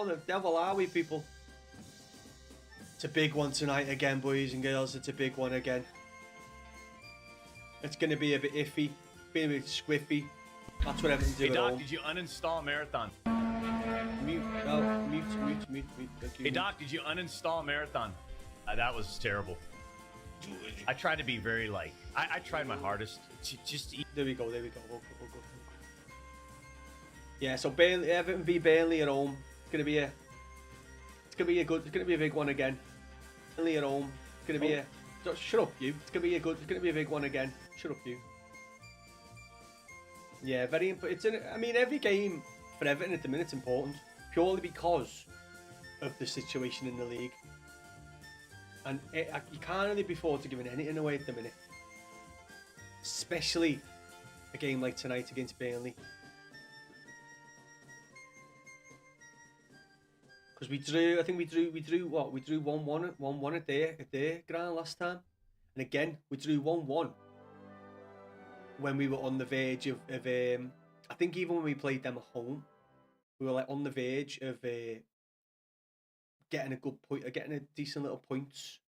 How the devil are we, people? It's a big one tonight again, boys and girls. It's a big one again. It's going to be a bit iffy, be a bit squiffy. That's what everything do. Hey, Doc, did you uninstall Marathon? Mute. No, mute. Hey, Doc, did you uninstall Marathon? That was terrible. I tried to be very light. I tried my hardest to just eat. There we go. We'll go. Yeah, so Burnley, Everton v Burnley at home. It's gonna be a big one again. Burnley at home. It's gonna be shut up, you. It's gonna be a big one again. Shut up, you. Yeah, very important. I mean, every game for Everton at the minute's important, purely because of the situation in the league. And you can't really be forced to giving anything away at the minute. Especially a game like tonight against Burnley. Because we drew 1-1 at their ground last time. And again, we drew 1-1 when we were on the verge of I think even when we played them at home, we were like on the verge of getting a good point, getting a decent little points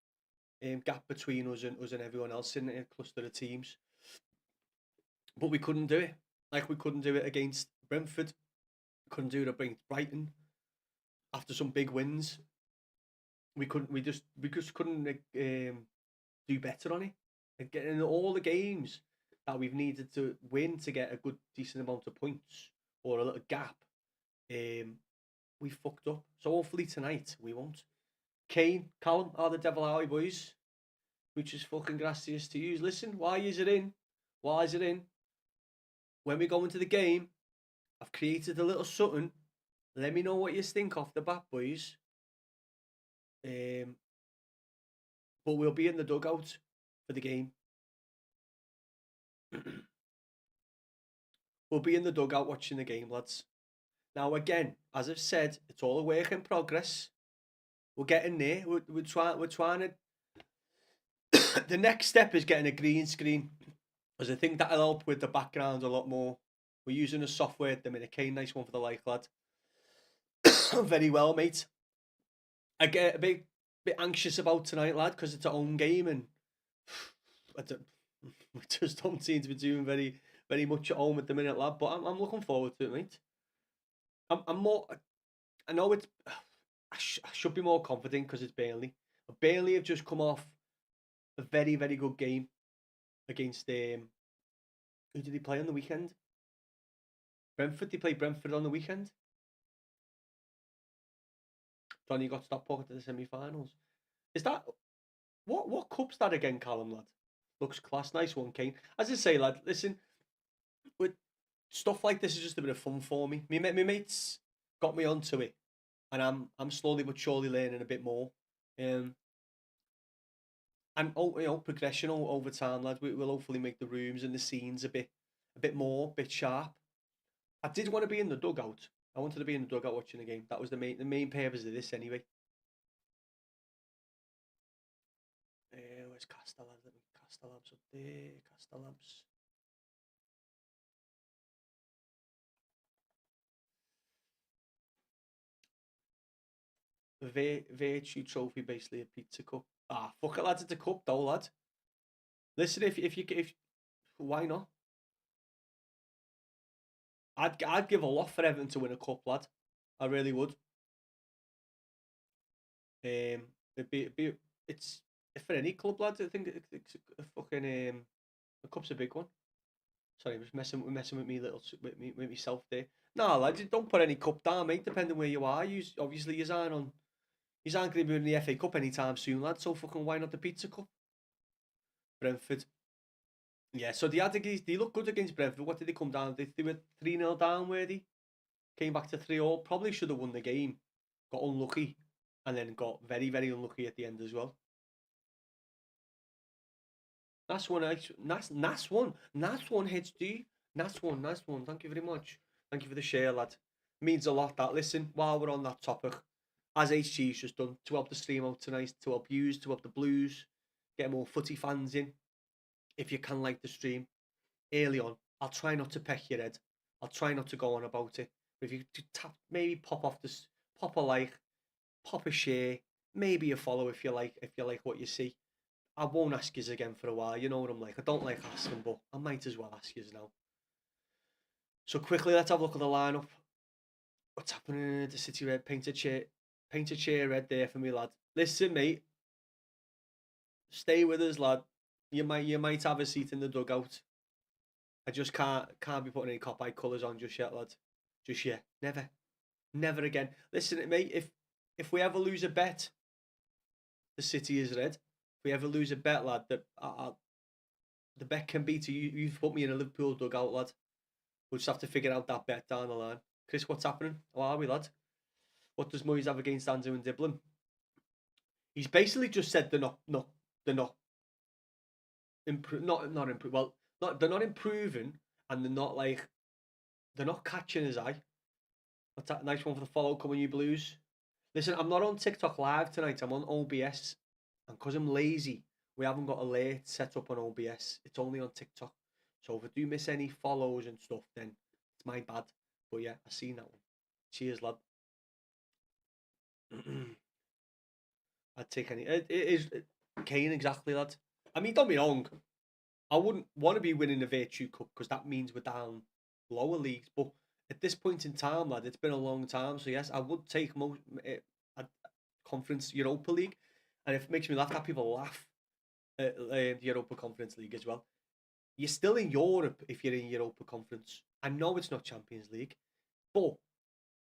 gap between us and everyone else in a cluster of teams. But we couldn't do it. Like we couldn't do it against Brentford. Couldn't do it against Brighton. After some big wins, we just couldn't do better on it. Like in all the games that we've needed to win to get a good decent amount of points or a little gap, we fucked up. So hopefully tonight we won't. Kane, Callum, how the devil are we, boys? Which is fucking gracious to use. Listen, why is it in? Why is it in? When we go into the game, I've created a little something. Let me know what you think off the bat, boys. But we'll be in the dugout for the game. We'll be in the dugout watching the game, lads. Now, again, as I've said, it's all a work in progress. We're getting there. We're trying to... The next step is getting a green screen, because I think that'll help with the background a lot more. We're using a software at the minute. Okay, nice one for the like, lad. Very well, mate. I get a bit anxious about tonight, lad, because it's our own game, and we just don't seem to be doing very much at home at the minute, lad. But I'm looking forward to it, mate. I'm more. I know it's. I should be more confident because it's Burnley. But Burnley have just come off a very good game against who did they play on the weekend? Brentford. They played Brentford on the weekend. Johnny got stopped pocket to the semi-finals. Is that what cup's that again, Callum, lad? Looks class. Nice one, Kane. As I say, lad, listen, with stuff like this is just a bit of fun for me. My mates got me onto it, and I'm slowly but surely learning a bit more. And progression over time, lad. We'll hopefully make the rooms and the scenes a bit sharp. I did want to be in the dugout. I wanted to be in the dugout watching the game. That was the main purpose of this anyway. Where's Castellabs? Castellabs up there. Castellabs. Virtue trophy, basically a pizza cup. Ah, fuck it, lads. It's a cup, though, lad. Listen, if why not? I'd give a lot for Everton to win a cup, lad. I really would. It's for any club, lads. I think it's a fucking the cup's a big one. Sorry, I was messing with me with myself there. Nah, lads, don't put any cup down, mate. Depending where you are, you aren't going to be winning the FA Cup anytime soon, lad. So fucking why not the pizza cup? Brentford. Yeah, so they look good against Brentford. What did they come down? They were 3-0 down, were they? Came back to 3-0. Probably should have won the game. Got unlucky. And then got very unlucky at the end as well. Nice one, nice one, HD. Nice one. Thank you very much. Thank you for the share, lad. Means a lot, that. Listen, while we're on that topic, as HG's just done, to help the stream out tonight, to help yous, to help the Blues, get more footy fans in. If you can like the stream early on, I'll try not to peck your head. I'll try not to go on about it. But if you maybe pop pop a like, pop a share, maybe a follow if you like what you see. I won't ask yous again for a while. You know what I'm like. I don't like asking, but I might as well ask yous now. So quickly, let's have a look at the lineup. What's happening at the City Red? Paint a chair red there for me, lad. Listen, mate. Stay with us, lad. You might have a seat in the dugout. I just can't be putting any cop-eye colours on just yet, lad. Just yet. Never again. Listen, mate. If we ever lose a bet, the City is red. If we ever lose a bet, lad, the bet can be to you. You've put me in a Liverpool dugout, lad. We'll just have to figure out that bet down the line. Chris, what's happening? How are we, lad? What does Moyes have against Andrew and Diblin? He's basically just said they're not they're not improving, and they're not catching his eye. What's that? Nice one for the follow, coming you Blues. Listen, I'm not on TikTok live tonight. I'm on OBS, and because I'm lazy, we haven't got alerts set up on OBS. It's only on TikTok. So if I do miss any follows and stuff, then it's my bad. But yeah, I seen that one. Cheers, lad. I'd take any. It is Kane, exactly, lad. I mean, don't be wrong. I wouldn't want to be winning the Virtue Cup because that means we're down lower leagues. But at this point in time, lad, it's been a long time. So yes, I would take a Conference Europa League, and if it makes me laugh, that people laugh at the Europa Conference League as well. You're still in Europe if you're in Europa Conference. I know it's not Champions League, but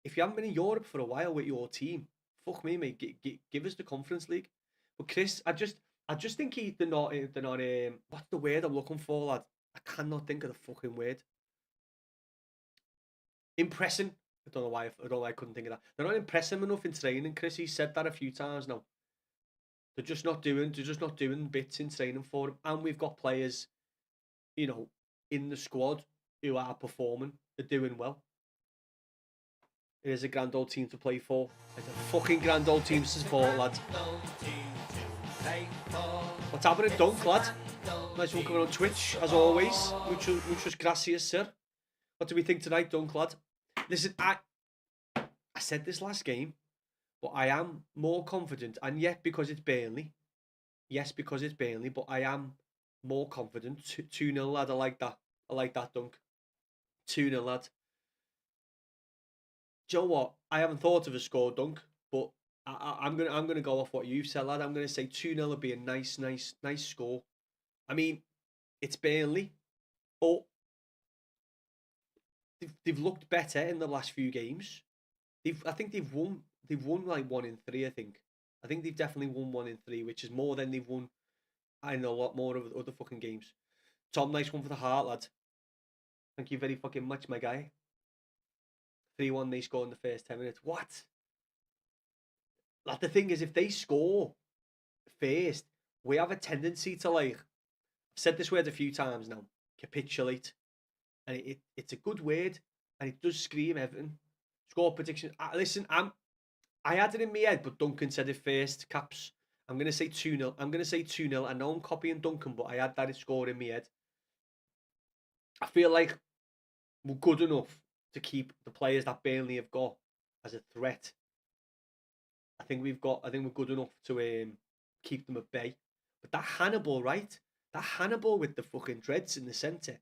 if you haven't been in Europe for a while with your team, fuck me, mate. Give us the Conference League. But Chris, I just think they're not. What's the word I'm looking for, lad? I cannot think of the fucking word. Impressing. I don't know why I couldn't think of that. They're not impressing enough in training, Chris. He said that a few times now. They're just not doing bits in training for him. And we've got players, you know, in the squad who are performing. They're doing well. It is a grand old team to play for. It's a fucking grand old team to support, lad. What's happening, Dunk, lad? Nice one coming on Twitch, as always. Muchos gracias, sir. What do we think tonight, Dunk, lad? Listen, I said this last game, but I am more confident, and yet because it's Burnley. Yes, because it's Burnley, but I am more confident. 2-0, lad. I like that, Dunk. 2-0, lad. Do you know what? I haven't thought of a score, Dunk, but I'm gonna go off what you've said, lad. I'm gonna say 2-0 would be a nice score. I mean, it's Burnley, but they've looked better in the last few games. I think they've won like 1 in 3. I think they've definitely won 1 in 3, which is more than they've won in a lot more of other fucking games. Tom, nice one for the heart, lad. Thank you very fucking much, my guy. 3-1 they score in the first 10 minutes. What? Like, the thing is, if they score first, we have a tendency to, like, I've said this word a few times now, capitulate. And it's a good word, and it does scream Everton. Score prediction. Listen, I had it in my head, but Duncan said it first. Caps. I'm going to say 2-0. I know I'm copying Duncan, but I had that score in my head. I feel like we're good enough to keep the players that Burnley have got as a threat. I think we're good enough to keep them at bay. But that Hannibal, right? That Hannibal with the fucking dreads in the centre.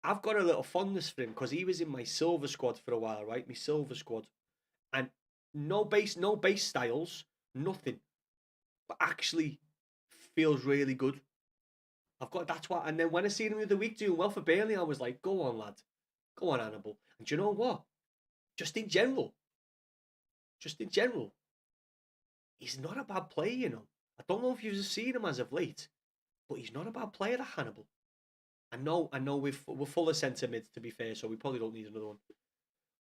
I've got a little fondness for him because he was in my silver squad for a while, right? My silver squad. And no base styles, nothing. But actually feels really good. That's why. And then when I seen him the other week doing well for Burnley, I was like, go on, lad. Go on, Hannibal. And do you know what? Just in general, he's not a bad player, you know. I don't know if you've seen him as of late, but he's not a bad player, that Hannibal. I know we're full of centre mids, to be fair, so we probably don't need another one.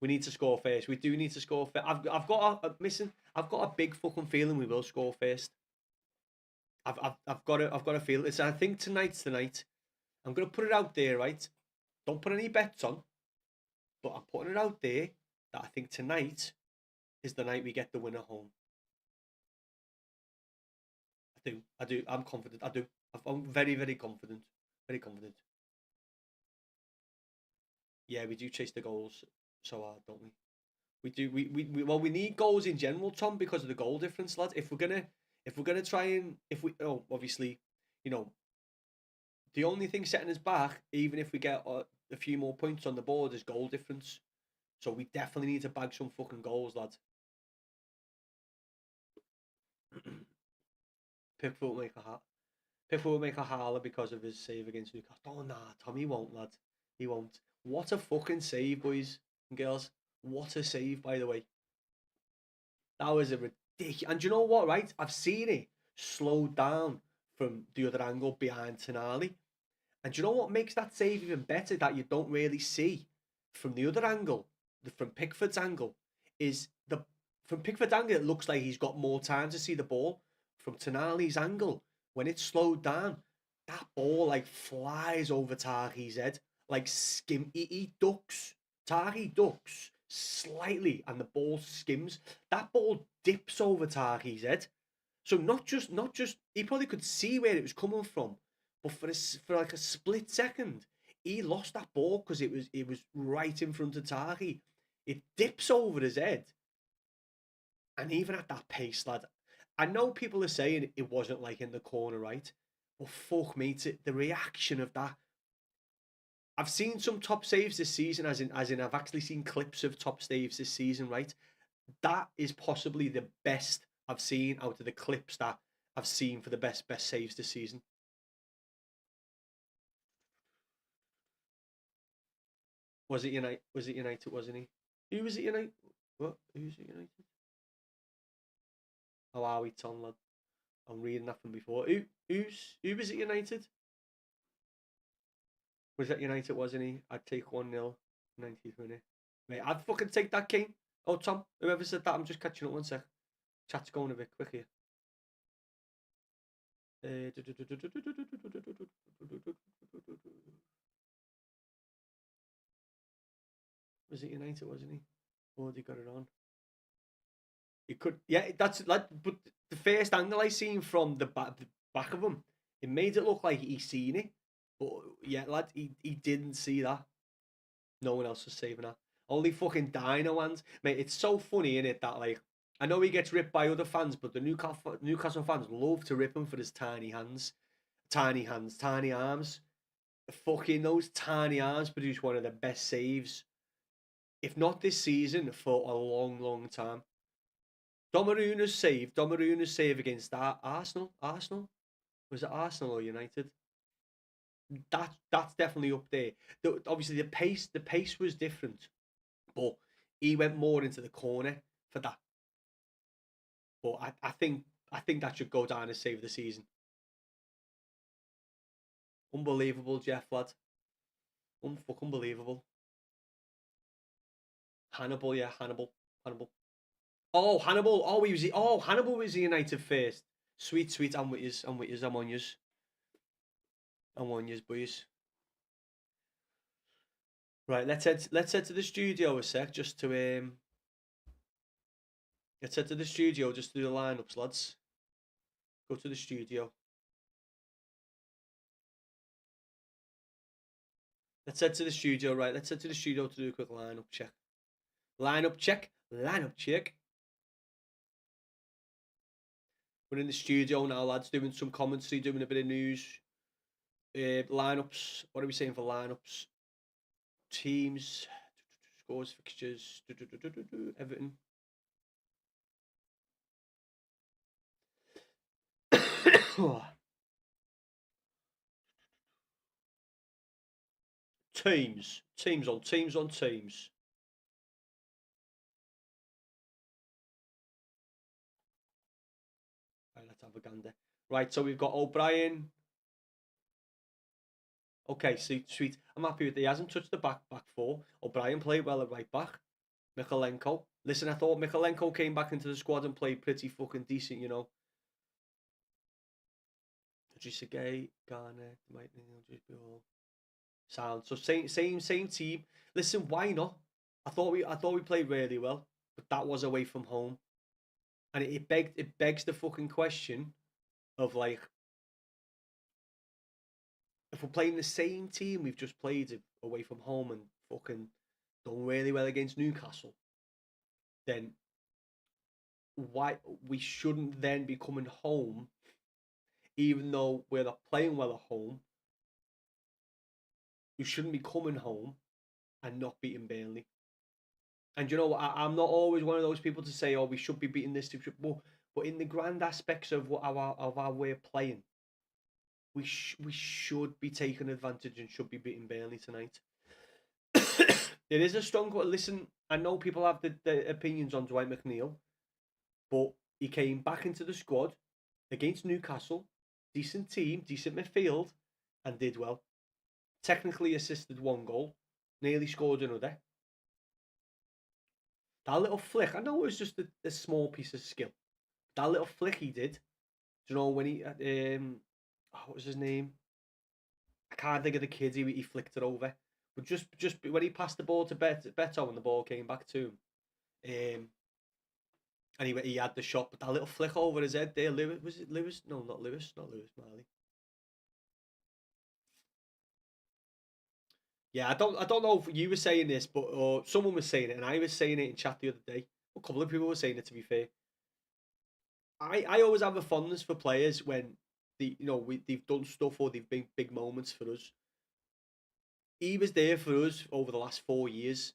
We need to score first. We do need to score first. I've got a big fucking feeling we will score first. I've got a feel. I think tonight's the night. I'm gonna put it out there, right? Don't put any bets on, but I'm putting it out there that I think tonight is the night we get the winner home. I do. I'm confident. I do. I'm very, very confident. Very confident. Yeah, we do chase the goals so hard, don't we? We do. Well, we need goals in general, Tom, because of the goal difference, lads. If we're gonna try and obviously, you know, the only thing setting us back, even if we get a few more points on the board, is goal difference. So we definitely need to bag some fucking goals, lads. Pickford will make a hat. Pickford will make a howler because of his save against Newcastle. Oh nah, Tom, he won't, lad. He won't. What a fucking save, boys and girls. What a save, by the way. That was a ridiculous. And do you know what, right? I've seen it slowed down from the other angle behind Tonali. And do you know what makes that save even better that you don't really see from the other angle, from Pickford's angle, is from Pickford's angle, it looks like he's got more time to see the ball. From Tonali's angle, when it's slowed down, that ball like flies over Tari's head, like he ducks. Tari ducks slightly, and the ball skims. That ball dips over Tari's head. So not just he probably could see where it was coming from, but for like a split second, he lost that ball because it was right in front of Tari. It dips over his head, and even at that pace, lad, I know people are saying it wasn't like in the corner, right? But fuck me, the reaction of that. I've seen some top saves this season, as in I've actually seen clips of top saves this season, right? That is possibly the best I've seen out of the clips that I've seen for the best saves this season. Was it United? Was it United? Wasn't he? Who was it United? What? Who's it United? How are we, Tom, lad? I'm reading that from before. Who was it United? Was that United? Wasn't he? I'd take 1-0, 90th minute. Mate, I'd fucking take that, King. Oh, Tom, whoever said that, I'm just catching up 1 sec. Chat's going a bit quick here. Was it United, wasn't he? Oh, they got it on. He could, yeah, that's like, but the first angle I seen from the back of him, it made it look like he seen it. But yeah, lad, he didn't see that. No one else was saving that. Only fucking Dino hands. Mate, it's so funny, innit, that like, I know he gets ripped by other fans, but the Newcastle fans love to rip him for his tiny hands. Tiny hands, tiny arms. Fucking those tiny arms produce one of the best saves, if not this season, for a long, long time. Donnarumma's save against Arsenal. Was it Arsenal or United? That's definitely up there. Obviously, the pace was different, but he went more into the corner for that. But I think that should go down as save of the season. Unbelievable, Jeff, lad. Unbelievable. Hannibal, yeah, Hannibal. Oh, Hannibal. Hannibal was the United first. Sweet. I'm with yous. I'm on yous. Boys. Right, let's head to the studio a sec, just to let's head to the studio just to do the lineups, lads. Go to the studio. Let's head to the studio, right? Let's head to the studio to do a quick lineup check. Lineup check. We're in the studio now, lads, doing some commentary, doing a bit of news. Lineups. What are we saying for lineups? Teams, scores, fixtures. Everton. Teams. Right, let's have a gander. Right, so we've got O'Brien. Okay, sweet. I'm happy with that. He hasn't touched the back four. O'Brien played well at right back. Mikalenko. Listen, I thought Mikalenko came back into the squad and played pretty fucking decent, you know. Gay, Garner, might just be all sound. So same team. Listen, why not? I thought we played really well, but that was away from home, and it begs the fucking question of like, if we're playing the same team we've just played away from home and fucking done really well against Newcastle, then why we shouldn't then be coming home, even though we're not playing well at home. We shouldn't be coming home and not beating Burnley. And you know, I'm not always one of those people to say, "Oh, we should be beating this." But in the grand aspects of what our way of playing, we should be taking advantage and should be beating Burnley tonight. It is a strong goal. Listen, I know people have the opinions on Dwight McNeil, but he came back into the squad against Newcastle, decent team, decent midfield, and did well. Technically assisted one goal, nearly scored another. That little flick, I know it was just a small piece of skill. That little flick he did, do you know when he, what was his name? I can't think of the kid he flicked it over. But just when he passed the ball to Beto and the ball came back to him, and he had the shot, but that little flick over his head there, Lewis, was it Lewis? No, not Lewis Marley. Yeah, I don't know if you were saying this, but or someone was saying it, and I was saying it in chat the other day. A couple of people were saying it. To be fair, I always have a fondness for players when they've done stuff or they've been big moments for us. He was there for us over the last 4 years.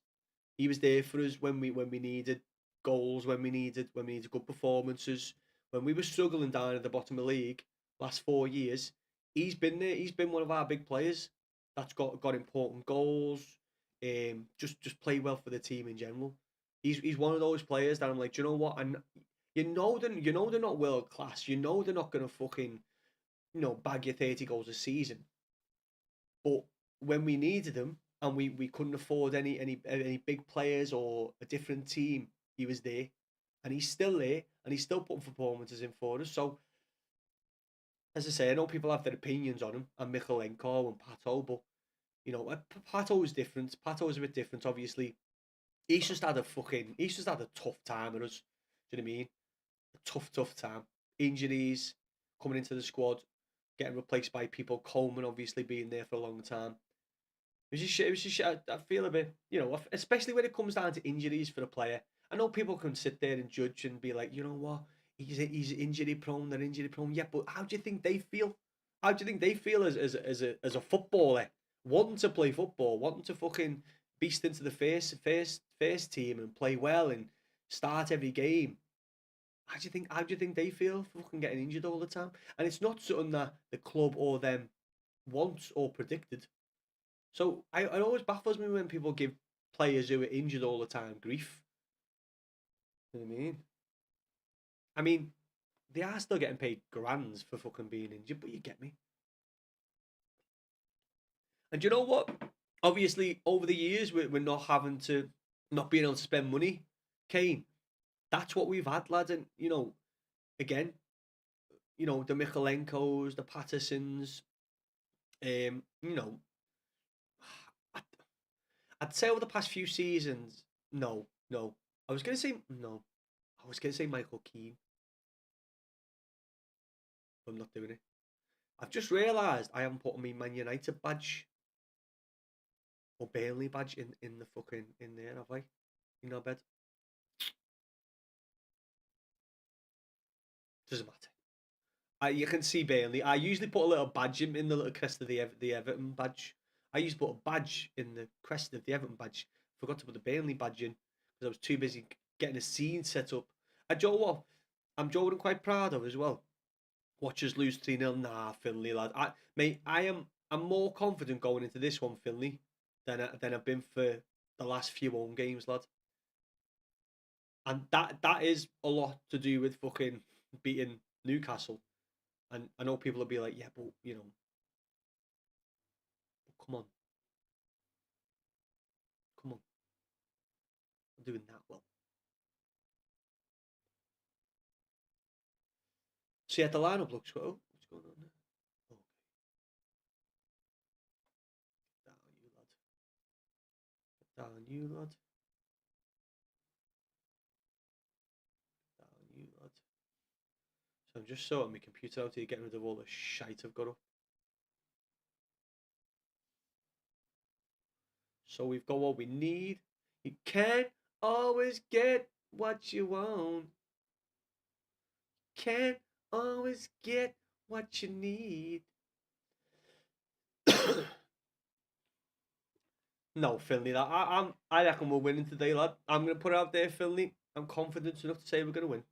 He was there for us when we needed goals, when we needed good performances, when we were struggling down at the bottom of the league last 4 years. He's been there. He's been one of our big players that's got important goals. Just play well for the team in general. He's one of those players that I'm like, do you know what? And you know they're not world class. You know they're not gonna fucking bag you 30 goals a season. But when we needed them and we couldn't afford any big players or a different team, he was there, and he's still there, and he's still putting performances in for us. So, as I say, I know people have their opinions on him and Mikolenko and Pato, but Pato is different. Pato is a bit different, obviously. He's just had a tough time with us. Do you know what I mean? A tough time. Injuries, coming into the squad, getting replaced by people. Coleman obviously being there for a long time. It was just shit. It was just shit. I feel a bit, especially when it comes down to injuries for a player. I know people can sit there and judge and be like, you know what, he's injury prone. They're injury prone. Yeah, but how do you think they feel? How do you think they feel as a footballer, wanting to play football, wanting to fucking beast into the first team and play well and start every game? How do you think they feel fucking getting injured all the time? And it's not something that the club or them wants or predicted. So it always baffles me when people give players who are injured all the time grief. You know what I mean? I mean, they are still getting paid grands for fucking being injured, but you get me. And you know what? Obviously, over the years, we're not having to, not being able to spend money. Kane, that's what we've had, lads. And, again, the Mikolenkos, the Pattersons, you know, I'd say over the past few seasons, no. I was going to say, no. I was going to say Michael Keane. But I'm not doing it. I've just realised I haven't put my Man United badge or Burnley badge in the fucking, in there, have I? In our bed. Doesn't matter. You can see Burnley. I usually put a little badge in the little crest of the Everton badge. I used to put a badge in the crest of the Everton badge. Forgot to put the Burnley badge in because I was too busy getting a scene set up. And you know what? I'm Jordan quite proud of as well. Watch us lose 3-0. Nah, Finley, lad. I'm more confident going into this one, Finley, than I've been for the last few home games, lad. And that is a lot to do with fucking beating Newcastle. And I know people will be like, yeah, but come on. I'm doing that well. So yeah, the lineup looks good. Oh, what's going on there? Okay. Down you, lad. Down you, lad. So I'm just sorting my computer out here, getting rid of all the shite I've got up. So we've got what we need. You can't always get what you want. Can't always get what you need. No, Finley. I reckon we're winning today, lad. I'm gonna put it out there, Finley. I'm confident enough to say we're gonna win.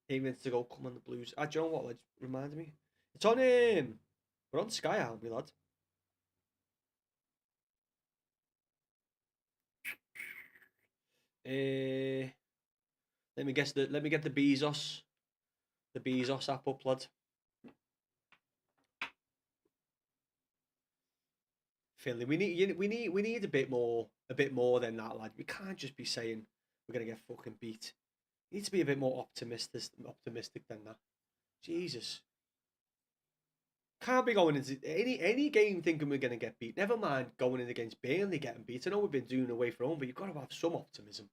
8 minutes to go. Come on, the Blues. Do you know what? Like, reminded me. It's on him. We're on Sky, aren't we, lad? Let me guess. Let me get the Bezos. The Bezos app up, lad. Finley, we need a bit more than that, lad. We can't just be saying we're gonna get fucking beat. We need to be a bit more optimistic than that. Jesus, can't be going into any game thinking we're gonna get beat. Never mind going in against Burnley getting beat. I know we've been doing away from home, but you've got to have some optimism.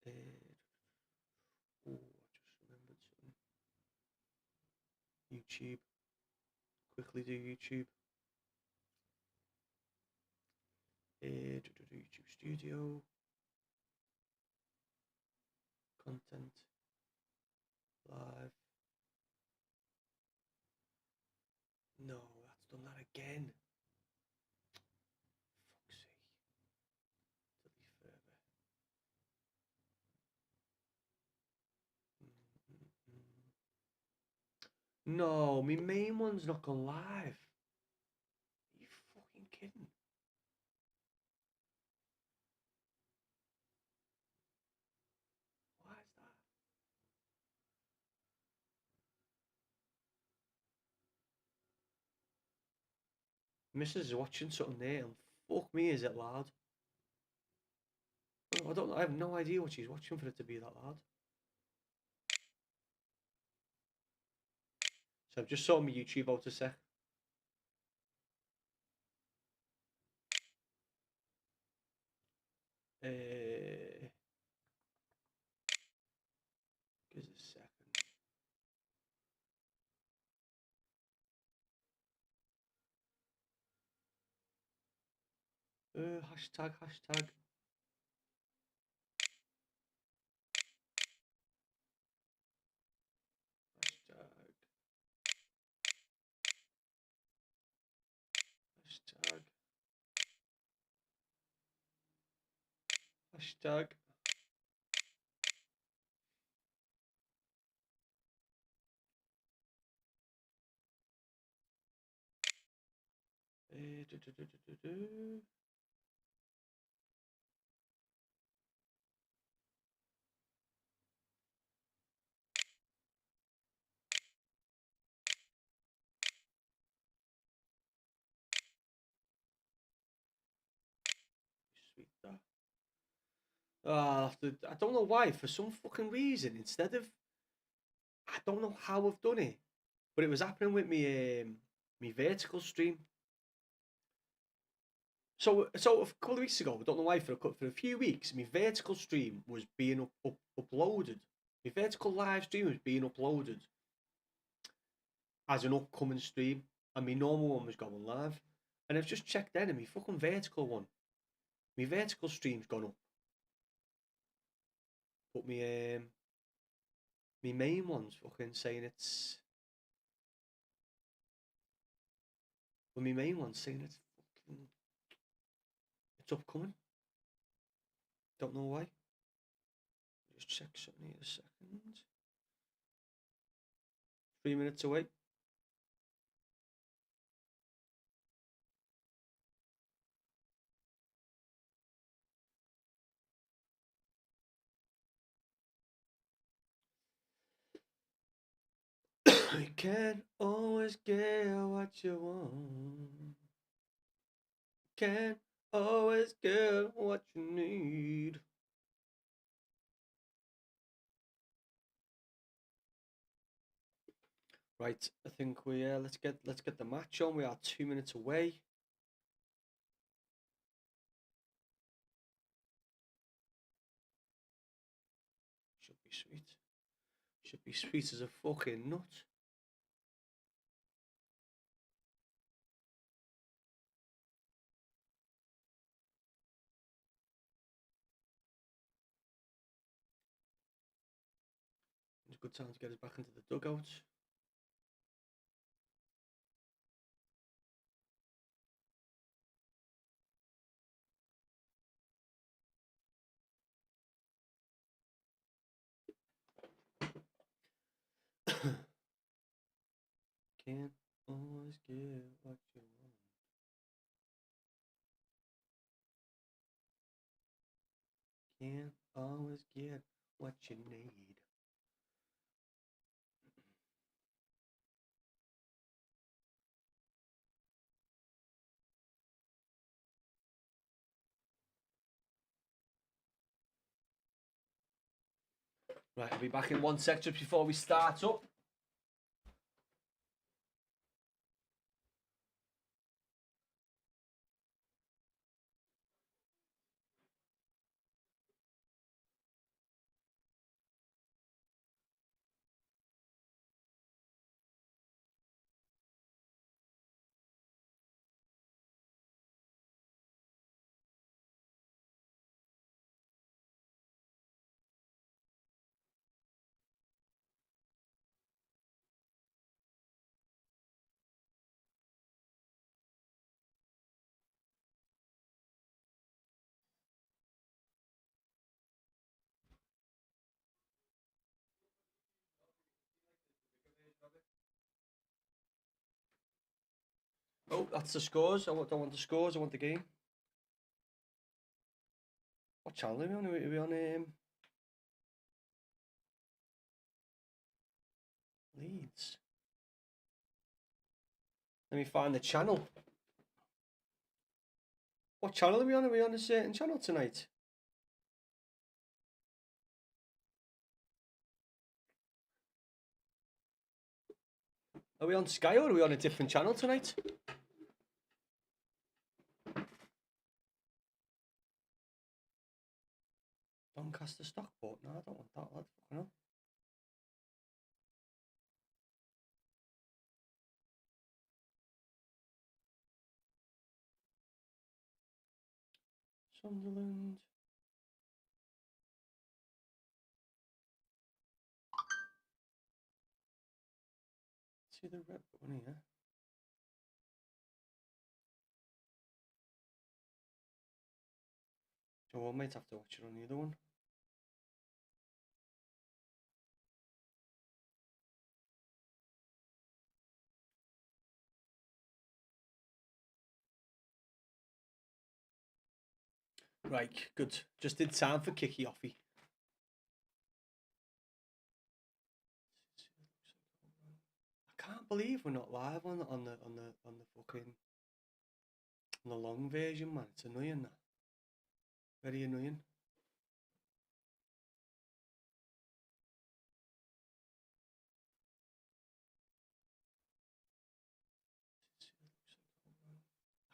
I just remembered something. YouTube. Quickly do YouTube. YouTube Studio. Content. Live. No, that's done that again. Fuck's sake. Delete further. No, my main one's not gone live. Are you fucking kidding? Why is that? Missus is watching something there and fuck me, is it loud? I don't know, I have no idea what she's watching for it to be that loud. So I've just sorted my YouTube out a sec. Give us a second. Hashtag. Hashtag. Hashtag. Sweet that. I don't know why. For some fucking reason, instead of, I don't know how I've done it, but it was happening with me vertical stream. So a couple of weeks ago, I don't know why, for a few weeks, my vertical stream was being uploaded. My vertical live stream was being uploaded as an upcoming stream, and my normal one was going live. And I've just checked then, and my fucking vertical one, my vertical stream's gone up, but my main one's fucking saying it's. Well, my main one's saying it's upcoming. Don't know why. Just check something here a second. 3 minutes away. You can't always get what you want. Can't always get what you need. Right, I think we let's get the match on. We are 2 minutes away. Should be sweet. Should be sweet as a fucking nut. a good time to get us back into the dugout. Can't always get what you want. Can't always get what you need. Right, I'll be back in 1 sec just before we start up. Oh, that's the scores. I don't want the scores. I want the game. What channel are we on? Are we on Leeds? Let me find the channel. What channel are we on? Are we on a certain channel tonight? Are we on Sky or are we on a different channel tonight? Doncaster Stockport? No, I don't want that, lad. Fucking hell. Sunderland. See the red one here. So I might have to watch it on the other one. Right, good. Just did time for kicky offy. I can't believe we're not live on the fucking on the long version, man. It's annoying that. Very annoying.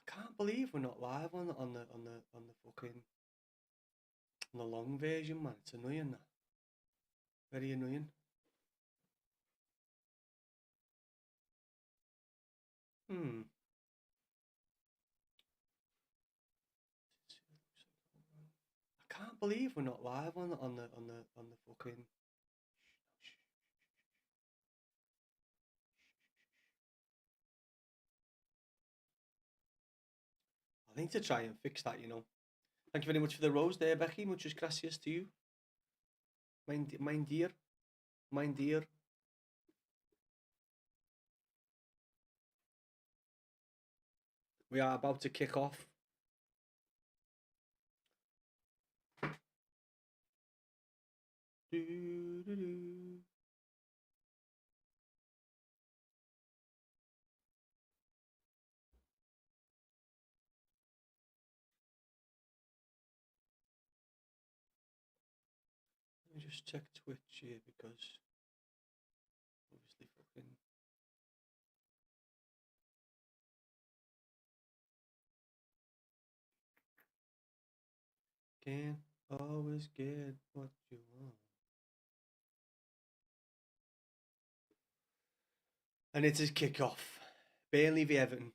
I can't believe we're not live on the fucking on the long version, man. It's annoying that. Very annoying. I can't believe we're not live on the fucking. I need to try and fix that, you know. Thank you very much for the rose there, Becky. Muchas gracias to you. Mein dear. Mein dear. We are about to kick off. Let me just check Twitch here because obviously fucking. Can't always get what you want. And it is kick-off. Burnley v Everton.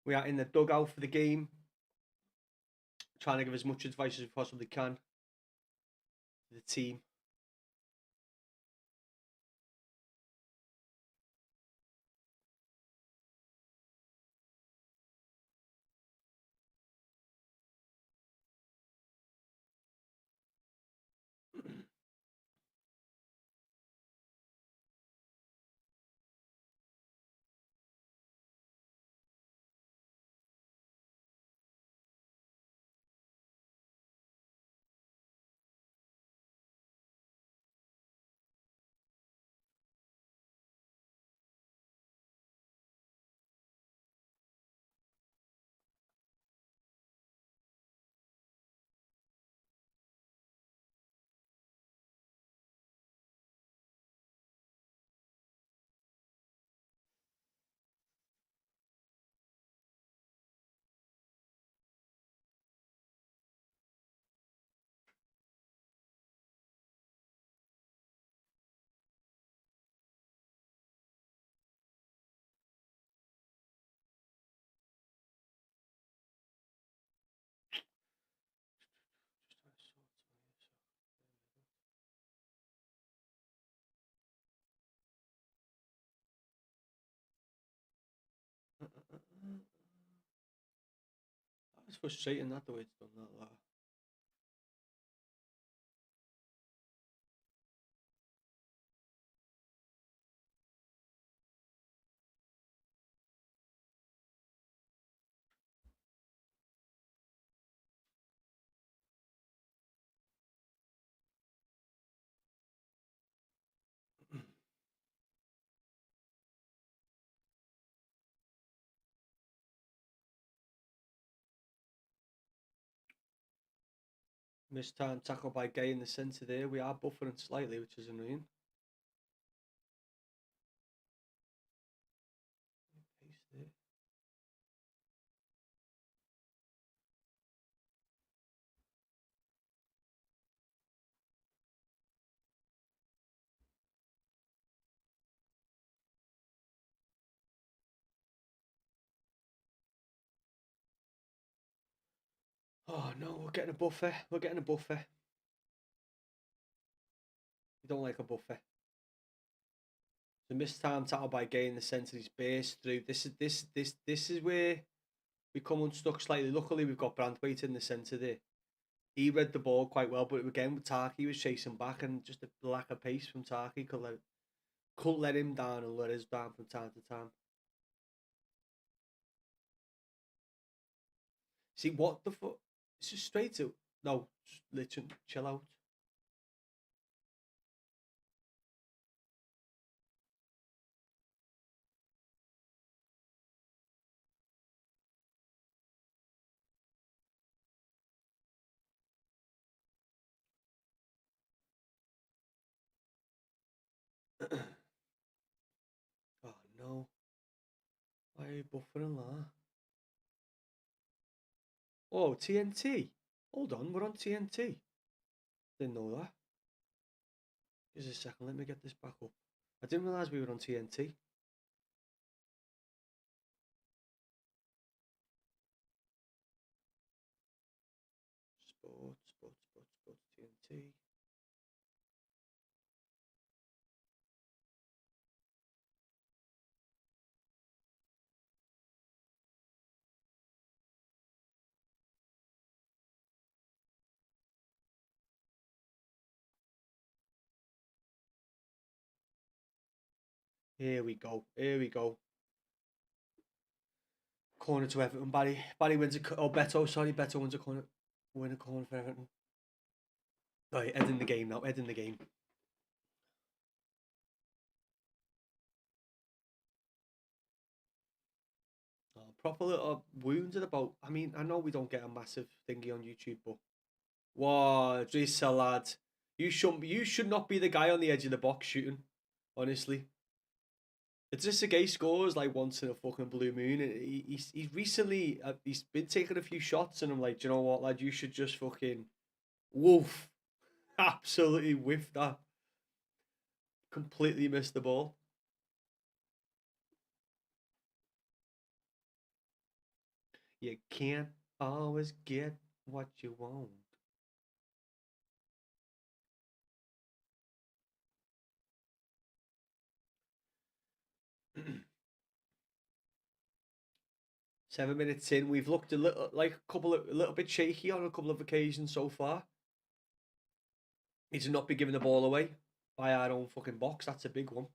We are in the dugout for the game, trying to give as much advice as we possibly can to the team. It's frustrating that the way it's done that. Missed time tackle by Gay in the centre there. We are buffering slightly, which is annoying. Pace there. Oh no, we're getting a buffer. We're getting a buffer. You don't like a buffer. The missed time tackle by Gay in the centre. He's burst through. This is where we come unstuck slightly. Luckily, we've got Brandwaite in the centre there. He read the ball quite well, but again, with Tarky was chasing back, and just the lack of pace from Tarky could let him down and let us down from time to time. See what the fuck? It's just straight to no, just literally chill out. Oh no, why are you buffering that? Oh, TNT. Hold on, we're on TNT. Didn't know that. Just a second, let me get this back up. I didn't realise we were on TNT. Sports, TNT. Here we go. Here we go. Corner to Everton. Barry wins Beto. Sorry, Beto wins a corner. Win a corner for Everton. Right, ending the game now. Ending the game. Oh, proper little wounded about. I mean, I know we don't get a massive thingy on YouTube, but wow, Drisa lad, you should not be the guy on the edge of the box shooting. Honestly, it's just a guy scores like once in a fucking blue moon, and he's recently he's been taking a few shots, and I'm like, do you know what, lad, you should just fucking woof, absolutely whiff that, completely missed the ball. You can't always get what you want. 7 minutes in, we've looked a little bit shaky on a couple of occasions so far. Need to not be giving the ball away by our own fucking box. That's a big one.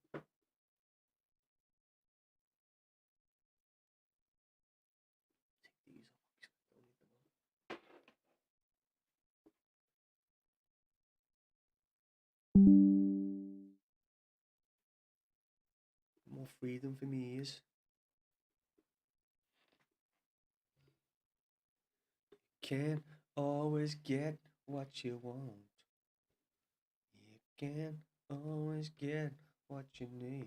More freedom for me ears. Can't always get what you want. You can't always get what you need.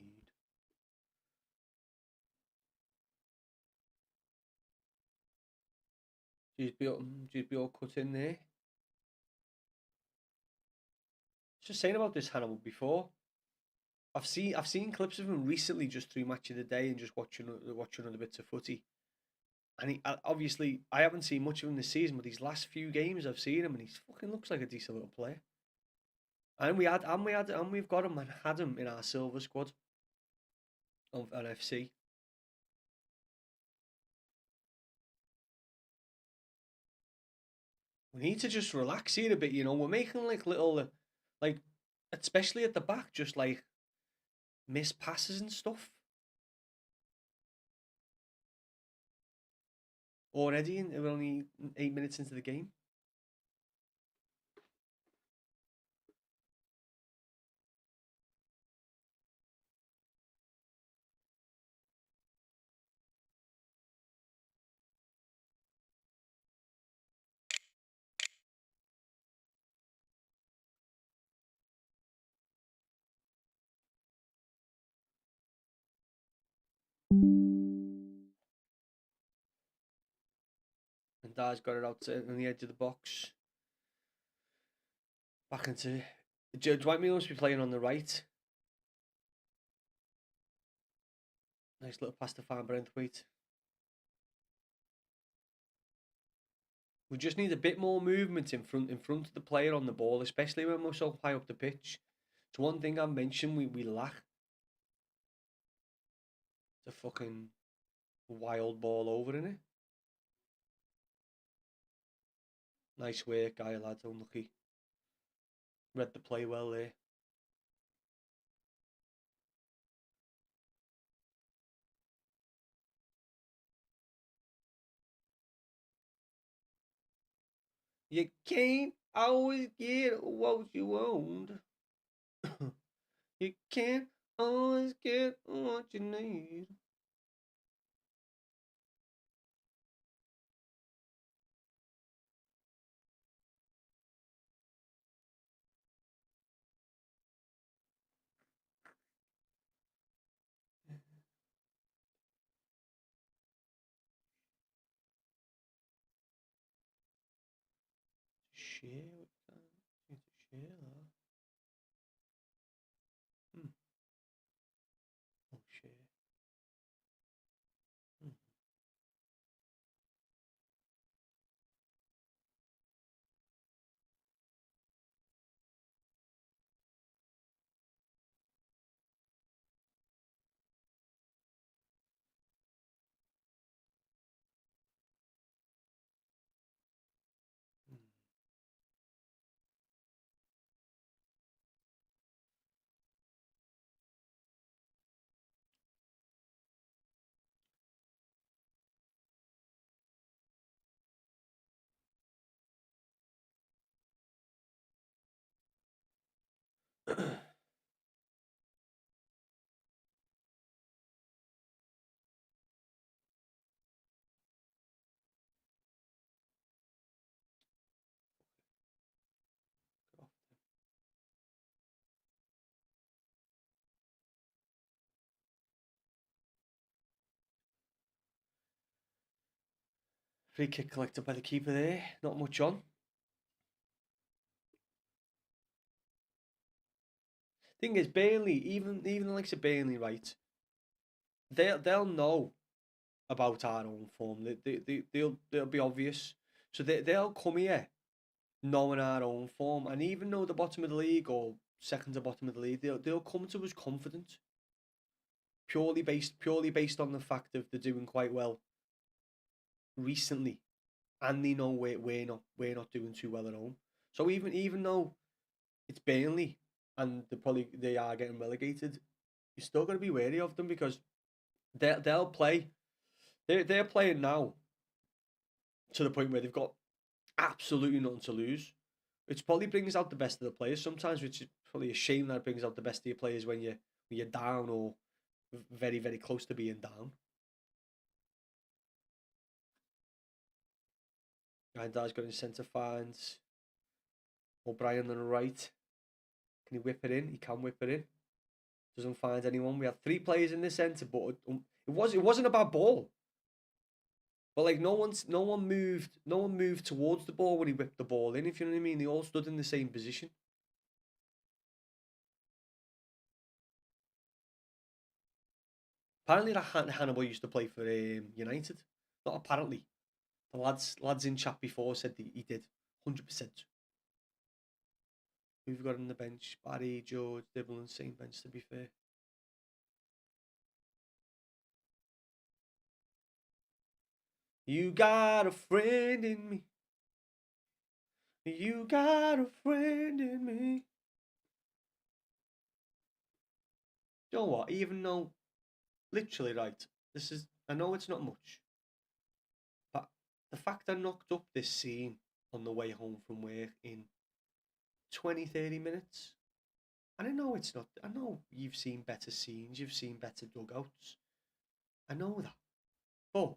She's be all cut in there. Just saying about this Hannibal before. I've seen clips of him recently just through Match of the Day and just watching other bits of footy. And obviously I haven't seen much of him this season, but these last few games I've seen him and he fucking looks like a decent little player. And we've got him and had him in our silver squad of NFC. We need to just relax here a bit, you know. We're making like little, like, especially at the back, just like missed passes and stuff. Already, and we're only 8 minutes into the game. And Daz got it out on the edge of the box. Back into Dwight Miller must be playing on the right. Nice little pass to Van Brentwaite. We just need a bit more movement in front of the player on the ball, especially when we're so high up the pitch. It's one thing I mentioned we lack. The fucking wild ball over in it. Nice work, guy, lad. Unlucky. Read the play well there. You can't always get what you want. You can't always get what you need. Share with that. Need to share that. Oh, share. Free kick collected by the keeper there. Not much on. Thing is, Burnley, even the likes of Burnley, right? They'll know about our own form. They'll be obvious. So they'll come here knowing our own form, and even though the bottom of the league or second to bottom of the league, they'll come to us confident, purely based on the fact of they're doing quite well recently, and they know we're not doing too well at home. So even though it's Burnley and they are getting relegated, you're still going to be wary of them because they'll play. They're playing now to the point where they've got absolutely nothing to lose, which probably brings out the best of the players sometimes, which is probably a shame that it brings out the best of your players when you're down or very, very close to being down. Grandar's got his centre finds. O'Brien on the right. Can he whip it in? He can whip it in. Doesn't find anyone. We had 3 players in the centre, but it wasn't a bad ball. But like no one moved towards the ball when he whipped the ball in, if you know what I mean. They all stood in the same position. Apparently that Hannibal used to play for United. Not apparently. The lads in chat before said that he did. 100%. Who've got on the bench? Barry, George, Dibble and same bench to be fair. You got a friend in me. You got a friend in me. You know what? Even though, literally, right, I know it's not much, but the fact I knocked up this scene on the way home from work in 20, 30 minutes, and I know it's not, I know you've seen better scenes, you've seen better dugouts, I know that, but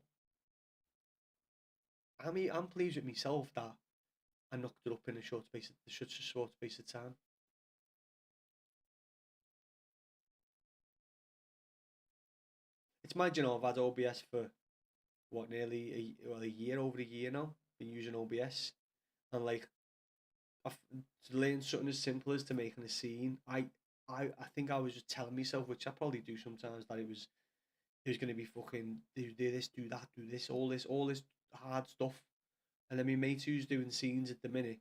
I'm pleased with myself that I knocked it up in such a short space of time. It's mad, I've had OBS for what, nearly a year, over a year now. Been using OBS, and like I've learned something as simple as to making a scene. I think I was just telling myself, which I probably do sometimes, that it was going to be fucking do this, do that, do this, all this hard stuff. And then my mate who's doing scenes at the minute,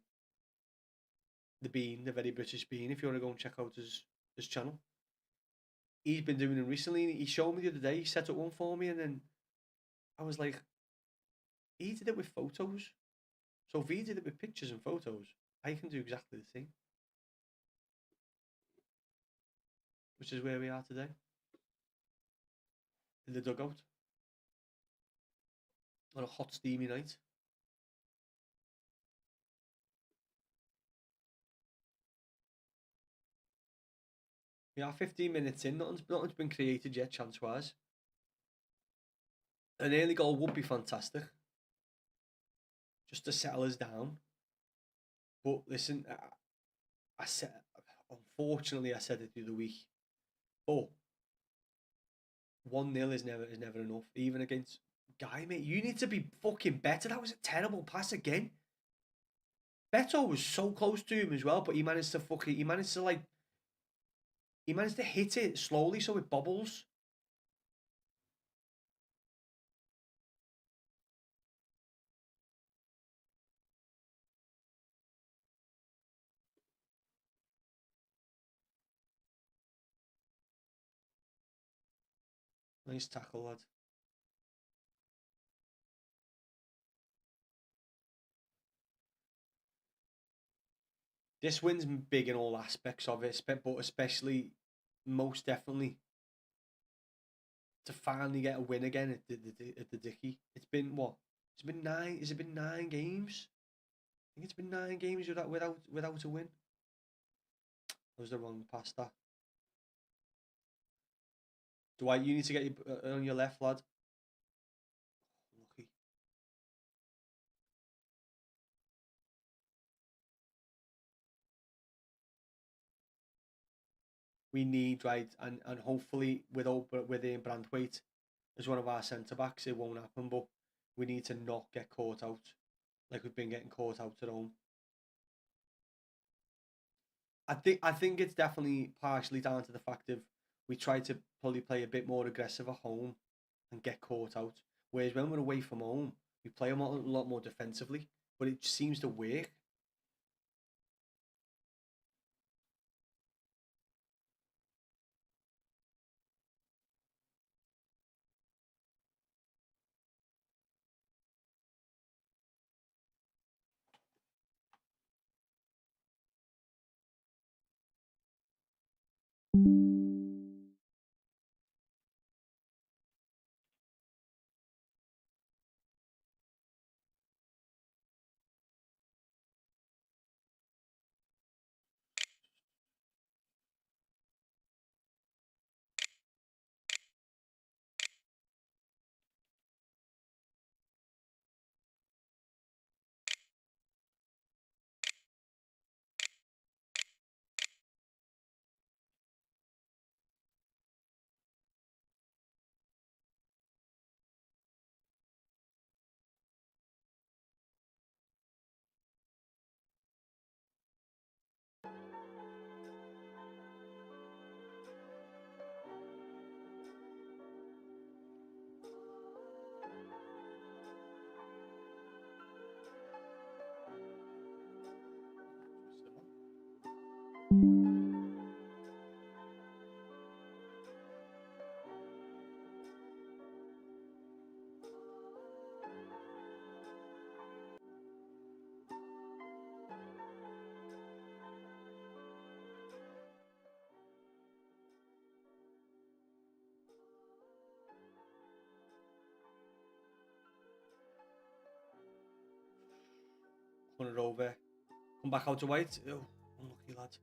the very British Bean, if you want to go and check out his channel, he's been doing them recently. He showed me the other day. He set up one for me, and then I was like, he did it with photos. So if he did it with pictures and photos, I can do exactly the same. Which is where we are today. In the dugout. On a hot, steamy night. We are 15 minutes in. Nothing's been created yet, chance-wise. An early goal would be fantastic. Just to settle us down. But listen, unfortunately, I said it the other week. But 1-0 is never enough. Even against Guy, mate. You need to be fucking better. That was a terrible pass again. Beto was so close to him as well, but he managed to hit it slowly so it bobbles. Nice tackle, lad. This win's big in all aspects of it, but especially, most definitely, to finally get a win again at the Dickey. It's been what? It's been 9. Has it been 9 games? I think it's been 9 games without a win. That was the wrong pass. That. Dwight, you need to get on your left, lad. Lucky. We need, right, and hopefully with Brandwaite as one of our centre backs, it won't happen. But we need to not get caught out like we've been getting caught out at home. I think it's definitely partially down to the fact of we try to probably play a bit more aggressive at home and get caught out. Whereas when we're away from home, we play a lot more defensively, but it seems to work. Corner over. Come back out to White. Oh, unlucky lad.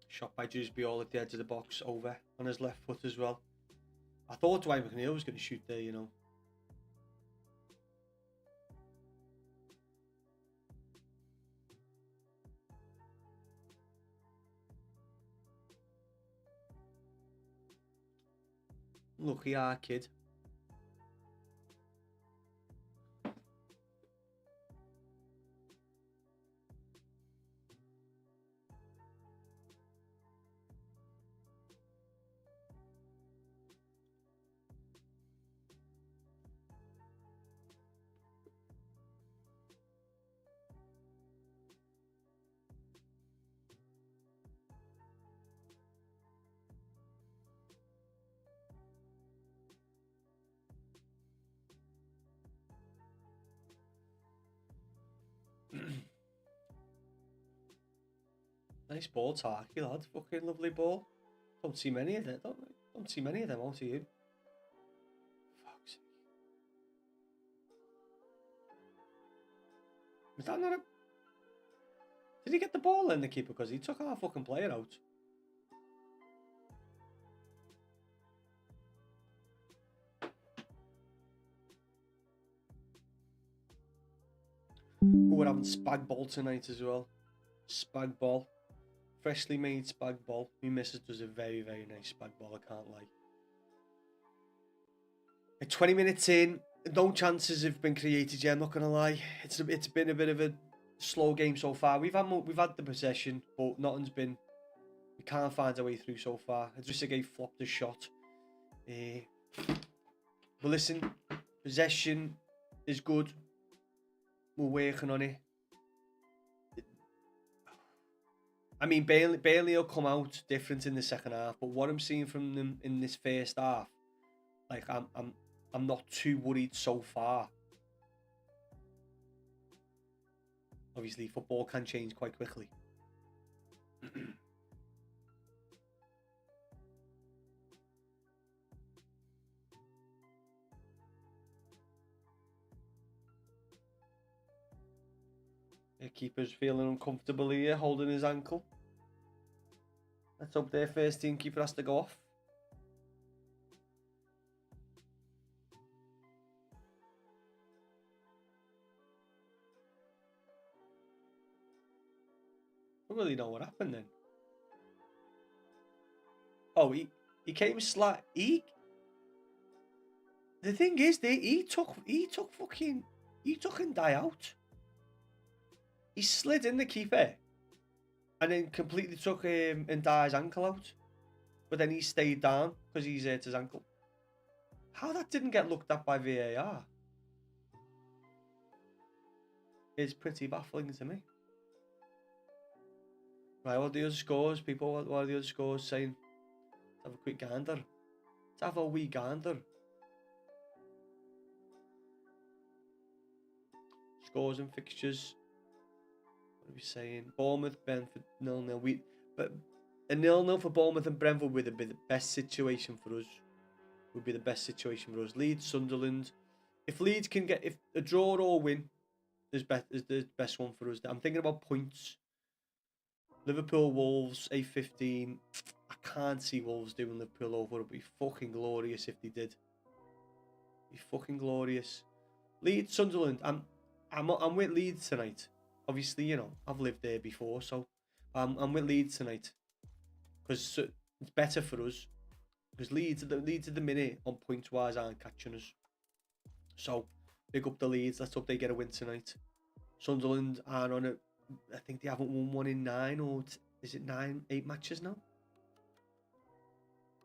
Shot by Dewsbury all at the edge of the box, over on his left foot as well. I thought Dwight McNeil was going to shoot there, you know. Lucky our kid. Nice ball, Tarky, lad. Fucking lovely ball. Don't see many of them, don't see many of them, out of you. Fuck's sake. Was that not a... Did he get the ball in, the keeper? Because he took our fucking player out. Oh, we're having spag ball tonight as well. Spag ball. Freshly made spag ball. My missus does a very, very nice spag ball, I can't lie. 20 minutes in, no chances have been created yet, I'm not going to lie. It's been a bit of a slow game so far. We've had the possession, but nothing's been... We can't find our way through so far. Idrissa flopped a shot. But listen, possession is good. We're working on it. I mean, Burnley will come out different in the second half, but what I'm seeing from them in this first half, like I'm not too worried so far. Obviously, football can change quite quickly. The keeper's feeling uncomfortable here, holding his ankle. Let's hope their first team keeper has to go off. I don't really know what happened then. Oh, he came slack. The thing is, he took Ndiaye out. He slid in the keeper and then completely took Ndiaye's ankle out. But then he stayed down because he's hurt his ankle. How that didn't get looked at by VAR is pretty baffling to me. Right, what are the other scores, people? What are the other scores saying? Let's have a quick gander. Let's have a wee gander. Scores and fixtures. What are we saying? Bournemouth, Brentford, 0-0. But a 0-0 for Bournemouth and Brentford would be the best situation for us. Would be the best situation for us. Leeds, Sunderland. If Leeds can get, if a draw or win is the best one for us. I'm thinking about points. Liverpool, Wolves, 8-15. I can't see Wolves doing Liverpool over. It'd be fucking glorious if they did. It'd be fucking glorious. Leeds, Sunderland. I'm with Leeds tonight. Obviously, you know, I've lived there before, so I'm with Leeds tonight because it's better for us. Because Leeds at the minute on points wise aren't catching us. So big up the Leeds. Let's hope they get a win tonight. Sunderland are on it. I think they haven't won one in 9 or is it 8 matches now?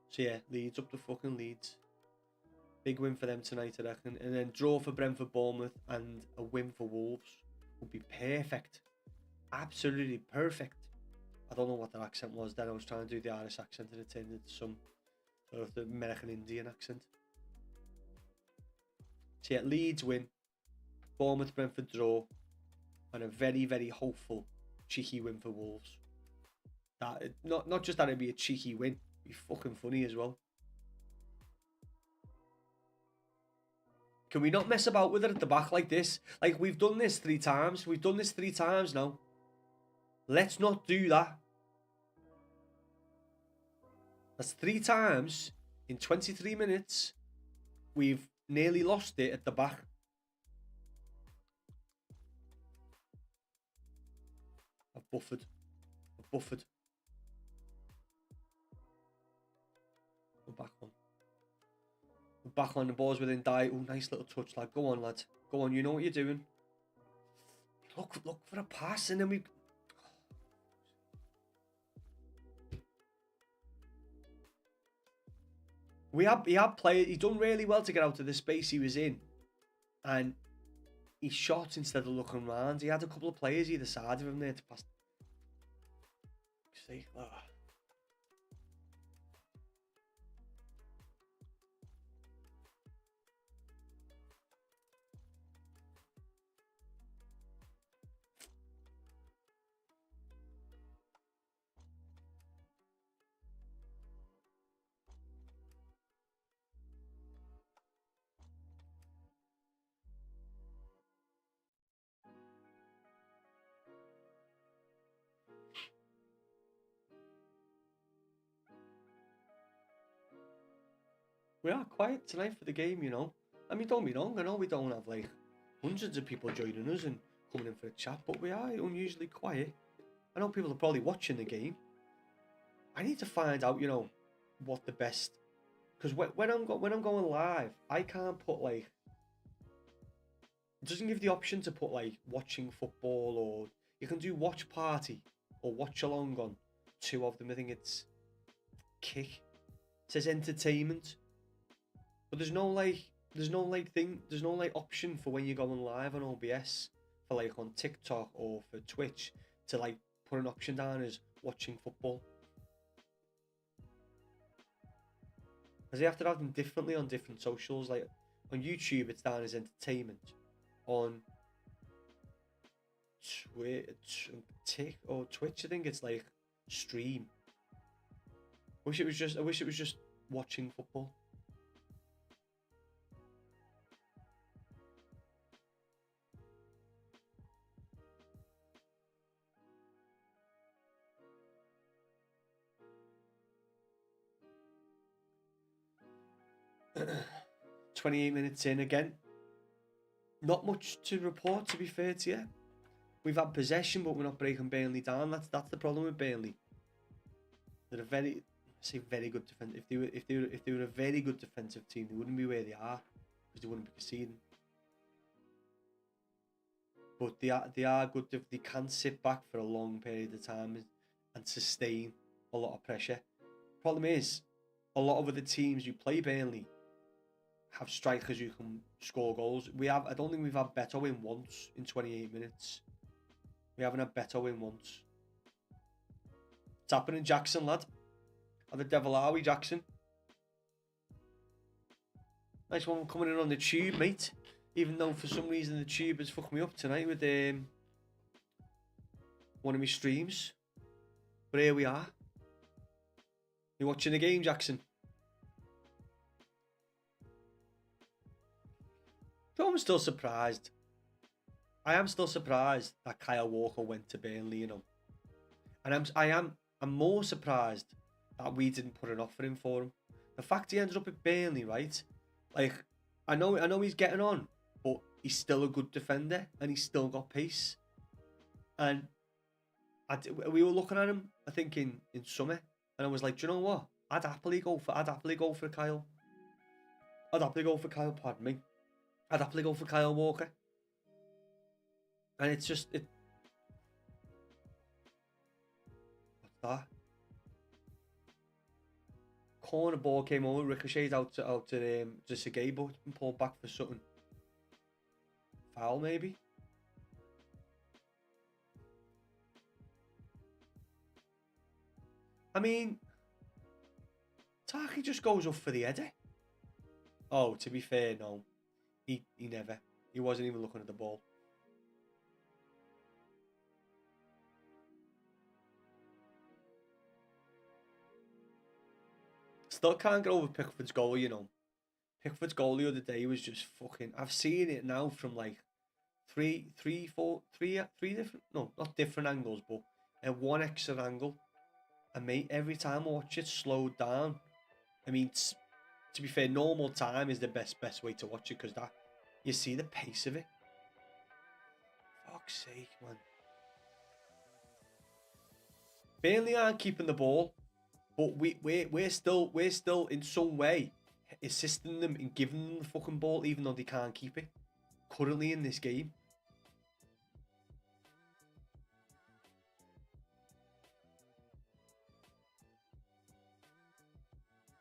So yeah, Leeds up to fucking Leeds. Big win for them tonight, I reckon. And then draw for Brentford, Bournemouth, and a win for Wolves would be perfect. Absolutely perfect. I don't know what that accent was then. I was trying to do the Irish accent and it turned into some sort of the American Indian accent. So yeah, Leeds win. Bournemouth, Brentford draw. And a very, very hopeful, cheeky win for Wolves. That not just that it'd be a cheeky win, it'd be fucking funny as well. Can we not mess about with it at the back like this? Like, we've done this 3 times. We've done this 3 times now. Let's not do that. That's 3 times in 23 minutes. We've nearly lost it at the back. I've buffered. We're back on. We're back on. The ball's within die. Oh, nice little touch, lad. Go on, lad. Go on. You know what you're doing. Look for a pass, and then he had played. He done really well to get out of the space he was in, and he shot instead of looking round. He had a couple of players either side of him there to pass. See, 'We are quiet tonight for the game, you know. I mean, don't be wrong. I know we don't have like hundreds of people joining us and coming in for a chat, but we are unusually quiet. I know people are probably watching the game. I need to find out, you know, what the best. Because when I'm going live, I can't put like. It doesn't give the option to put like watching football, or you can do watch party or watch along on 2 of them. I think it's kick. It says entertainment. But there's no option for when you're going live on OBS for like on TikTok or for Twitch to like put an option down as watching football. Because they have to have them differently on different socials. Like on YouTube, it's down as entertainment. On Twitch, I think it's like stream. I wish it was just watching football. "28 minutes in again. Not much to report, to be fair to you. We've had possession, but we're not breaking Burnley down. That's the problem with Burnley. They're a very good defense. If they were a very good defensive team, they wouldn't be where they are because they wouldn't be conceding. But they are good. They can sit back for a long period of time and sustain a lot of pressure. Problem is, a lot of other teams who play Burnley have strikers who can score goals. I don't think we've had Beto in once in 28 minutes. We haven't had Beto in once. It's happening, Jackson, lad. How the devil are we, Jackson? Nice one coming in on the tube, mate. Even though for some reason the tube has fucked me up tonight with one of my streams. But here we are. You watching the game, Jackson? So I'm still surprised. I am still surprised that Kyle Walker went to Burnley, you know. And I'm more surprised that we didn't put an offer in for him. The fact he ended up at Burnley, right? Like, I know he's getting on, but he's still a good defender and he's still got pace. And we were looking at him, I think in summer, and I was like, do you know what? I'd happily go for Kyle. I'd happily go for Kyle, pardon me. I'd happily go for Kyle Walker. And it's just What's that? Corner ball came over, ricocheted out to Segay, but it's been pulled back for something. Foul, maybe? I mean, Taki just goes up for the header. Oh, to be fair, no. He never. He wasn't even looking at the ball. Still can't get over Pickford's goal, you know. Pickford's goal the other day was just fucking... I've seen it now from like three different... No, not different angles, but one extra angle. And mate, every time I watch it slowed down. I mean, to be fair, normal time is the best way to watch it because that you see the pace of it. Fuck's sake, man. Burnley aren't keeping the ball, but we're still in some way assisting them in giving them the fucking ball, even though they can't keep it. Currently in this game.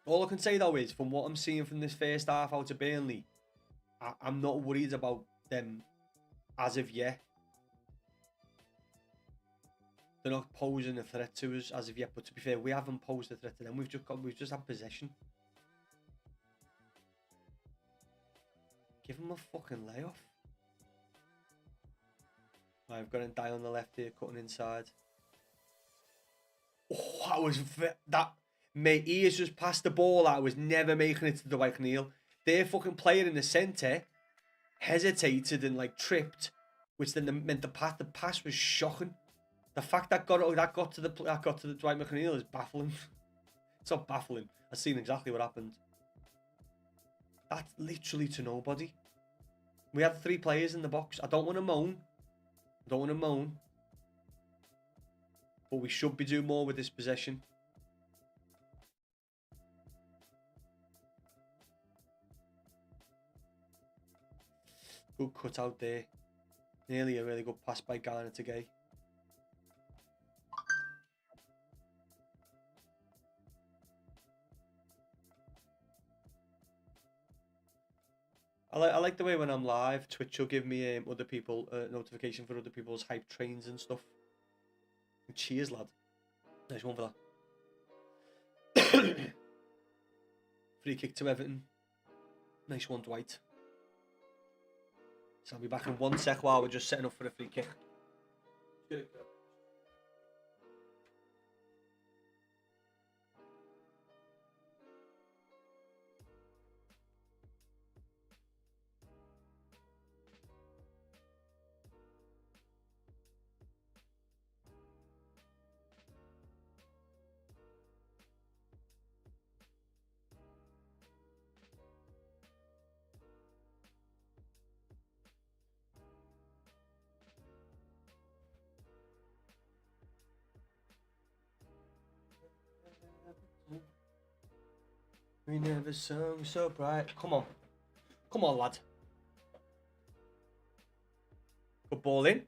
All I can say though is, from what I'm seeing from this first half out of Burnley, I'm not worried about them as of yet. They're not posing a threat to us as of yet, but to be fair, we haven't posed a threat to them. We've just had possession. Give them a fucking layoff. Right, I've got him die on the left here, cutting inside. Oh, that. Mate, he has just passed the ball out. I was never making it to the Dwight Neal. Their fucking player in the centre hesitated and like tripped, which then meant the pass was shocking. The fact that got to the Dwight McNeil is baffling. It's not baffling. I've seen exactly what happened. That's literally to nobody. We had 3 players in the box. I don't want to moan. But we should be doing more with this possession. Good cut out there. Nearly a really good pass by Garner to Gay. I like the way when I'm live, Twitch will give me other people notification for other people's hype trains and stuff. And cheers, lad. Nice one for that. Free kick to Everton. Nice one, Dwight. So I'll be back in 1 sec while we're just setting up for a free kick. We never sung so bright. Come on. Come on, lad. Good ball in.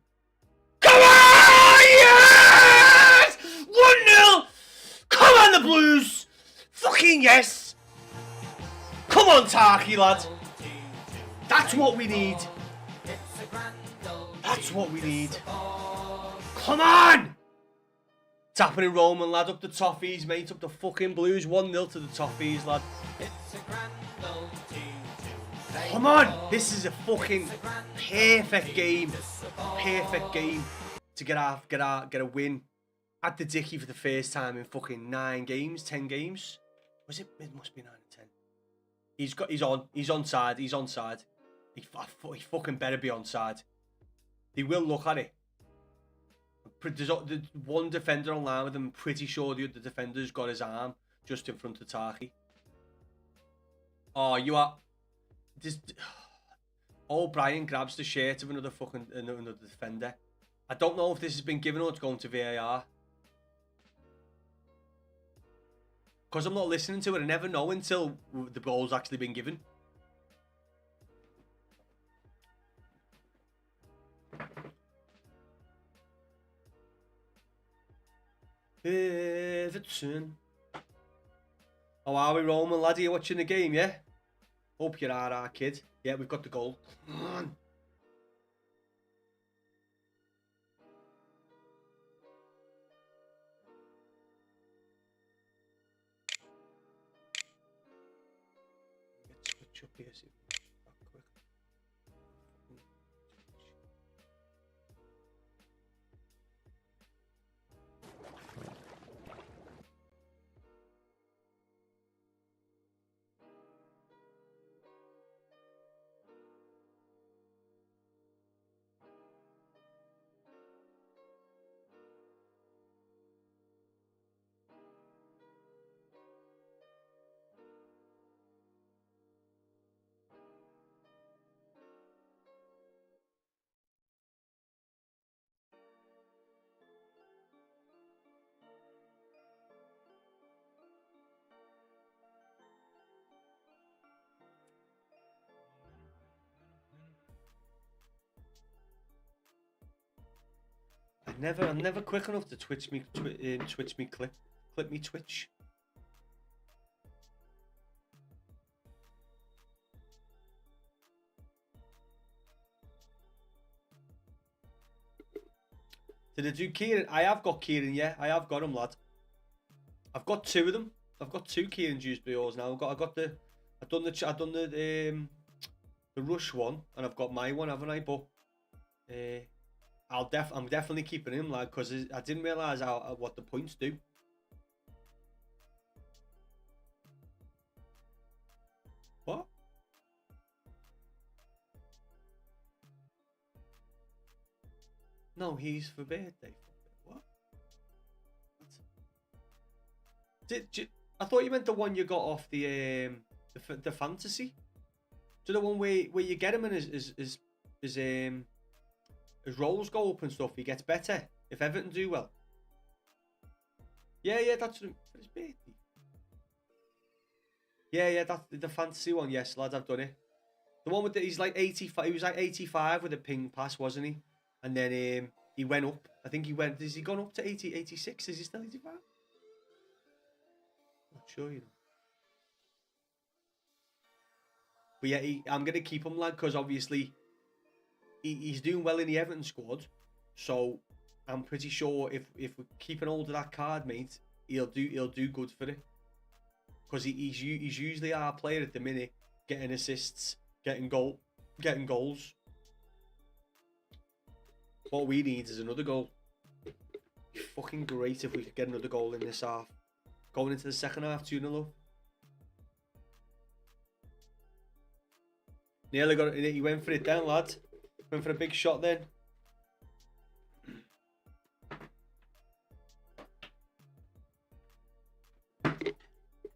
Come on! Yes! 1-0! Come on, the Blues! Fucking yes! Come Come on, Tarky, lad. That's what we need. That's what we need. Come on! Tapping in Roman, lad, up the Toffees, mate, up the fucking Blues. 1-0 to the Toffees, lad. Come on! This is a fucking perfect game. Perfect game to get a win at the Dickie for the first time in fucking 9 games, 10 games. Was it? It must be 9 and 10. He's onside. He's onside. He fucking better be onside. They will look at it. There's one defender online with him. I'm pretty sure the other defender's got his arm just in front of Tarky. Oh, you are. This. O'Brien grabs the shirt of another defender. I don't know if this has been given or it's going to VAR. Because I'm not listening to it, I never know until the ball's actually been given. Everton. How are we, Roman, lad? Are you watching the game, yeah? Hope you are, our kid. Yeah, we've got the goal. Come on. Let's switch up here, see if we can back quick. I'm never quick enough to twitch me clip me Twitch. Did I do Kieran? I have got Kieran, yeah. I have got him, lad. I've got 2 of them. I've got 2 Kieran Dewsbury's now. I've done the Rush one, and I've got my one, haven't I? But I'm definitely keeping him, lad, because I didn't realise what the points do. What? No, he's for birthday. What? I thought you meant the one you got off the fantasy. So the one where you get him and his rolls go up and stuff, he gets better if Everton do well. Yeah, that's for his birthday. Yeah, that's the fantasy one. Yes, lads, I've done it. The one with he's like 85. He was like 85 with a ping pass, wasn't he? And then he went up. I think he went. Has he gone up to 80, 86? Is he still 85? Not sure, you know. But yeah, I'm gonna keep him, lad, because obviously he's doing well in the Everton squad. So I'm pretty sure if we keep an hold of that card, mate, he'll do good for it. Because he's usually our player at the minute, getting assists, getting goals. What we need is another goal. Fucking great if we could get another goal in this half. Going into the second half, 2-0 up. Nearly got it. He went for it then, lad. Went for a big shot then.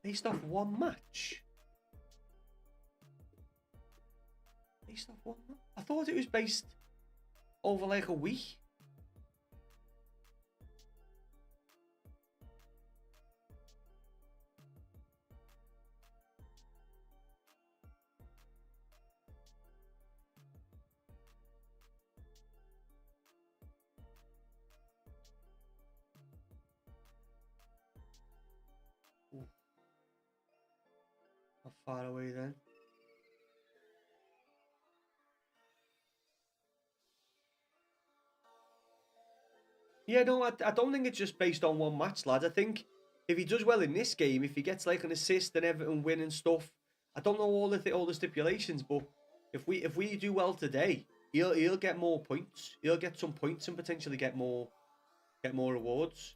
Based off one match. Based off one match. I thought it was based over like a week. far away then. Yeah, no, I don't think it's just based on one match, lad. I think if he does well in this game, if he gets like an assist and Everton win and stuff, I don't know all the stipulations, but if we do well today, he'll get more points. He'll get some points and potentially get more rewards.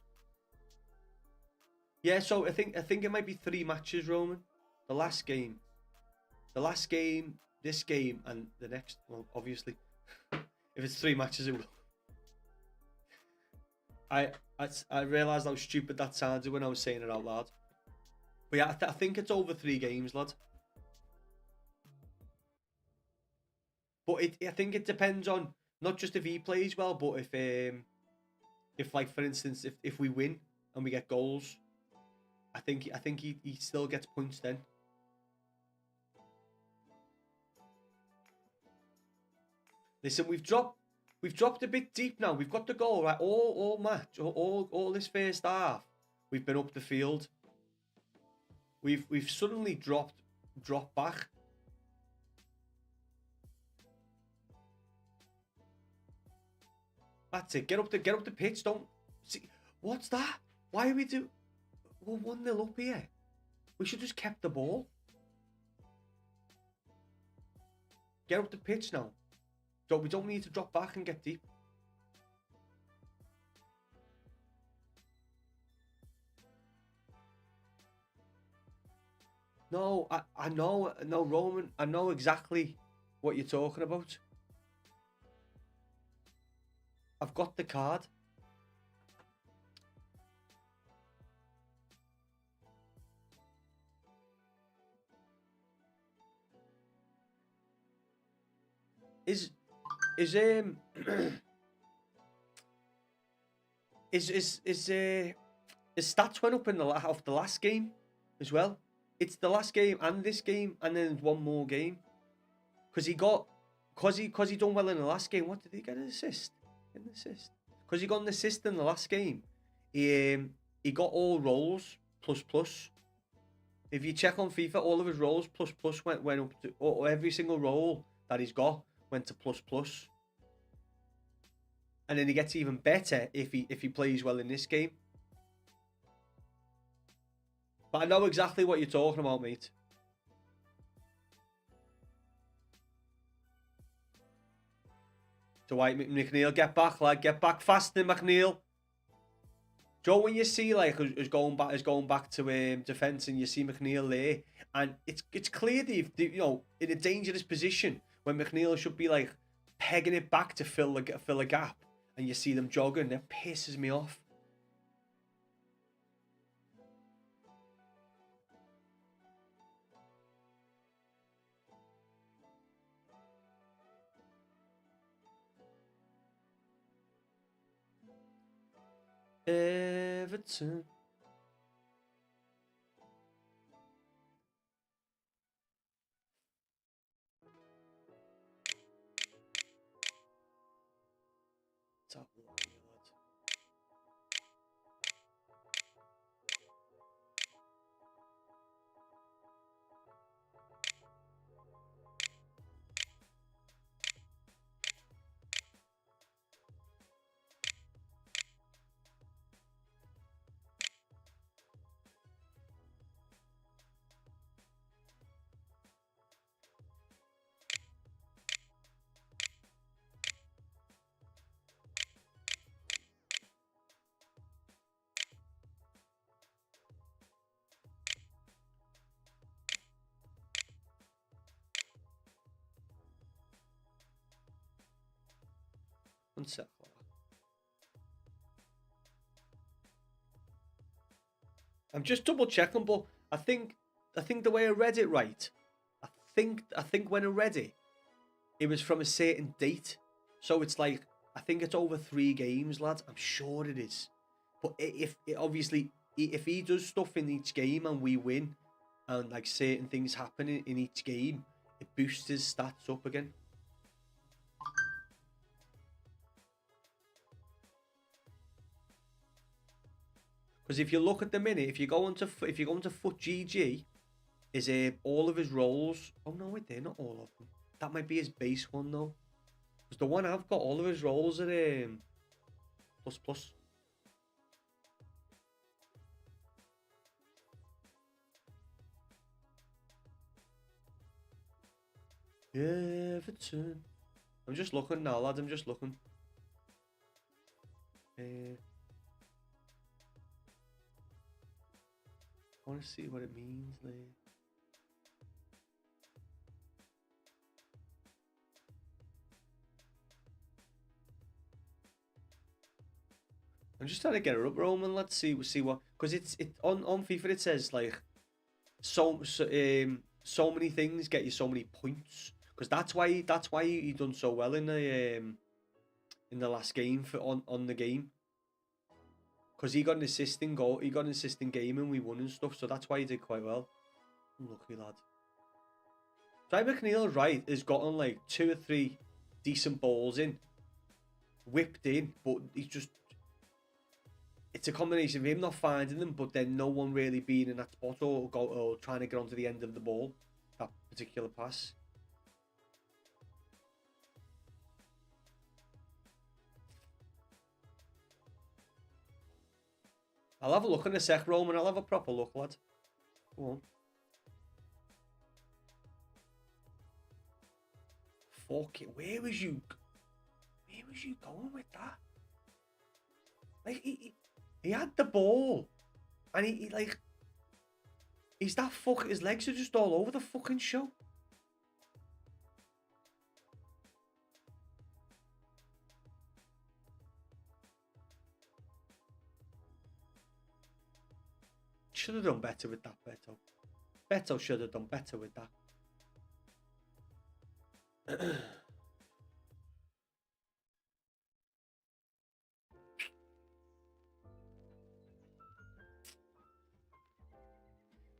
Yeah, so I think it might be 3 matches, Roman. The last game, this game, and the next. Well, obviously, if it's 3 matches, it will. I realised how stupid that sounded when I was saying it out loud. But yeah, I think it's over 3 games, lad. But I think it depends on not just if he plays well, but if like for instance, if we win and we get goals, I think he still gets points then. Listen, we've dropped a bit deep now. We've got the goal right all match, all this first half. We've been up the field. We've suddenly dropped back. That's it. Get up the pitch. Don't see what's that? Why are we do? We're 1-0 up here. We should just kept the ball. Get up the pitch now. So we don't need to drop back and get deep. No, I know, no, Roman, I know exactly what you're talking about. I've got the card. Is stats went up in the off the last game as well? It's the last game and this game, and then one more game. Because he done well in the last game. What did he get? An assist? An assist? Because he got an assist in the last game. He got all rolls plus. If you check on FIFA, all of his rolls plus went up to, or every single roll that he's got went to plus. And then he gets even better if he plays well in this game. But I know exactly what you're talking about, mate. So Dwight McNeil, get back, lad. Get back faster, McNeil. Joe, when you see like is going back to defence, and you see McNeil there, and it's clear that you know, in a dangerous position when McNeil should be like pegging it back to fill a gap, and you see them jogging, that pisses me off. Everton. Let's have a look here, lad. One sec. I'm just double checking, but I think the way I read it right, I think when I read it was from a certain date. So it's like, I think it's over 3 games, lads. I'm sure it is. But if he does stuff in each game and we win, and like certain things happen in each game, it boosts his stats up again. Because if you look at the minute, if you go into FUT GG, is all of his rolls. Oh no, wait, they're not all of them. That might be his base one though. Because the one I've got, all of his rolls are plus plus. Everton. I'm just looking now, lad. I'm just looking. I want to see what it means, like. I'm just trying to get her up, Roman. Let's see what, because it's on FIFA. It says like so many things get you so many points. Because that's why he done so well in the last game on the game. Because he got an assisting goal, he got an assisting game, and we won and stuff. So that's why he did quite well. Lucky lad. Ty McNeil, right, has gotten like 2 or 3 decent balls in, whipped in, but he's just. It's a combination of him not finding them, but then no one really being in that spot or trying to get onto the end of the ball, that particular pass. I'll have a look in a sec, Roman. I'll have a proper look, lad. Go on. Fuck it. Where was you going with that? Like, he had the ball. And he like... He's that fucking... His legs are just all over the fucking show. Should have done better with that, Beto. Beto should have done better with that.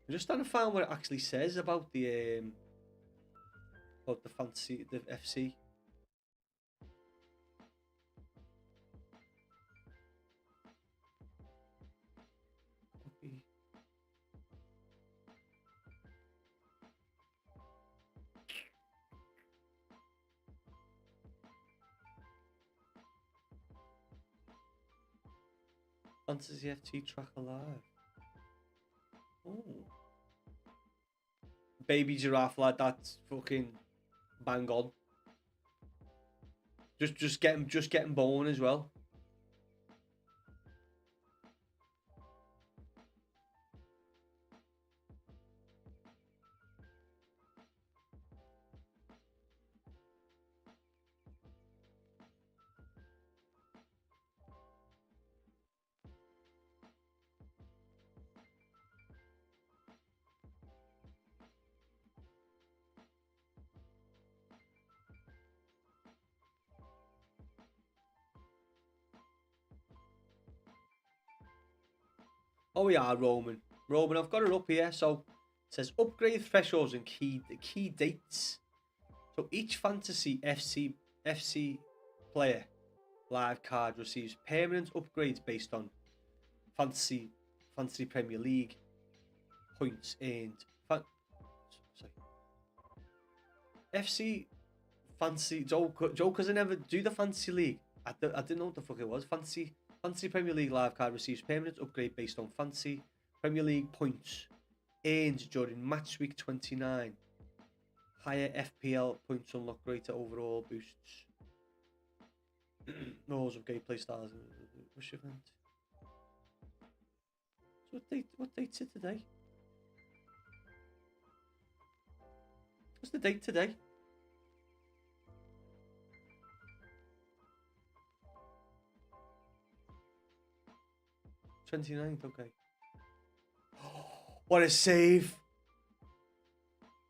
I'm just trying to find what it actually says about the fantasy, the FC. Fantasy FT track alive. Oh. Baby giraffe lad, that's fucking bang on. Just getting born as well. Oh yeah, Roman. Roman, I've got it up here. So it says upgrade thresholds and key dates. So each fantasy FC player live card receives permanent upgrades based on fantasy Premier League points earned. FC fantasy Joe, because I never do the fantasy league. I didn't know what the fuck it was. Fantasy Premier League live card receives permanent upgrade based on fantasy Premier League points earned during match week 29. Higher FPL points unlock greater overall boosts. Rules of gameplay styles. Rush event. So what date's it today? What's the date today? '29th, okay. What a save!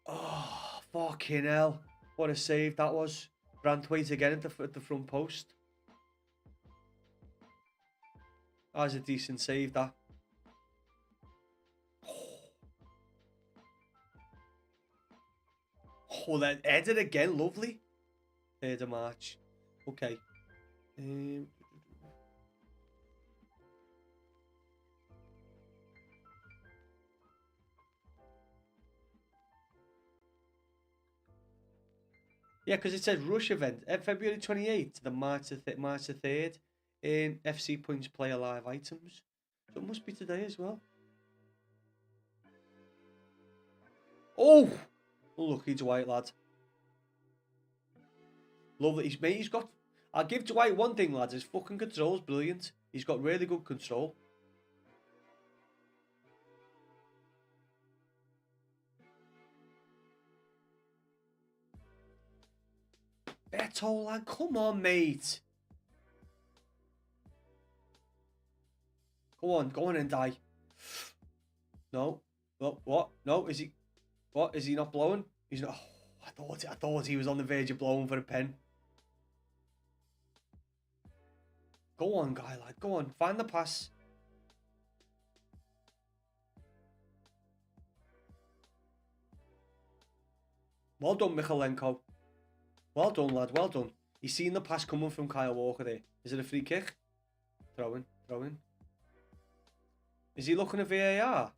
Oh, fucking hell. What a save that was. Brandthwaite again at the front post. That was a decent save, that. Oh, that headed again, lovely. 3rd of March. Okay. Yeah, because it says rush event February 28th to the March the 3rd in FC Points Player Live items. So it must be today as well. Oh, lucky Dwight, lad. Love that he's got. I'll give Dwight one thing, lads. His fucking control's brilliant. He's got really good control. Beto, lad, come on, mate. Go on and die. No, what? No, is he? What is he not blowing? He's not. Oh, I thought he was on the verge of blowing for a pen. Go on, guy, lad. Go on, find the pass. Well done, Michalenko. Well done, lad. Well done. He's seen the pass coming from Kyle Walker there. Is it a free kick? Throw in. Is he looking at VAR?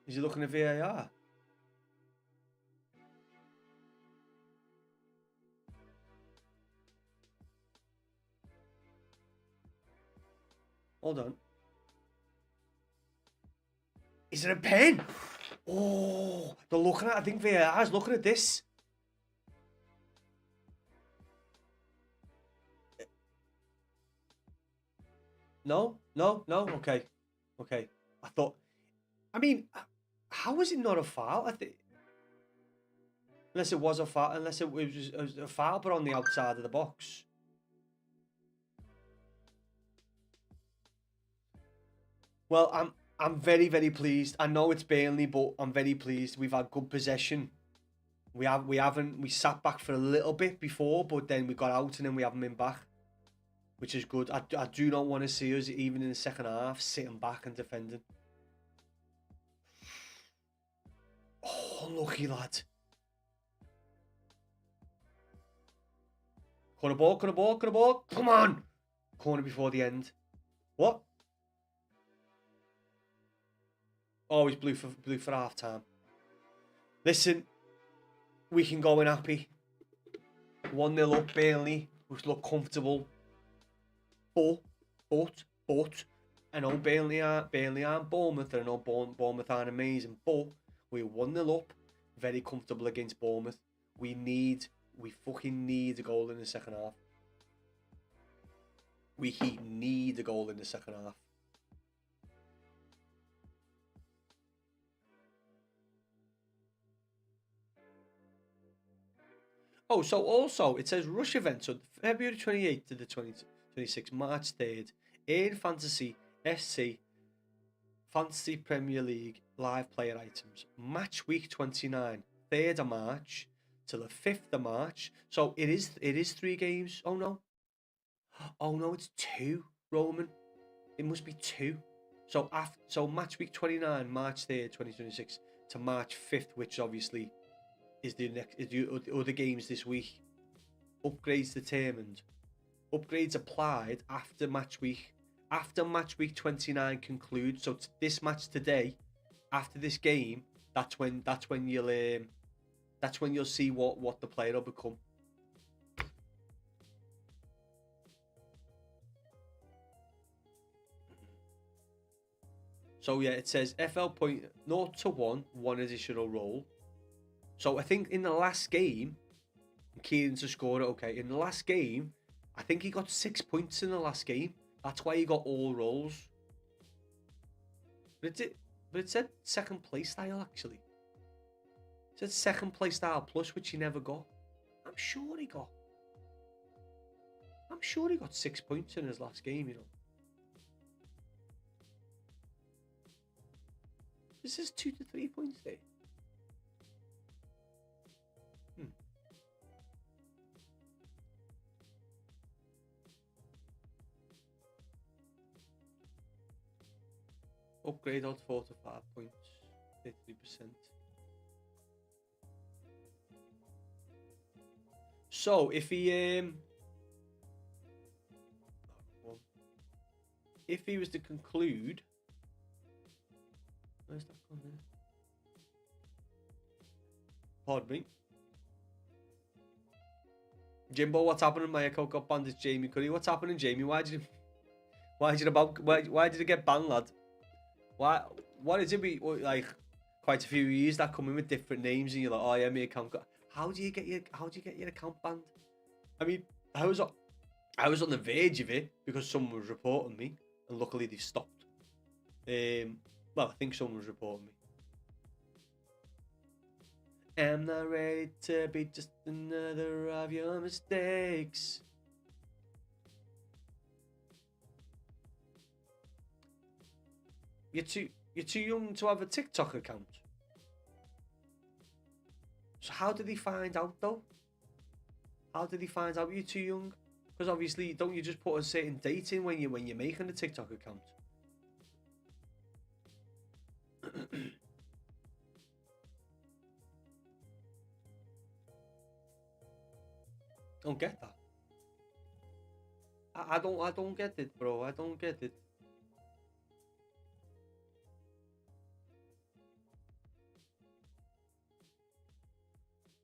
Is he looking at VAR? Hold on. Is it a pen? Oh, they're looking at. I think VAR is looking at this. No. Okay. I thought. I mean, how is it not a foul? I think. Unless it was a foul. Unless it was a foul, but on the outside of the box. Well, I'm very, very pleased. I know it's Burnley, but I'm very pleased. We've had good possession. We sat back for a little bit before, but then we got out and then we haven't been back, which is good. I do not want to see us, even in the second half, sitting back and defending. Oh, unlucky, lad. Corner ball. Come on. Corner before the end. What? Oh, he's blue for half time. Listen, we can go in happy. 1-0 up, Burnley. We look comfortable. But, I know Burnley aren't Bournemouth. I know Bournemouth aren't amazing. But we're 1-0 up, very comfortable against Bournemouth. We fucking need a goal in the second half. We need a goal in the second half. Oh, so also it says rush event, so February 28th to the 26th, March 3rd, in Fantasy SC, Fantasy Premier League live player items. Match week 29, 3rd of March to the 5th of March. So it is 3 games. Oh no, it's 2, Roman. It must be 2. So match week 29, March 3rd, 2026 to March 5th, which obviously is the other games this week. Upgrades determined. Upgrades applied after match week 29 concludes. So this match today, after this game, that's when you'll see what the player will become. So yeah, it says FL point 0 to 1 additional roll. So I think in the last game, Kieran to score it. Okay, in the last game, I think he got 6 points in the last game. That's why he got all rolls. But it said second play style actually. It said second play style plus, which he never got. I'm sure he got 6 points in his last game. You know. This is 2 to 3 points there. Upgrade out 4 to 5 points, 33%. So if he if he was to conclude, where's that gone there? Pardon me. Jimbo, what's happening? My account got banned as Jamie Curry. What's happening, Jamie? Why did it get banned, lad? Why? What is it? Like quite a few years that come in with different names, and you're like, oh yeah, my account got. How do you get your account banned? I mean, I was on the verge of it because someone was reporting me, and luckily they stopped. Well, I think someone was reporting me. I'm not ready to be just another of your mistakes. You're too young to have a TikTok account. So how did he find out though? How did he find out you're too young? Because obviously, don't you just put a certain date in when you're making a TikTok account? Don't get that. I don't get it, bro. I don't get it.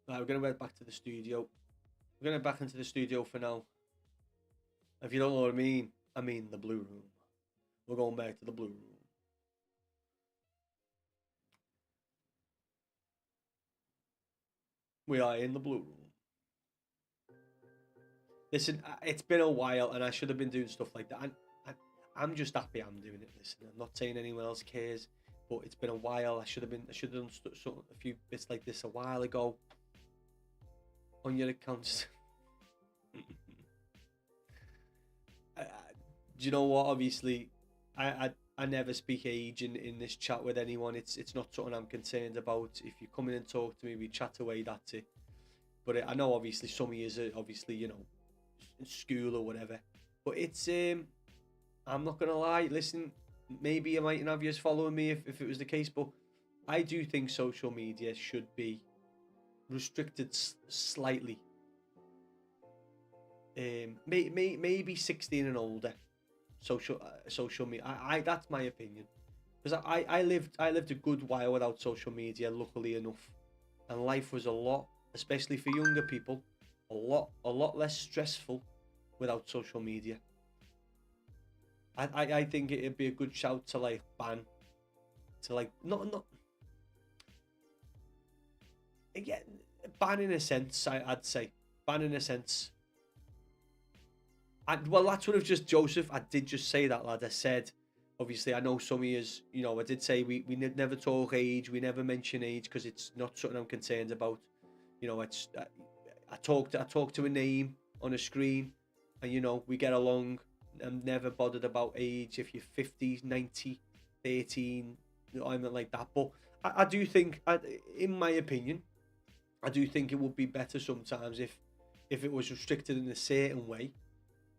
Right, we're gonna head back to the studio. We're gonna back into the studio for now. If you don't know what I mean the blue room. We're going back to the blue room. We are in the blue room. Listen, it's been a while, and I should have been doing stuff like that. I'm just happy I'm doing it. Listen, I'm not saying anyone else cares, but it's been a while. I should have done a few bits like this a while ago on your accounts. Do you know what? Obviously, I never speak age in this chat with anyone. It's not something I'm concerned about. If you come in and talk to me, we chat away. That's it. But I know obviously some of you are obviously, you know, in school or whatever. But it's I'm not gonna lie. Listen, maybe you mightn't have yours following me if it was the case, but I do think social media should be restricted slightly. Maybe 16 and older. Social media. That's my opinion, because I lived a good while without social media, luckily enough, and life was a lot, especially for younger people, a lot less stressful without social media. I think it'd be a good shout to like ban, to like not yeah, ban in a sense. I'd say ban in a sense. Well, that's what I've just, Joseph, I did just say that, lad. I said, obviously, I know some of yous, you know, I did say we never talk age, we never mention age, because it's not something I'm concerned about. You know, it's I talk to a name on a screen, and, you know, we get along. I'm never bothered about age. If you're 50, 90, 13, you know, I'm not like that. But I do think, in my opinion, I do think it would be better sometimes if it was restricted in a certain way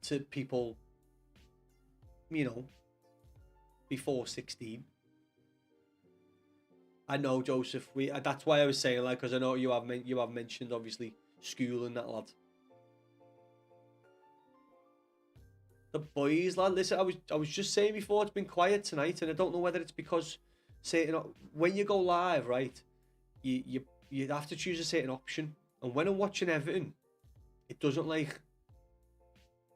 to people, you know, before 16. I know, Joseph. That's why I was saying, like, because I know you have mentioned obviously school and that, lad. The boys, lad. Listen, I was just saying before, it's been quiet tonight, and I don't know whether it's because, say, you know, when you go live, right, you have to choose a certain option, and when I'm watching Everton, it doesn't like.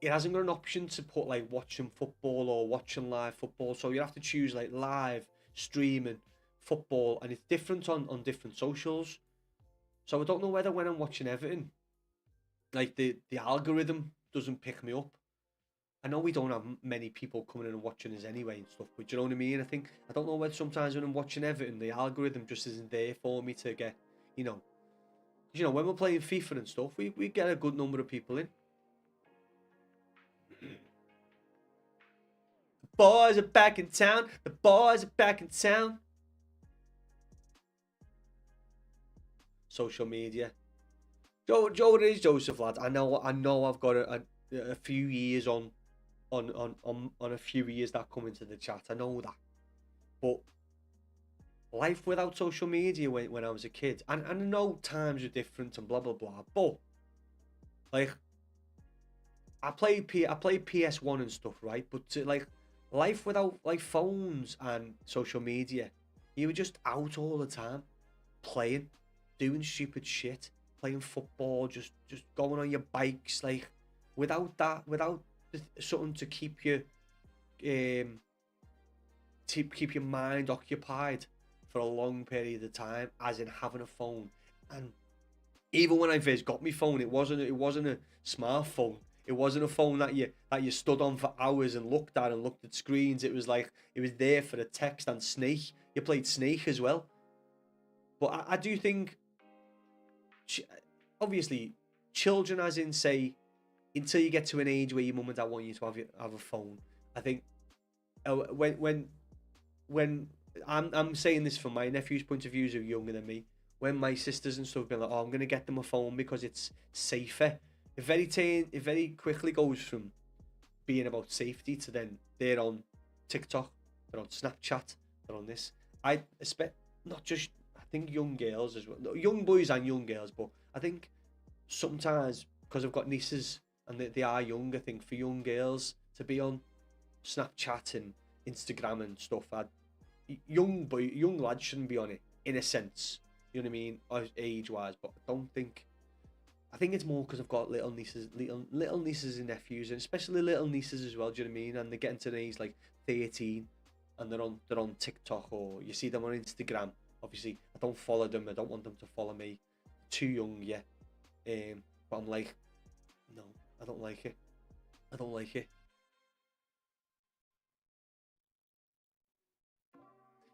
It hasn't got an option to put like watching football or watching live football. So you have to choose like live, streaming, football, and it's different on different socials. So I don't know whether when I'm watching Everton, like the algorithm doesn't pick me up. I know we don't have many people coming in and watching us anyway and stuff, but do you know what I mean? I don't know whether sometimes when I'm watching Everton, the algorithm just isn't there for me to get, you know, when we're playing FIFA and stuff, we get a good number of people in. Boys are back in town. The boys are back in town. Social media. Joe, it is Joseph, lad. I know. I've got a few years on a few years that come into the chat. I know that, but life without social media when I was a kid, and I know times are different and blah blah blah. But like, I play PS1 and stuff, right? But to like life without like phones and social media, you were just out all the time, playing, doing stupid shit, playing football, just going on your bikes. Like without that, without something to keep you, keep your mind occupied for a long period of time, as in having a phone. And even when I first got my phone, it wasn't a smartphone. It wasn't a phone that you stood on for hours and looked at screens. It was like it was there for a text and Snake. You played Snake as well. But I do think, obviously, children, as in say, until you get to an age where your mum and dad want you to have a phone. I think when I'm saying this from my nephew's point of view, who are younger than me. When my sisters and stuff been like, oh, I'm gonna get them a phone because it's safer. It very quickly goes from being about safety to then they're on TikTok, they're on Snapchat, they're on this. I expect not just, I think young girls as well, young boys and young girls, but I think sometimes because I've got nieces and they are young, I think for young girls to be on Snapchat and Instagram and stuff, young lads shouldn't be on it in a sense. You know what I mean, age wise, but I think it's more because I've got little nieces and nephews, and especially little nieces as well. Do you know what I mean? And they're getting to an age like 13, and they're on TikTok, or you see them on Instagram. Obviously, I don't follow them. I don't want them to follow me. Too young yet. But I'm like, no, I don't like it. I don't like it.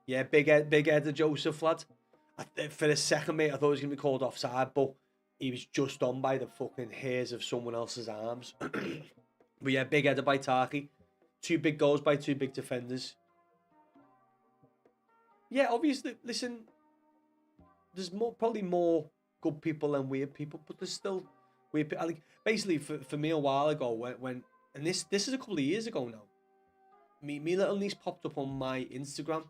Yeah, big head of Joseph, lad. For a second, mate, I thought he was going to be called offside, but he was just on by the fucking hairs of someone else's arms. But yeah, big header by Tarky. Two big goals by two big defenders. Yeah, obviously, listen, there's probably more good people than weird people, but there's still weird people. Like, basically, for me a while ago, when and this is a couple of years ago now, me little niece popped up on my Instagram,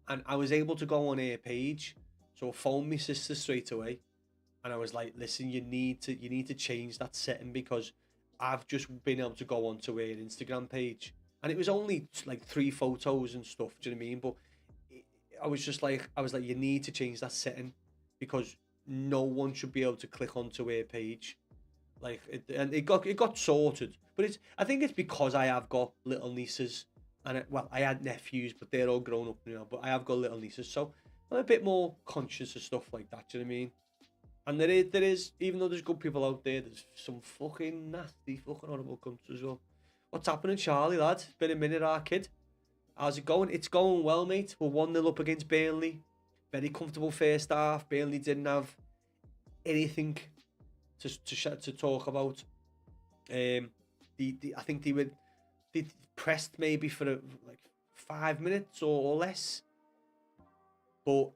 and I was able to go on her page, so I phoned my sister straight away, and I was like, listen, you need to change that setting, because I've just been able to go onto her Instagram page, and it was only like 3 photos and stuff. Do you know what I mean? But I was like, you need to change that setting, because no one should be able to click onto her page. Like, and it got sorted. But I think it's because I have got little nieces, and I had nephews, but they're all grown up now. But I have got little nieces, so I'm a bit more conscious of stuff like that. Do you know what I mean? And there is, even though there's good people out there, there's some fucking nasty, fucking horrible cunts as well. What's happening, Charlie, lad? Been a minute, our kid. How's it going? It's going well, mate. We're 1-0 up against Burnley. Very comfortable first half. Burnley didn't have anything to talk about. I think they pressed maybe for like 5 minutes or less. But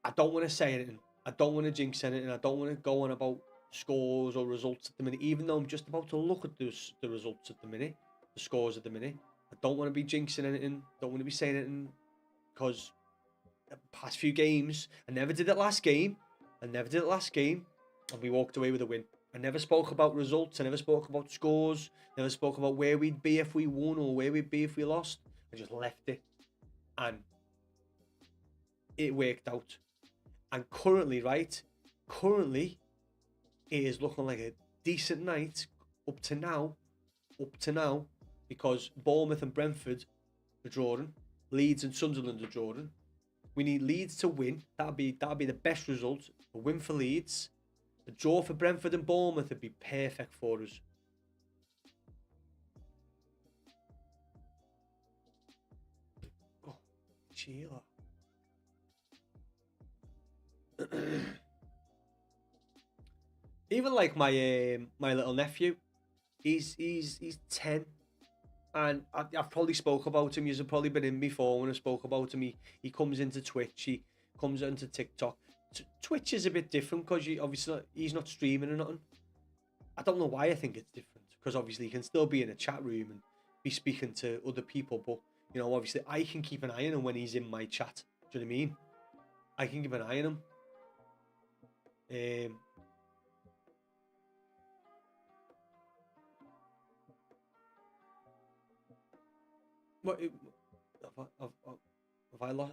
I don't want to say anything. I don't want to jinx anything. I don't want to go on about scores or results at the minute, even though I'm just about to look at the results at the minute, the scores at the minute. I don't want to be jinxing anything. Don't want to be saying anything, because the past few games, I never did it last game. And we walked away with a win. I never spoke about results. I never spoke about scores. Never spoke about where we'd be if we won or where we'd be if we lost. I just left it, and it worked out. And currently, it is looking like a decent night up to now, because Bournemouth and Brentford are drawing, Leeds and Sunderland are drawing. We need Leeds to win. That'd be the best result. A win for Leeds, a draw for Brentford and Bournemouth would be perfect for us. Oh, Sheila. Even like my little nephew, he's 10, and I've probably spoke about him. You've probably been in before when I spoke about him. He comes into Twitch, he comes into TikTok. Twitch is a bit different because obviously he's not streaming or nothing. I don't know why I think it's different, because obviously he can still be in a chat room and be speaking to other people, but you know, obviously I can keep an eye on him when he's in my chat. Do you know what I mean? I can keep an eye on him. What, have I lost?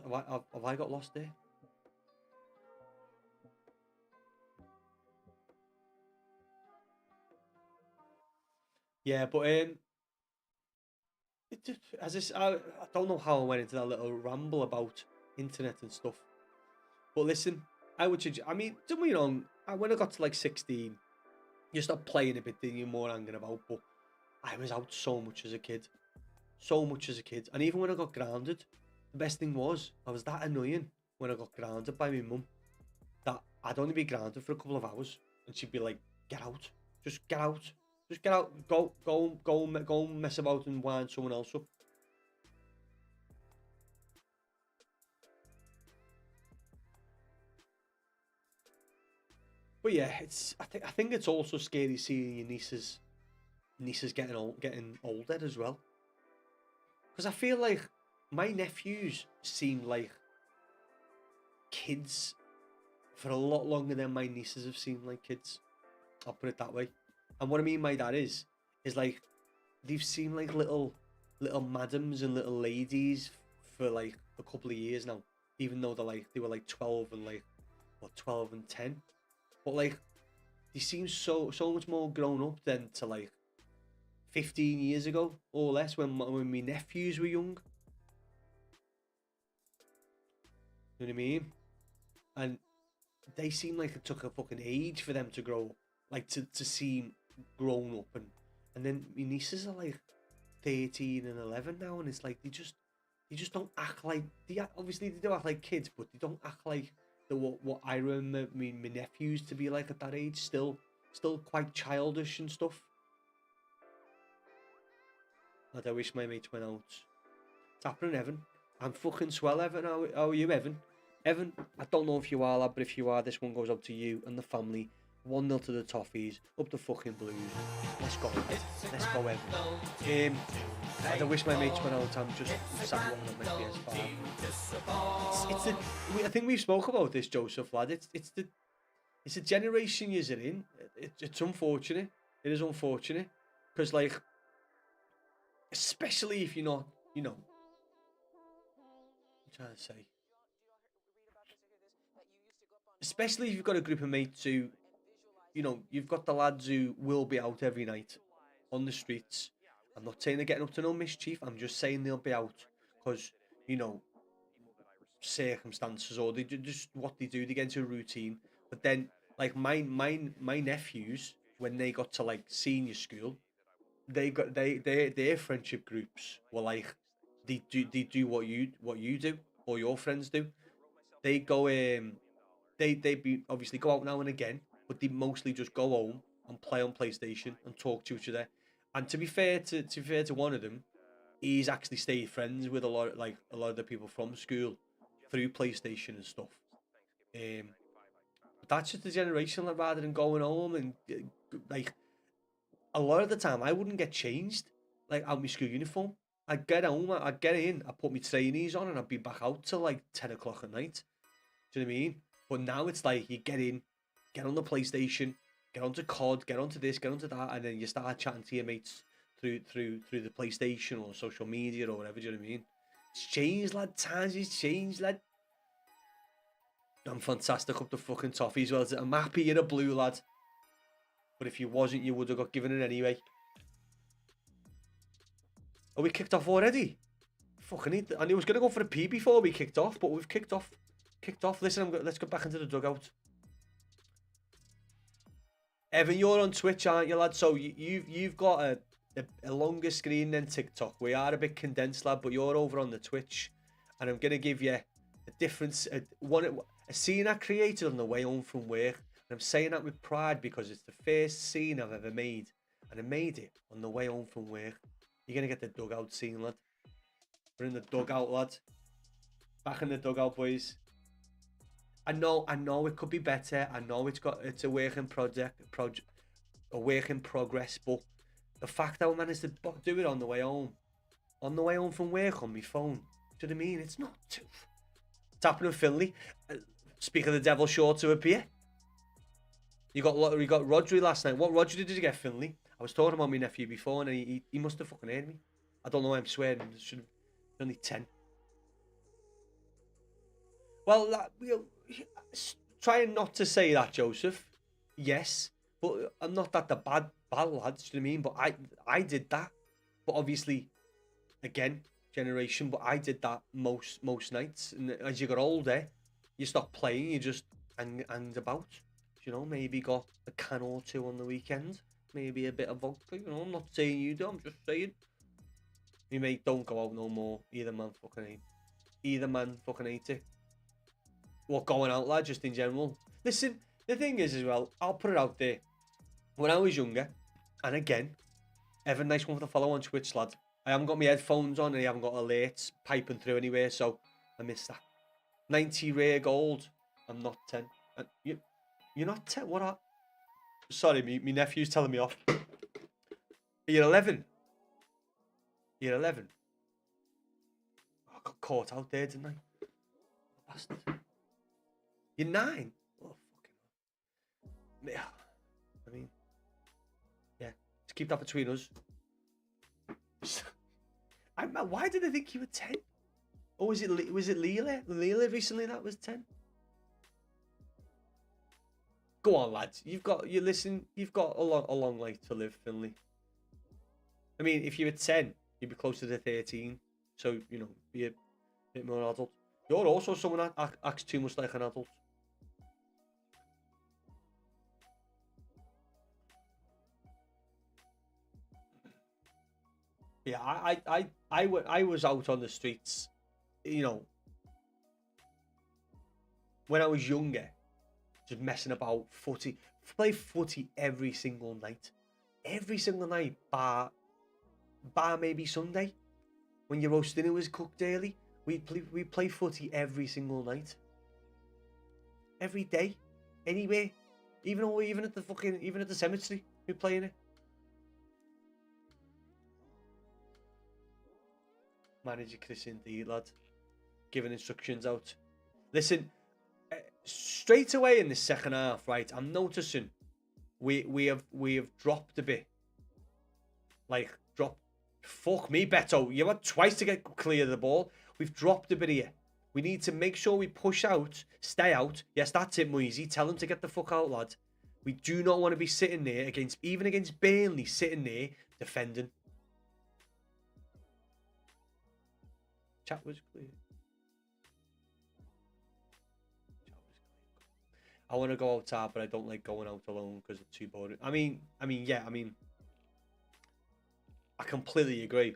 Have I got lost there? Yeah, but it just, I don't know how I went into that little ramble about internet and stuff. But listen, I would suggest. I mean, don't get me wrong. When I got to like 16, you stop playing a bit, then you're more hanging about. But I was out so much as a kid, and even when I got grounded, the best thing was I was that annoying when I got grounded by my mum that I'd only be grounded for a couple of hours, and she'd be like, "Get out, just get out, just get out, go and mess about and wind someone else up." But yeah, I think it's also scary seeing your nieces getting older as well, because I feel like my nephews seem like kids for a lot longer than my nieces have seemed like kids. I'll put it that way. And what I mean by that is like they've seemed like little madams and little ladies for like a couple of years now, even though they were like 12 and 12 and 10. But like they seem so much more grown up than to like 15 years ago or less when my nephews were young. You know what I mean? And they seem like it took a fucking age for them to grow up, like to seem grown up, and then my nieces are like 13 and 11 now, and it's like they just don't act like obviously they do act like kids, but they don't act like what I remember my nephews to be like at that age, still quite childish and stuff. And I wish my mates went out. It's happening, Evan. I'm fucking swell, Evan. How are you, Evan? Evan, I don't know if you are, lad, but if you are, this one goes out to you and the family. 1-0 to the Toffees, up the fucking Blues. Let's go, lad. Let's go, Evan. I wish my mates went out. I'm just sat on my PS5. I think we've spoke about this, Joseph, lad. It's the generation you're in. It's unfortunate. It is unfortunate because, like, especially if you're not, I'm trying to say. Especially if you've got a group of mates who, you've got the lads who will be out every night on the streets. I'm not saying they're getting up to no mischief. I'm just saying they'll be out because, circumstances, or they just what they do. They get into a routine. But then, like my nephews, when they got to like senior school, their friendship groups were like they do what you do or your friends do. They go they be obviously go out now and again, but they mostly just go home and play on PlayStation and talk to each other. And to be fair to one of them, he's actually stayed friends with a lot of the people from school through PlayStation and stuff. But that's just the generation, like, rather than going home and like a lot of the time I wouldn't get changed like out my school uniform. I'd get home, I'd get in, I'd put my trainees on, and I'd be back out till like 10 o'clock at night. Do you know what I mean? But now it's like you get in, get on the PlayStation, get onto COD, get onto this, get onto that, and then you start chatting to your mates through the PlayStation or social media or whatever. Do you know what I mean? It's changed, lad. Times has changed, lad. I'm fantastic up the fucking Toffees. Well, I'm happy you're a blue, lad. But if you wasn't, you would have got given it anyway. Are we kicked off already? Fucking I knew I was going to go for a pee before we kicked off, but we've kicked off. Listen, let's go back into the dugout. Evan, you're on Twitch, aren't you, lad? So you've got a longer screen than TikTok. We are a bit condensed, lad, but you're over on the Twitch, and I'm going to give you a difference. A scene I created on the way home from work. And I'm saying that with pride because it's the first scene I've ever made, and I made it on the way home from work. You're going to get the dugout scene, lad. We're in the dugout, lad. Back in the dugout, boys. I know it could be better. I know it's a work in a work in progress, but the fact that I managed to do it on the way home from work on my phone, do you know what I mean? It's not too. It's happening in Finley. Speak of the devil, sure to appear. You got Rodri last night. What Rodri did you get, Finley? I was talking about my nephew before, and he must have fucking heard me. I don't know why I'm swearing. Only 10. Well, trying not to say that, Joseph. Yes, but I'm not that the bad lads. Do you know what I mean? But I did that. But obviously, again, generation. But I did that most nights. And as you got older, you stop playing. You just hanged about. You know, maybe got a can or two on the weekend. Maybe a bit of vodka. You know, I'm not saying you do. I'm just saying. Me mate, don't go out no more. Either man fucking hate it. What going out, lad, just in general. Listen, the thing is as well, I'll put it out there. When I was younger, and again, Evan, nice one for the follow on Twitch, lad. I haven't got my headphones on and I haven't got alerts piping through anywhere, so I missed that. 90 rare gold. I'm not 10. And you're not 10? What are... Sorry, me nephew's telling me off. You're 11. You're 11. I got caught out there, didn't I? Bastard. You're 9? Oh, fucking hell. I mean, yeah. Just keep that between us. Why did I think you were 10? Or was it Leela? Leela recently that was 10? Go on, lads. You've got a long life to live, Finley. I mean, if you were 10, you'd be closer to 13. So, you know, be a bit more adult. You're also someone that acts too much like an adult. Yeah, I was out on the streets, you know, when I was younger, just messing about footy. Play footy every single night. Every single night, bar maybe Sunday. When your roast dinner was cooked early, we play footy every single night. Every day. Anywhere. Even at the cemetery, we're playing it. Manager Chris indeed, lad. Giving instructions out. Listen, straight away in the second half, right? I'm noticing we have dropped a bit. Like dropped. Fuck me, Beto. You had twice to get clear of the ball. We've dropped a bit here. We need to make sure we push out, stay out. Yes, that's it, Moisey. Tell him to get the fuck out, lad. We do not want to be sitting there even against Burnley, sitting there defending. Chat was clear. I want to go outside, but I don't like going out alone because it's too boring. I mean, I completely agree.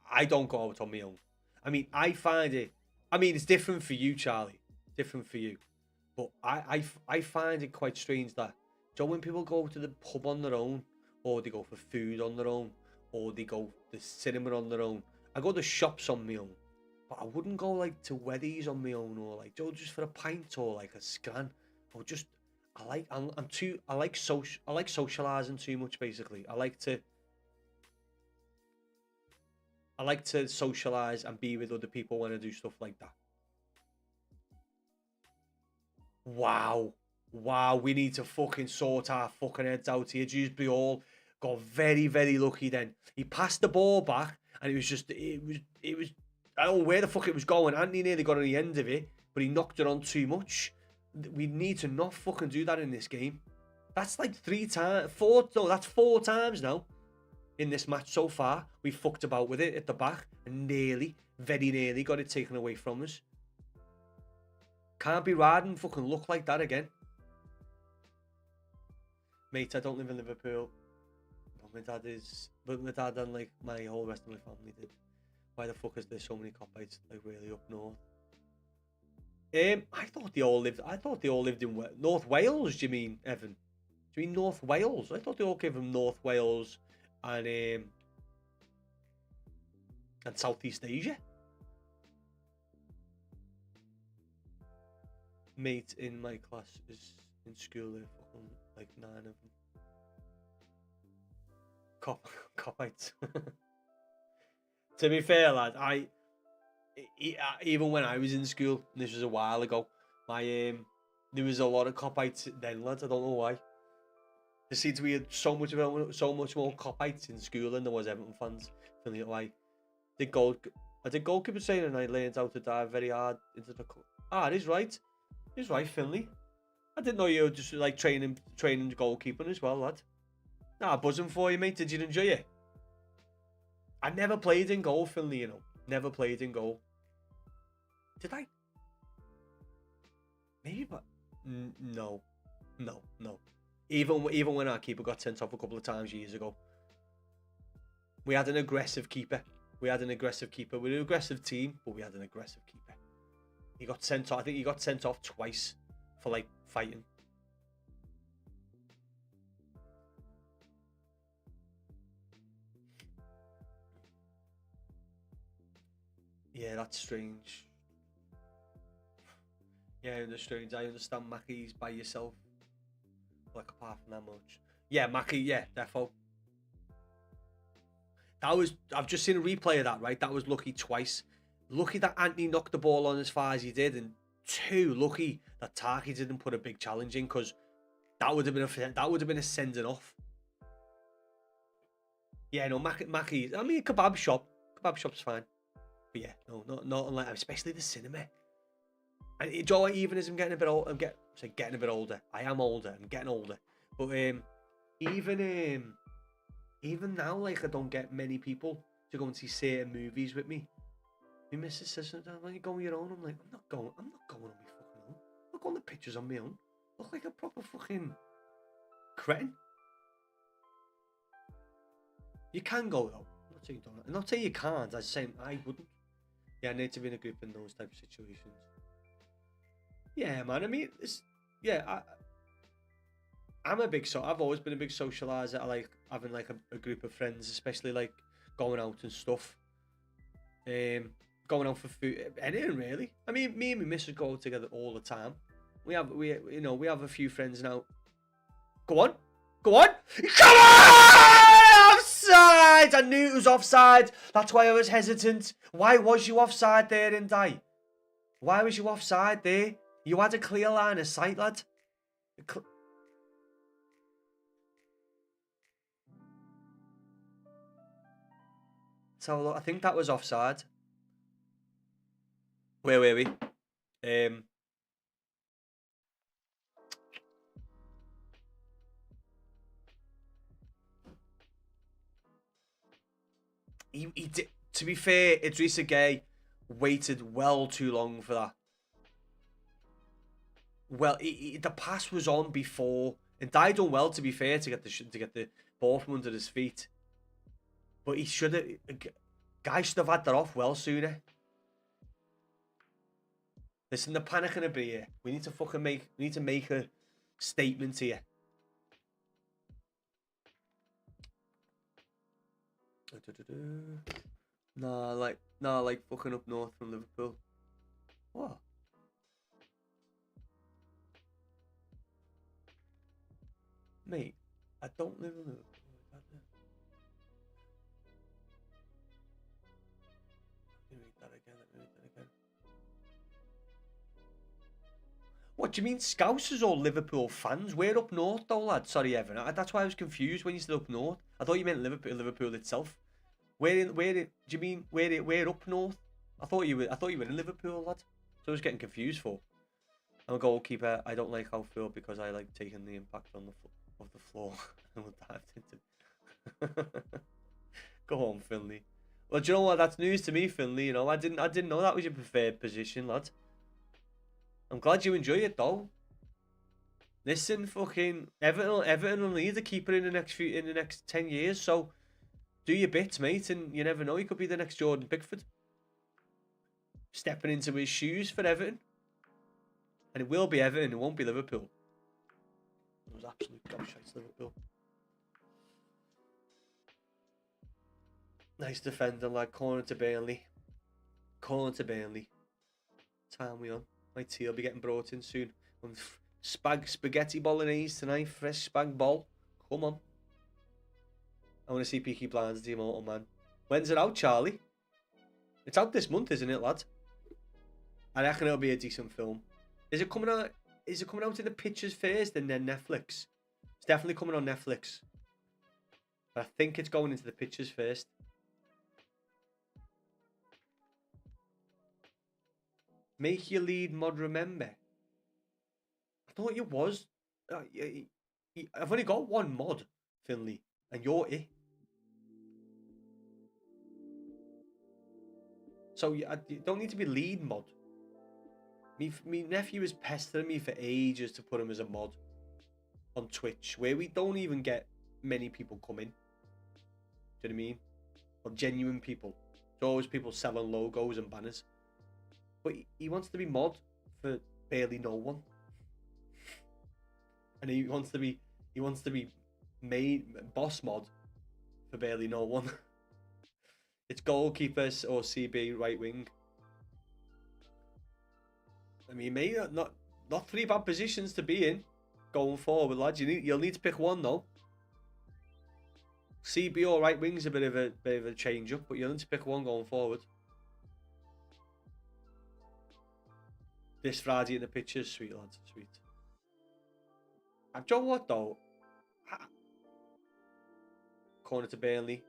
I don't go out on my own. I mean, I find it. I mean, it's different for you, Charlie. Different for you, but I find it quite strange that, you know, when people go to the pub on their own, or they go for food on their own, or they go to the cinema on their own. I go to shops on my own, but I wouldn't go like to weddings on my own, or like just for a pint or like a scan, or just I like socializing too much. Basically, I like to socialize and be with other people when I do stuff like that. Wow, we need to fucking sort our fucking heads out here. Dewsbury all got very, very lucky then. He passed the ball back. And it was, I don't know where the fuck it was going. Anthony nearly got on the end of it, but he knocked it on too much. We need to not fucking do that in this game. That's like that's 4 times now in this match so far. We fucked about with it at the back and very nearly got it taken away from us. Can't be riding fucking luck like that again. Mate, I don't live in Liverpool. But my dad and like my whole rest of my family did. Why the fuck is there so many copites like really up north? I thought they all lived in North Wales. Do you mean, Evan? Do you mean North Wales? I thought they all came from North Wales and Southeast Asia. Mate in my class is in school. There fucking like 9 of them. Copites. To be fair, lad, even when I was in school, and this was a while ago, there was a lot of copites then, lads. I don't know why. There seemed to be so much more copites in school than there was Everton fans. Feeling like I did goalkeeper training and I learned how to dive very hard into the... it is right. He's right, Finley. I didn't know you were just like training goalkeeping as well, lad. Nah, buzzing for you, mate. Did you enjoy it? I never played in goal, Finley, you know. Never played in goal. Did I? Maybe, but... No. Even when our keeper got sent off a couple of times years ago. We had an aggressive keeper. We were an aggressive team, but we had an aggressive keeper. He got sent off. I think he got sent off twice for like fighting. Yeah, that's strange. Yeah, that's strange. I understand Mackey's by yourself. Like, apart from that much. Yeah, Mackey, yeah, defo. I've just seen a replay of that, right? That was lucky twice. Lucky that Anthony knocked the ball on as far as he did, and 2, lucky that Tarky didn't put a big challenge in, because that would have been a sending off. Yeah, no, Mackey. I mean, kebab shop's fine, but yeah, no, not unless, especially the cinema. And Joe, even as I'm getting a bit old, getting a bit older. I am older. I'm getting older, but even now, like, I don't get many people to go and see certain movies with me. My missus says sometimes, "Why you go on your own?" I'm like, I'm not going on my fucking own. I'm not going to pictures on my own. I look like a proper fucking cretin. You can go though. I'm not saying you don't. I'm not saying you can't. I'm saying I wouldn't. Yeah, I need to be in a group in those type of situations. Yeah, man. I mean, I'm I've always been a big socializer. I like having like a group of friends, especially like going out and stuff. Going out for food, anything really. I mean, me and my missus go out together all the time. We have a few friends now. Go on! Come on! Offside! I knew it was offside. That's why I was hesitant. Why was you offside there, Indai? Why was you offside there? You had a clear line of sight, lad. So I think that was offside. Where were we? He did. To be fair, Idrissa Gueye waited well too long for that. Well, the pass was on before, and Dye done well, to be fair, to get the ball from under his feet. But he should have. Guy should have had that off well sooner. Listen, the panic gonna be here. We need to make a statement here. Nah, like fucking up north from Liverpool. What? Mate, I don't live in Liverpool. Let me read that again. What do you mean, Scousers or Liverpool fans? We're up north though, lad. Sorry, Evan. That's why I was confused when you said up north. I thought you meant Liverpool itself. Do you mean we're up north? I thought you were in Liverpool, lad. So I was getting confused for. I'm a goalkeeper. I don't like outfield because I like taking the impact on the floor. And we'll dive into. Go on, Finley. Well, do you know what? That's news to me, Finley. You know, I didn't know that was your preferred position, lad. I'm glad you enjoy it though. Listen, fucking Everton will need a keeper in the next 10 years. So do your bits, mate, and you never know. He could be the next Jordan Pickford. Stepping into his shoes for Everton. And it will be Everton, it won't be Liverpool. It was absolute gobshite, Liverpool. Nice defender, like corner to Burnley. Time we on. My tea will be getting brought in soon. Spaghetti bolognese tonight, fresh spag bol. Come on. I want to see Peaky Blinders, the Immortal Man. When's it out, Charlie? It's out this month, isn't it, lad? I reckon it'll be a decent film. Is it coming out in the pictures first and then Netflix? It's definitely coming on Netflix. But I think it's going into the pictures first. Make your lead mod remember. I thought you was. I've only got one mod, Finley, and you're it. So you don't need to be lead mod. Me nephew is pestering me for ages to put him as a mod on Twitch, where we don't even get many people come in. Do you know what I mean? Or genuine people. It's always people selling logos and banners. But he wants to be mod for barely no one. And he wants to be boss mod for barely no one. It's goalkeepers or CB right wing. I mean, mate, not 3 bad positions to be in going forward, lads. You'll need to pick one though. CB or right wing's a bit of a change up, but you'll need to pick one going forward. This Friday in the pictures, sweet lads, sweet. Do you know what though? Corner to Burnley.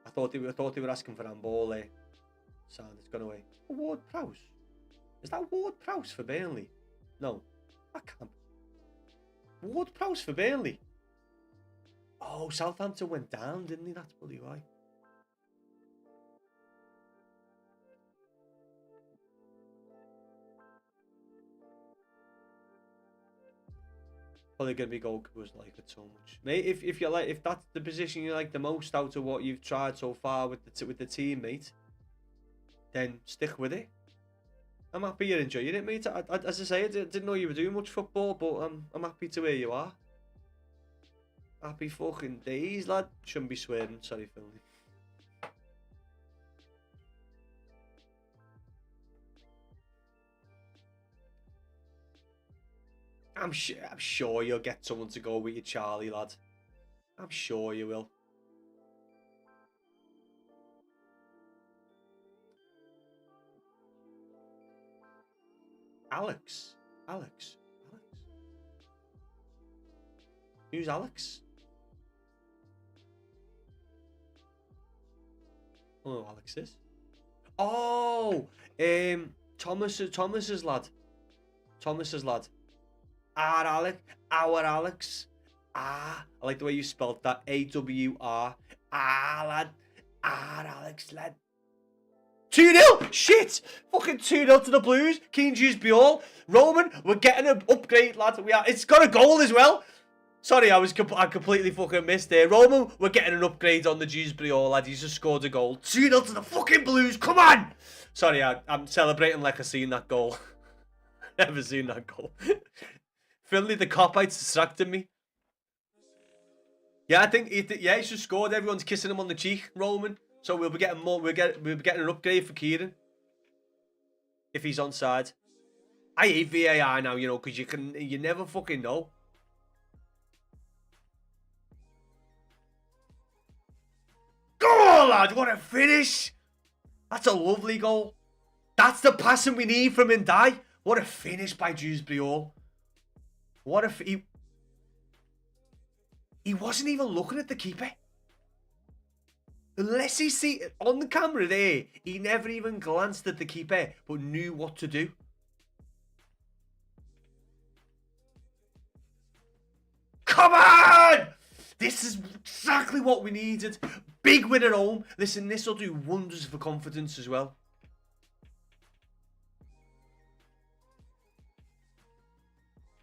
I thought they were asking for handball there. Sound, it's gone away. Ward Prowse. Is that Ward Prowse for Burnley? No, that can't. Ward Prowse for Burnley. Oh, Southampton went down, didn't he? That's probably why. Probably gonna be goalkeepers like it so much, mate. If you like, if that's the position you like the most out of what you've tried so far with the team, mate, then stick with it. I'm happy you're enjoying it, mate. As I say, I didn't know you were doing much football, but I'm happy to where you are. Happy fucking days, lad. Shouldn't be swearing. Sorry, Finley. I'm sure you'll get someone to go with you, Charlie, lad. I'm sure you will. Alex. Who's Alex? I don't know who Alex is. Oh, Thomas's lad. Our Alex. I like the way you spelled that. AWR. Lad. Alex, lad. 2-0! Shit! Fucking 2-0 to the Blues. Keen Ball. Roman, we're getting an upgrade, lad. It's got a goal as well. Sorry, I completely fucking missed there. Roman, we're getting an upgrade on the Dewsbury All, lad. He's just scored a goal. 2-0 to the fucking Blues. Come on! Sorry, I'm celebrating like I've seen that goal. Never seen that goal. Finley, the cop-out's distracting me. Yeah, I think he's just scored. Everyone's kissing him on the cheek, Roman. So we'll be getting more. We'll be getting an upgrade for Kieran if he's onside. I hate VAR now, you know, because you never fucking know. Goal, lad! What a finish! That's a lovely goal. That's the passing we need from Ndai. What a finish by Dewsbury Hall. What if he wasn't even looking at the keeper. Unless he see on the camera there, he never even glanced at the keeper, but knew what to do. Come on! This is exactly what we needed. Big win at home. Listen, this will do wonders for confidence as well.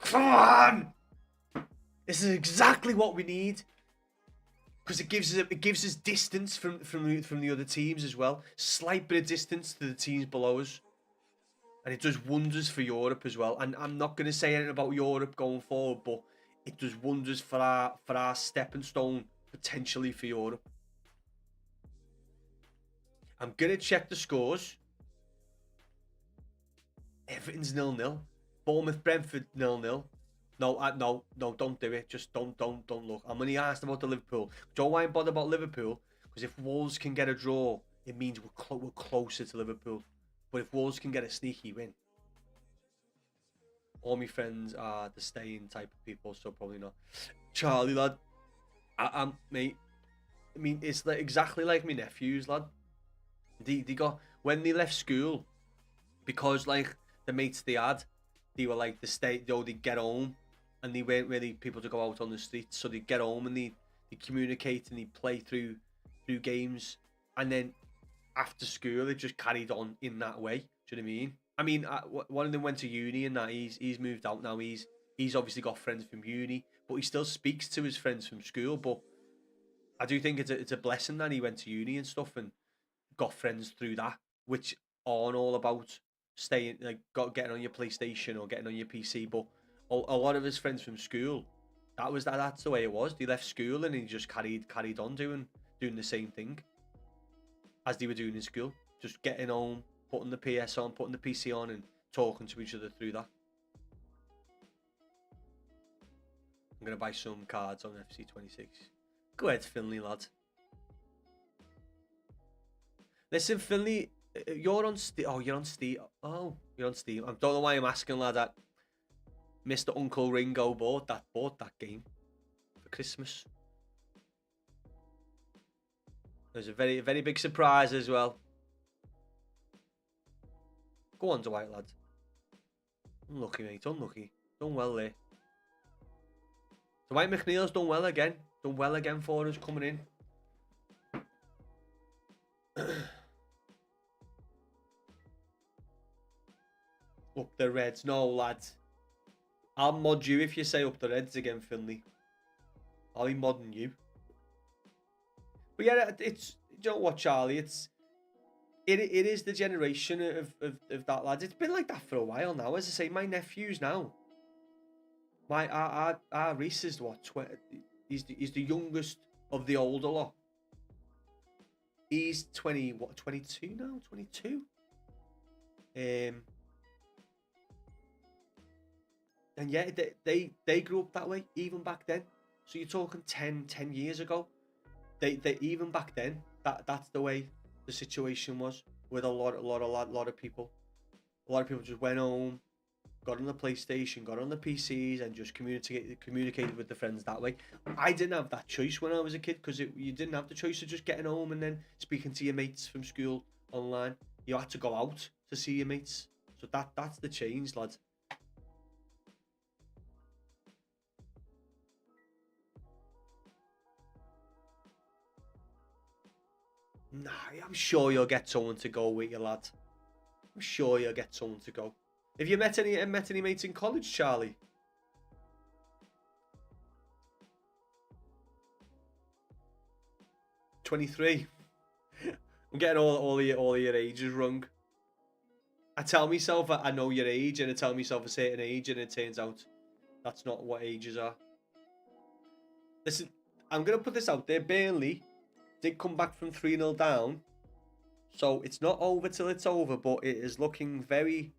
Come on! This is exactly what we need. Because it gives us distance from the other teams as well. Slight bit of distance to the teams below us. And it does wonders for Europe as well. And I'm not going to say anything about Europe going forward, but it does wonders for our stepping stone potentially for Europe. I'm going to check the scores. Everton's 0-0. Bournemouth Brentford 0-0. No, don't do it. Just don't look. I'm only asked about the Liverpool. Don't worry bother about Liverpool, because if Wolves can get a draw, it means we're closer to Liverpool. But if Wolves can get a sneaky win, all my friends are the staying type of people, so probably not. Charlie, lad, mate. I mean, it's like exactly like my nephews, lad. They got, when they left school, because like the mates they had, they were like they get home, and they weren't really people to go out on the streets, so they get home and they communicate and they play through games, and then after school it just carried on in that way. Do you know what I mean? I mean, one of them went to uni and that he's moved out now. He's obviously got friends from uni, but he still speaks to his friends from school. But I do think it's a blessing that he went to uni and stuff and got friends through that, which aren't all about staying like getting on your PlayStation or getting on your PC. But a lot of his friends from school, that's the way it was. They left school and he just carried on doing the same thing as they were doing in school, just getting home, putting the PS on, putting the PC on, and talking to each other through that. I'm gonna buy some cards on FC26. Go ahead, Finley, lad. Listen, Finley, you're on Steam. Oh, you're on Steam. Oh, you're on Steam. I don't know why I'm asking, lad. That Mr. Uncle Ringo bought that game for Christmas. It was a very, very big surprise as well. Go on, Dwight, lad. Unlucky, mate. Unlucky. Done well there. Dwight McNeil's done well again. Done well again for us coming in. Up the Reds. No, lads. I'll mod you if you say up the Reds again, Finley. I'll be modding you. But yeah, it's, you know what, Charlie? It is the generation of that, lads. It's been like that for a while now. As I say, my nephews now. Our Reese is what, 20, he's the youngest of the older lot. He's 22 now, 22. And yeah, they grew up that way even back then. So you're talking 10 years ago. They even back then, that's the way the situation was with a lot of people. A lot of people just went home, got on the PlayStation, got on the PCs, and just communicated with the friends that way. I didn't have that choice when I was a kid, because you didn't have the choice of just getting home and then speaking to your mates from school online. You had to go out to see your mates. So that's the change, lads. Nah, I'm sure you'll get someone to go with you, lad. I'm sure you'll get someone to go. Have you met any mates in college, Charlie? "23. I'm getting all of your ages wrong. I tell myself I know your age, and I tell myself a certain age, and it turns out that's not what ages are. Listen, I'm going to put this out there. Burnley did come back from 3-0 down. So it's not over till it's over, but it is looking very,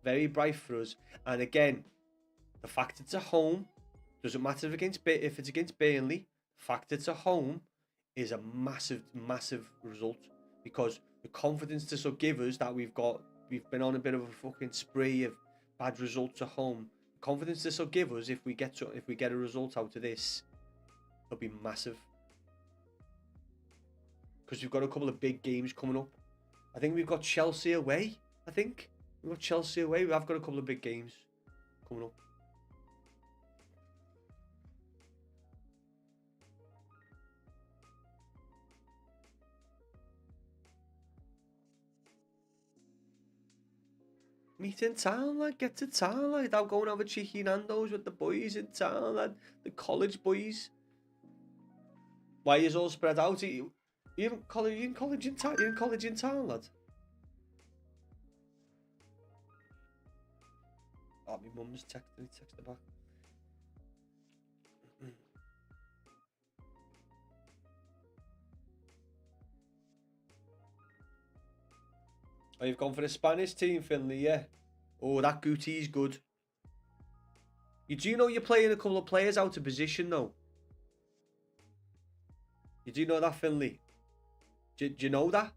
very bright for us. And again, the fact it's at home, doesn't matter if it's against Burnley, the fact it's at home is a massive, massive result, because the confidence this will give us that we've been on a bit of a fucking spree of bad results at home. The confidence this will give us if we get a result out of this, it'll be massive. Because we've got a couple of big games coming up. I think we've got Chelsea away. We've have got a couple of big games coming up. Meet in town, lad. Get to town, lad. Without going over cheeky Nando's with the boys in town, lad. The college boys. Why is all spread out? You in college in town, lad. Oh, my mum's texted her back. Oh, you've gone for the Spanish team, Finley, yeah. Oh, that Guti's good. You do know you're playing a couple of players out of position, though. You do know that, Finley? Do you know that?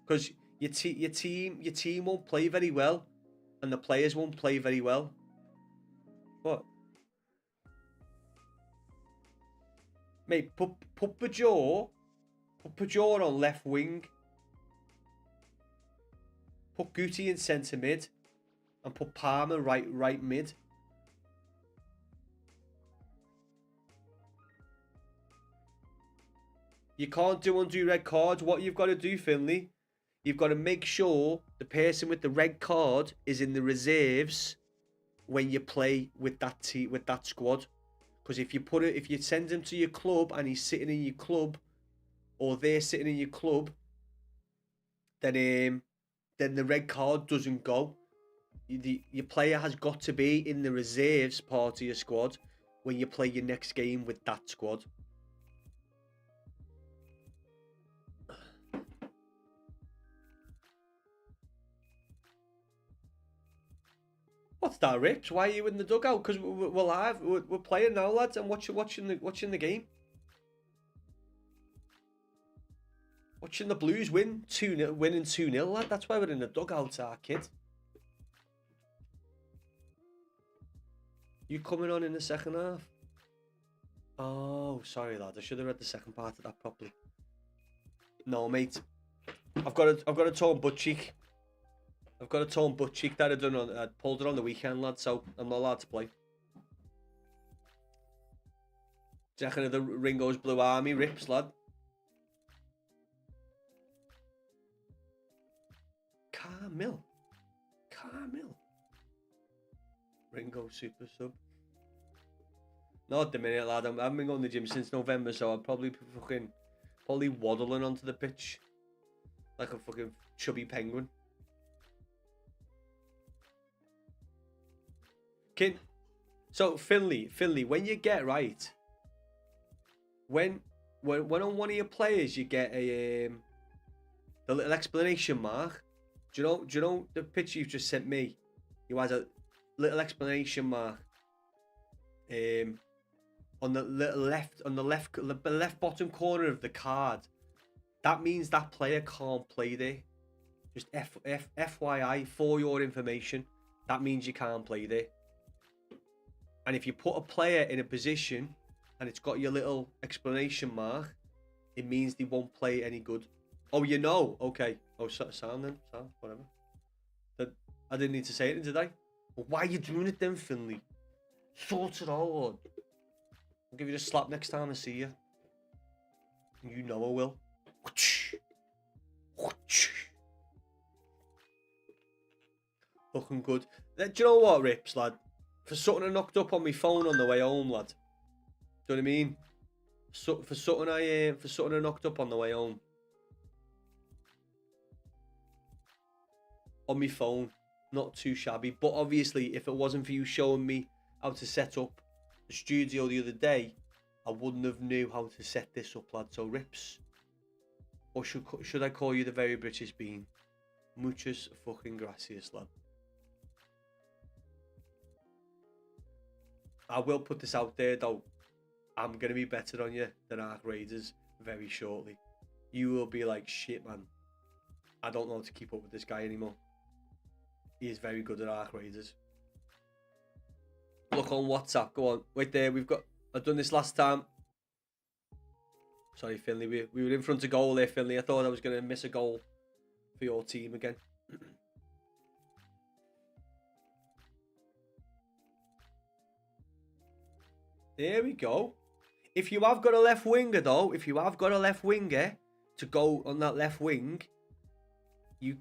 Because your team won't play very well, and the players won't play very well. What? Mate, put Bajor on left wing. Put Guti in centre mid. And put Palmer right mid. You can't do undue red cards. What you've got to do, Finley, you've got to make sure the person with the red card is in the reserves when you play with that squad. Because if you send him to your club and he's sitting in your club, or they're sitting in your club, then the red card doesn't go. Your player has got to be in the reserves part of your squad when you play your next game with that squad. What's that, Rips? Why are you in the dugout? Because we're live. We're playing now, lads, and watching the game. Watching the Blues winning 2-0, lad. That's why we're in the dugout, our kid. You coming on in the second half? Oh, sorry, lad. I should have read the second part of that properly. No, mate. I've got a torn butt cheek. I've got a torn butt cheek that I pulled it on the weekend, lad. So I'm not allowed to play. Do you reckon the Ringo's Blue Army Rips, lad? Carmel. Ringo super sub. Not at the minute, lad. I haven't been going to the gym since November, so I'll probably be waddling onto the pitch like a fucking chubby penguin. So Finley, when you get right, when on one of your players you get the little exclamation mark. Do you know the picture you've just sent me? You had a little exclamation mark on the left bottom corner of the card. That means that player can't play there. Just FYI, for your information, that means you can't play there. And if you put a player in a position and it's got your little exclamation mark, it means they won't play any good. Oh, you know? Okay. Oh, sound then. Sound, whatever. I didn't need to say it, did I? Well, why are you doing it then, Finley? Sort it out. I'll give you a slap next time I see you. You know I will. Looking good. Do you know what, Rips, lad? For something I knocked up on my phone on the way home, lad. Do you know what I mean? For something I knocked up on the way home. On my phone. Not too shabby. But obviously, if it wasn't for you showing me how to set up the studio the other day, I wouldn't have knew how to set this up, lad. So, Rips. Or should I call you the very British bean? Muchas fucking gracias, lad. I will put this out there, though. I'm going to be better on you than Ark Raiders very shortly. You will be like, shit, man. I don't know how to keep up with this guy anymore. He is very good at Ark Raiders. Look on WhatsApp. Go on. Wait there. I've done this last time. Sorry, Finley. We were in front of goal there, Finley. I thought I was going to miss a goal for your team again. There we go. If you have got a left winger, though, to go on that left wing, you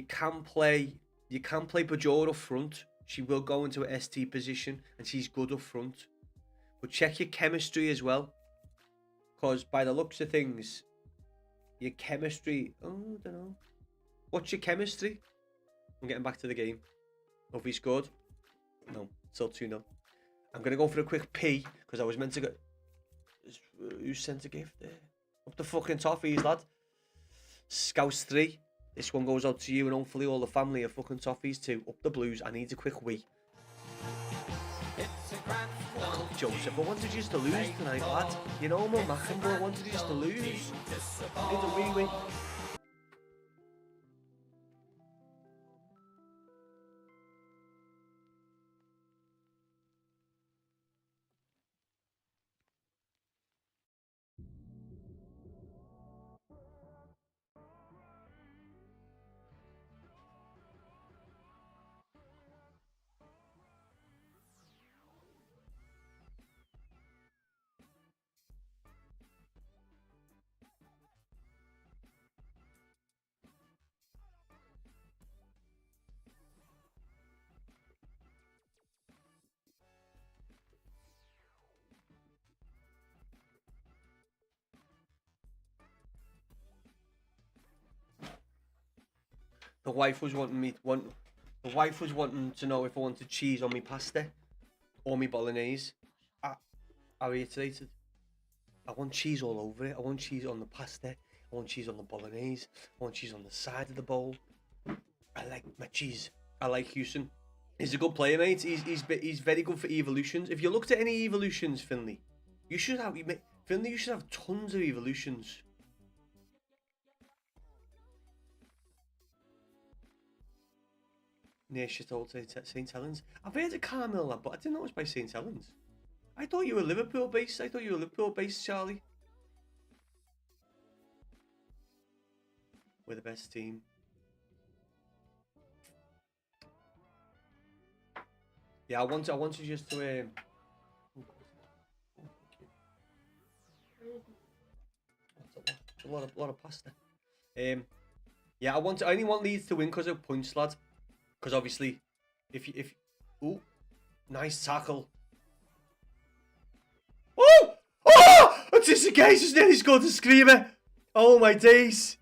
can play Bajor up front. She will go into a ST position, and she's good up front. But check your chemistry as well, because by the looks of things, your chemistry. Oh, I don't know. What's your chemistry? I'm getting back to the game. Have we scored? No, still 2-0. I'm going to go for a quick pee, because I was meant to go... Who sent a gift there? Up the fucking toffees, lad. Scouse 3. This one goes out to you and hopefully all the family of fucking toffees too. Up the Blues. I need a quick wee. Oh, Joseph, I wanted you to lose tonight, lad. You know I'm a machin, but I wanted you to lose. Need a wee wee. The wife was wanting to know if I wanted cheese on my pasta or my bolognese. I reiterated, I want cheese all over it. I want cheese on the pasta. I want cheese on the bolognese. I want cheese on the side of the bowl. I like my cheese. I like Houston. He's a good player, mate. He's very good for evolutions. If you looked at any evolutions, Finley, you should have tons of evolutions. Near shit old St. Helens. I've heard of Carmel, lad, but I didn't know it was by St. Helens. I thought you were Liverpool based. Charlie. We're the best team. Yeah, I wanted just to a lot of pasta. Yeah, I only want Leeds to win because of points, lad. Because obviously, ooh, nice tackle. Oh! Anticipation just nearly scored a screamer. Oh my days.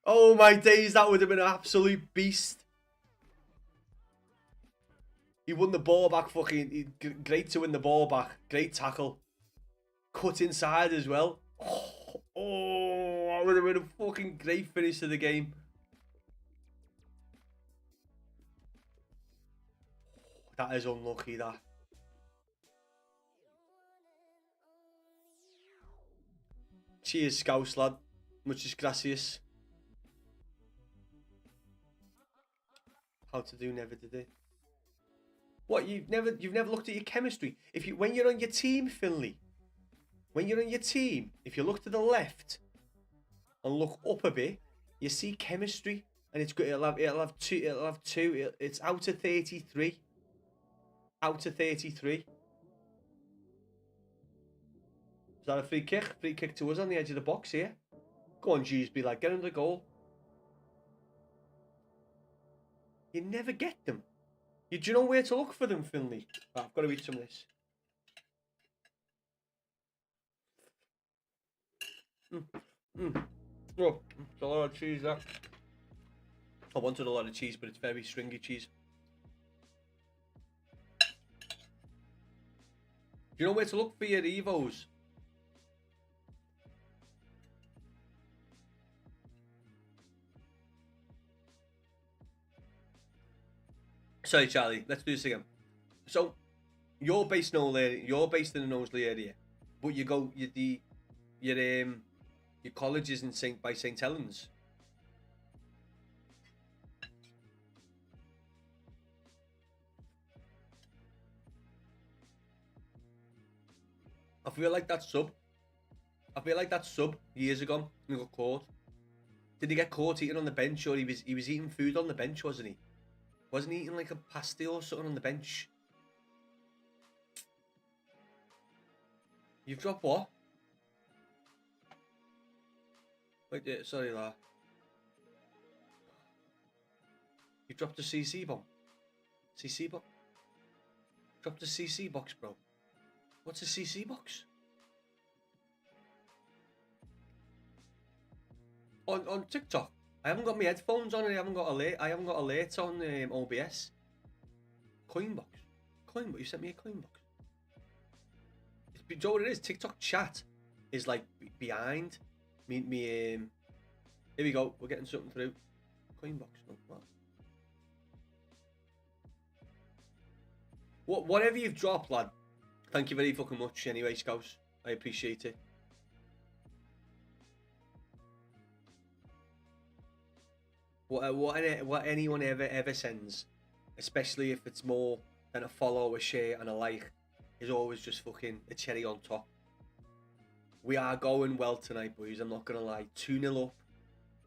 That would have been an absolute beast. He won the ball back, great to win the ball back. Great tackle. Cut inside as well. Oh, that would have been a fucking great finish to the game. That is unlucky, that. Cheers, Scouse, lad. Muchas gracias. How to do, never did it. What, you've never looked at your chemistry? When you're on your team, Finley, when you're on your team, if you look to the left and look up a bit, you see chemistry, and it's good. It'll have two. It's out of 33. Out of 33. Is that a free kick? Free kick to us on the edge of the box here. Go on, Dewsbury, like, get under the goal. You never get them. Do you know where to look for them, Finley? Oh, I've got to eat some of this. Oh, it's a lot of cheese, that. I wanted a lot of cheese, but it's very stringy cheese. Do you know where to look for your Evos? Sorry, Charlie. Let's do this again. So, you're based in the Knowsley area, but your college is in by St. Helens. I feel like that sub years ago he got caught. Did he get caught eating on the bench, or he was eating food on the bench, wasn't he? Wasn't he eating like a pasty or something on the bench? You've dropped what? Wait, sorry, La. You dropped a CC bomb. CC box. Dropped a CC box, bro. What's a CC box? On TikTok. I haven't got my headphones on and I haven't got alerts on OBS. Coinbox. You sent me a coinbox. Do you know what it is? TikTok chat is like behind me. Here we go. We're getting something through. Coinbox. Oh, what? Whatever you've dropped, lad. Thank you very fucking much. Anyway, Scouse, I appreciate it. What anyone ever sends, especially if it's more than a follow, a share, and a like, is always just fucking a cherry on top. We are going well tonight, boys. I'm not gonna lie. 2-0 up,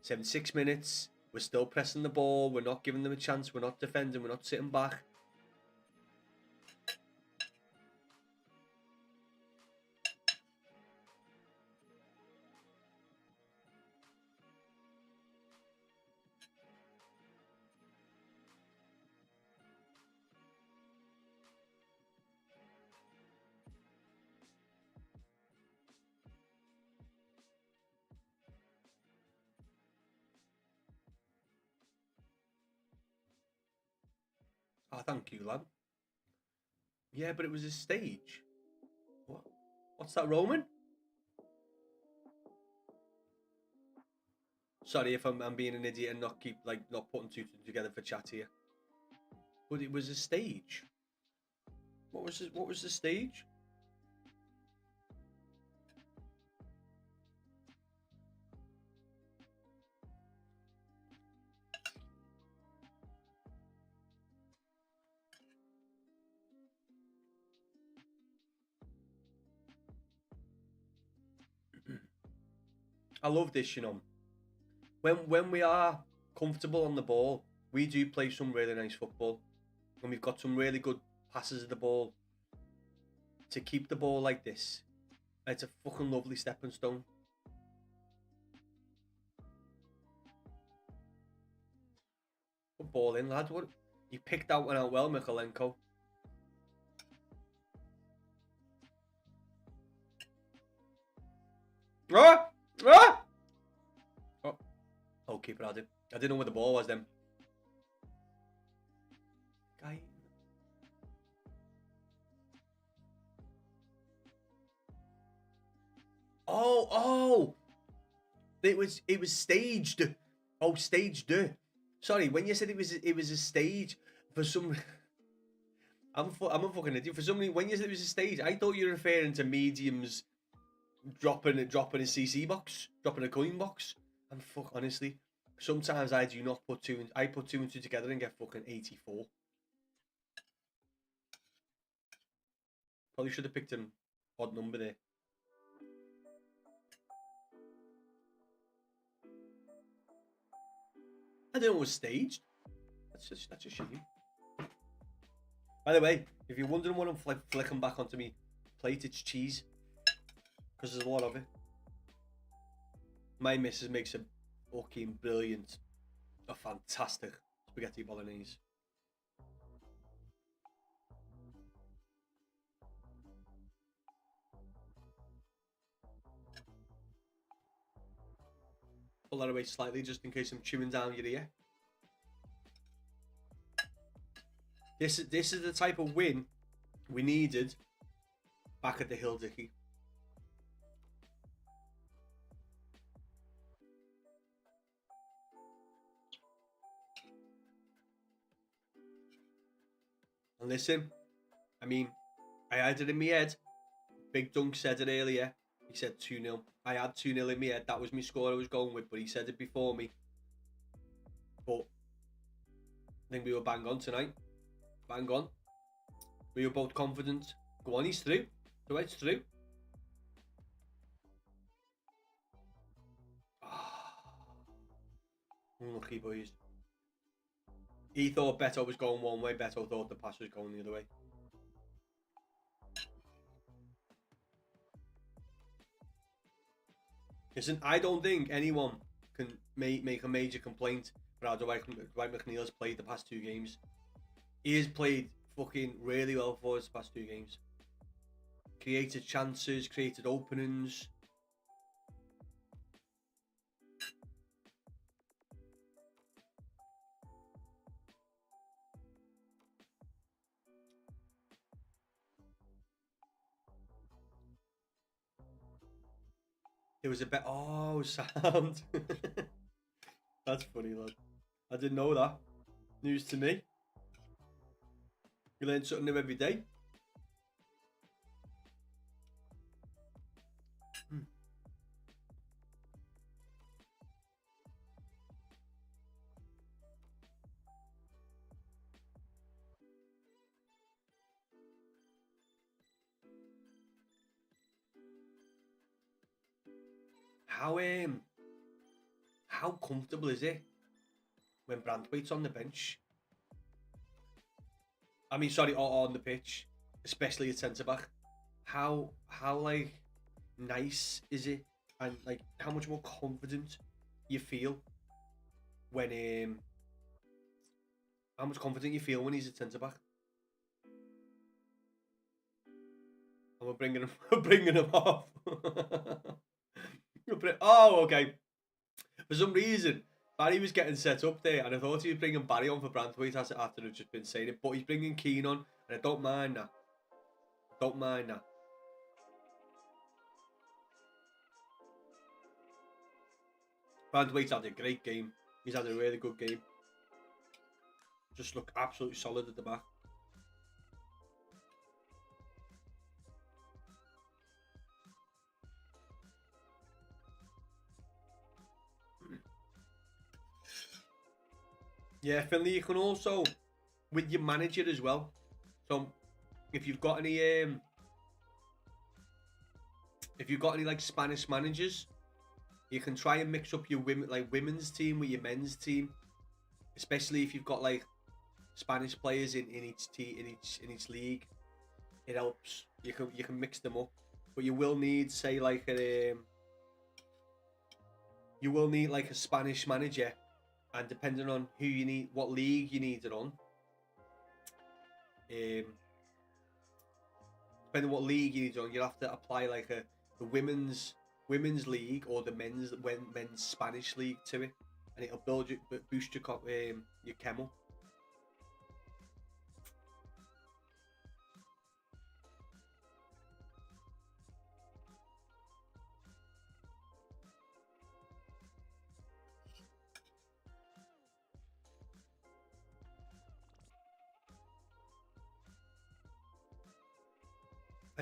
76 minutes. We're still pressing the ball. We're not giving them a chance. We're not defending. We're not sitting back. Oh, thank you, lad. Yeah, but it was a stage. What? What's that, Roman? Sorry if I'm being an idiot and not putting two together for chat here. But it was a stage. What was the stage? I love this, you know. When we are comfortable on the ball, we do play some really nice football. And we've got some really good passes of the ball. To keep the ball like this, it's a fucking lovely stepping stone. Good ball in, lad. What? You picked that one out well, Mikalenko. Ah! Ah! Oh, keeper had it. I didn't know where the ball was then. Guy. Oh! It was staged. Oh, staged. Sorry, when you said it was a stage, for some, I'm a fucking idiot. For some reason, when you said it was a stage, I thought you were referring to mediums dropping a CC box, dropping a coin box. And fuck, honestly, sometimes I do not put two. I put two and two together and get fucking 84. Probably should have picked an odd number there. I didn't know it was staged. That's a shame. By the way, if you're wondering what I'm flicking back onto me plate, it's cheese. Because there's a lot of it. My missus makes a fucking brilliant, a fantastic spaghetti bolognese. Pull that away slightly just in case I'm chewing down your ear. This is the type of win we needed back at the Hill Dicky. And listen, I mean, I had it in my head. Big Dunk said it earlier. He said 2-0. I had 2-0 in my head. That was my score I was going with, but he said it before me. But I think we were bang on tonight. Bang on. We were both confident. Go on, he's through. So it's through. Unlucky boys. He thought Beto was going one way. Beto thought the pass was going the other way. Listen, I don't think anyone can make a major complaint for how Dwight McNeil has played the past two games. He has played fucking really well for us the past two games. Created chances, created openings. There was a bit. Oh, sound. That's funny, lad. I didn't know that. News to me. You learn something new every day. How comfortable is it when Brandtwaite's on the bench? I mean, sorry, on the pitch, especially at centre back. How like nice is it, and like how much more confident you feel when how much confident you feel when he's at centre back. And we're bringing him off. Oh, okay. For some reason, Barry was getting set up there, and I thought he was bringing Barry on for Brantwaite after I've just been saying it, but he's bringing Keane on, and I don't mind that. Don't mind that. Brantwaite's had a great game. He's had a really good game. Just look absolutely solid at the back. Yeah, Finley, you can also, with your manager as well. So, if you've got any like Spanish managers, you can try and mix up your women's team with your men's team, especially if you've got like Spanish players in each league. It helps. You can mix them up, but you will need like a Spanish manager. And depending on who you need, what league you need it on, depending on what league you need it on, you'll have to apply like the women's league or the men's Spanish league to it, and it'll boost your chem.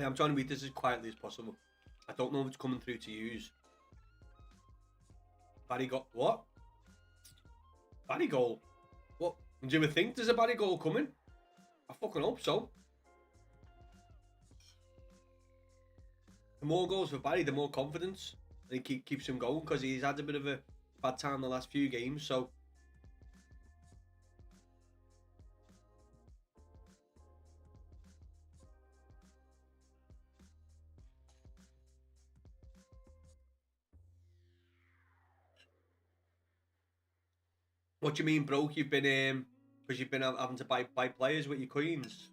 I'm trying to read this as quietly as possible. I don't know if it's coming through to use. Barry got what? Barry goal? What? Do you ever think there's a Barry goal coming? I fucking hope so. The more goals for Barry, the more confidence, and it keeps him going because he's had a bit of a bad time the last few games. So. What do you mean broke? You've been because you've been having to buy players with your coins.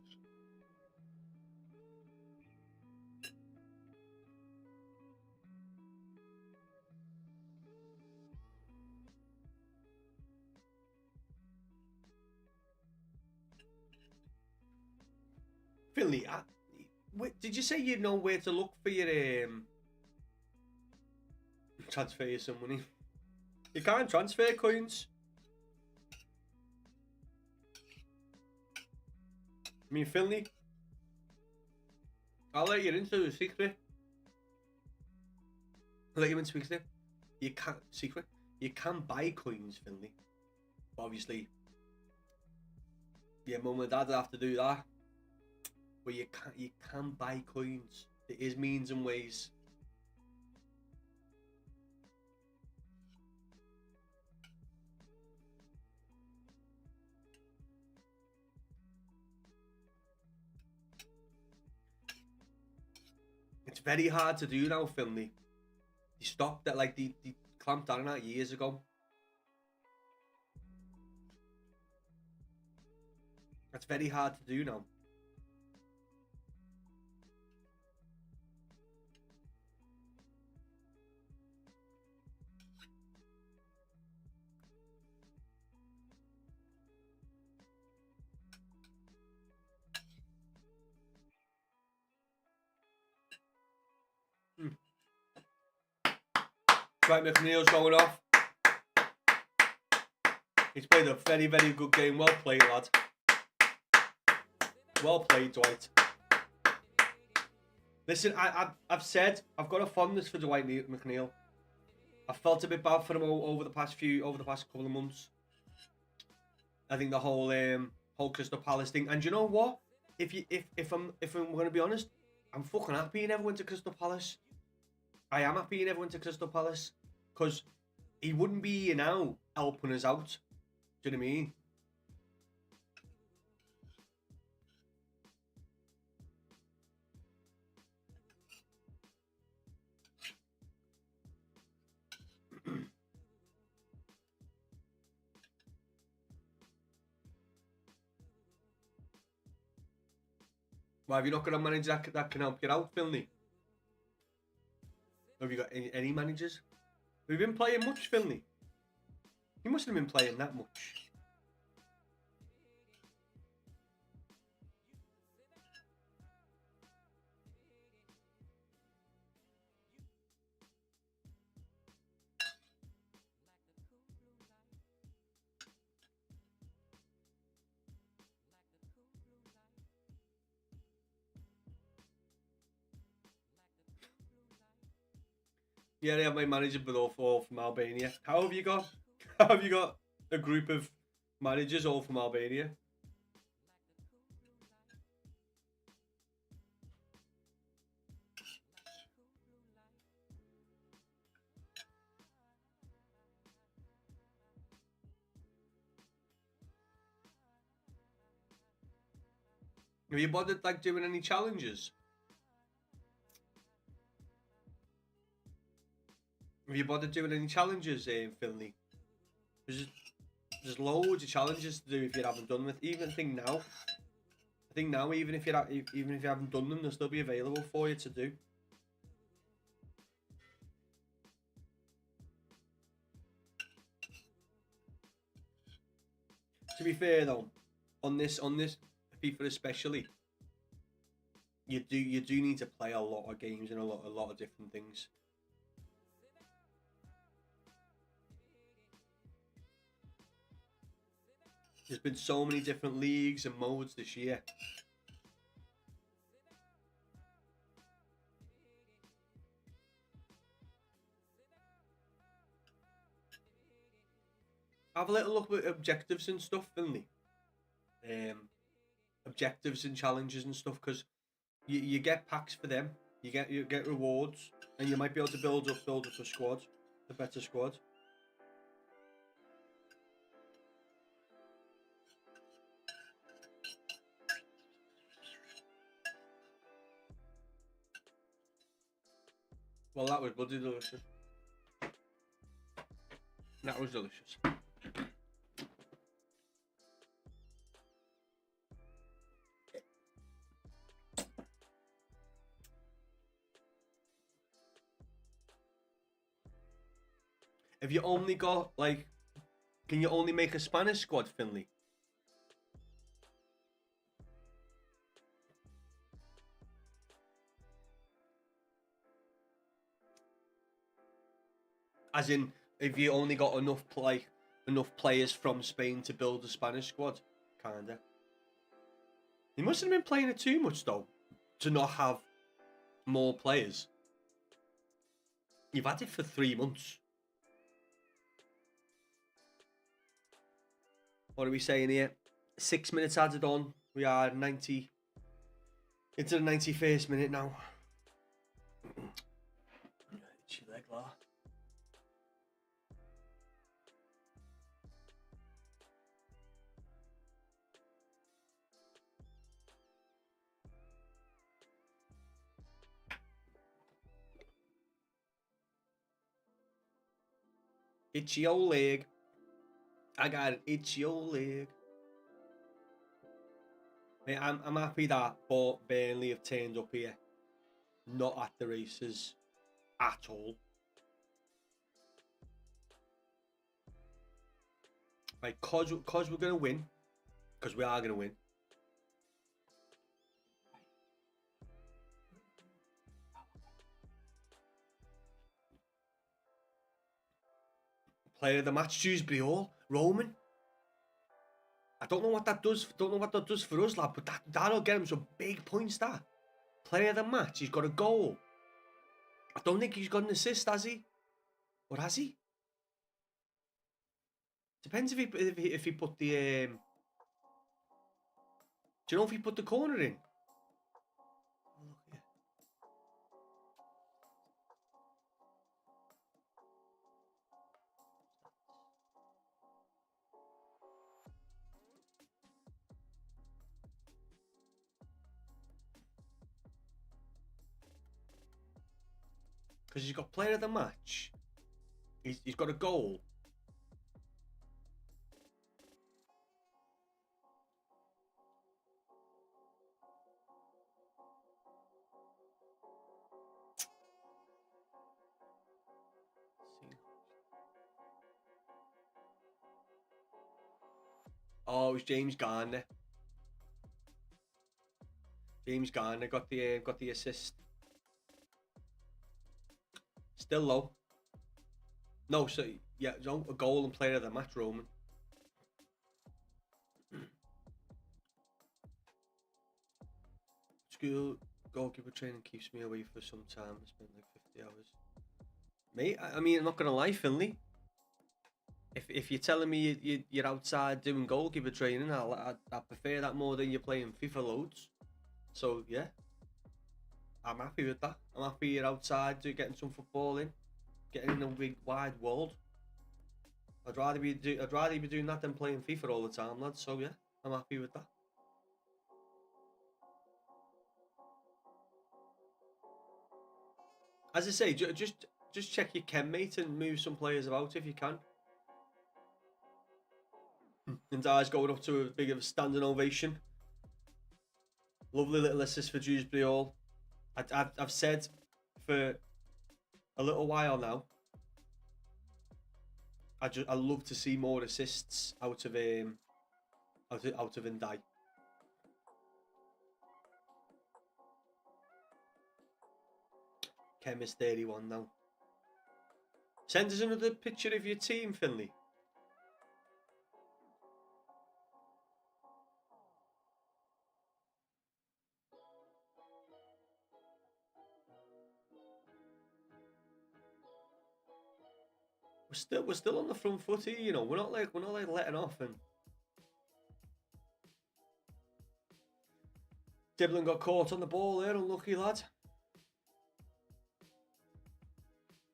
Finley, did you say you know where to look for your transfer you some money? You can't transfer coins. I mean, Finley, I'll let you into the secret. I'll let you into the secret. You can buy coins, Finley. But obviously, your mum and dad have to do that. But you can buy coins. There is means and ways. It's very hard to do now, Finley. They stopped that, like they clamped down on that years ago. That's very hard to do now. Right, McNeil's going off. He's played a very, very good game. Well played, lad. Well played, Dwight. Listen, I've said I've got a fondness for Dwight McNeil. I felt a bit bad for him over the past couple of months. I think the whole Crystal Palace thing. And you know what? If I'm going to be honest, I'm fucking happy he never went to Crystal Palace. I am happy he never went to Crystal Palace. Because he wouldn't be here now helping us out. Do you know what I mean? Why have you not got a manager that can help you out, Finley? Have you got any managers? Have you been playing much, Finley? He mustn't have been playing that much. Yeah, they have my manager, but all from Albania. How have you got? How have you got a group of managers all from Albania? Have you bothered like doing any challenges? Have you bothered doing any challenges, Finley? There's loads of challenges to do if you haven't done them. Even I think now even if even if you haven't done them, they'll still be available for you to do. To be fair though, on this FIFA especially, you do need to play a lot of games and a lot of different things. There's been so many different leagues and modes this year. Have a little look at objectives and stuff, Finley. Objectives and challenges and stuff, because you get packs for them. You get rewards, and you might be able to build up a squad, a better squad. Well, that was bloody delicious. That was delicious. Have you only got, like, can you only make a Spanish squad, Finley? As in, if you only got enough players from Spain to build a Spanish squad, kinda. You mustn't have been playing it too much though, to not have more players. You've had it for 3 months. What are we saying here? 6 minutes added on. We are 90 into the 91st minute now. Itchy leg, la. Itchy old leg. I got an itchy old leg. Hey, I'm happy that Burnley have turned up here, not at the races at all. Like, cause we're gonna win, because we are gonna win. Player of the match, Dewsbury Hall, Roman. I don't know what that does. Don't know what that does for us, lad. But that'll get him some big points. That player of the match. He's got a goal. I don't think he's got an assist, has he? Or has he? Depends if he put the. Do you know if he put the corner in? Because he's got player of the match. He's got a goal. Oh, it was James Garner. James Garner got the assist. Still low. No, so yeah, a goal and player of the match, Roman. School goalkeeper training keeps me away for some time. I spent like 50 hours. Mate, I mean, I'm not gonna lie, Finley. If you're telling me you're outside doing goalkeeper training, I prefer that more than you're playing FIFA loads. So yeah, I'm happy with that. I'm happy you're outside getting some football in, getting in a big wide world. I'd rather be doing that than playing FIFA all the time, lads. So yeah, I'm happy with that. As I say, just check your chem, mate, and move some players about if you can. And Dyer's going up to a big of a standing ovation. Lovely little assist for Dewsbury Hall. I've said for a little while now, I love to see more assists out of Ndai. Kem is 31 now. Send us another picture of your team, Finley. We're still on the front foot here, you know. We're not like letting off. And Diblin got caught on the ball there, unlucky lad.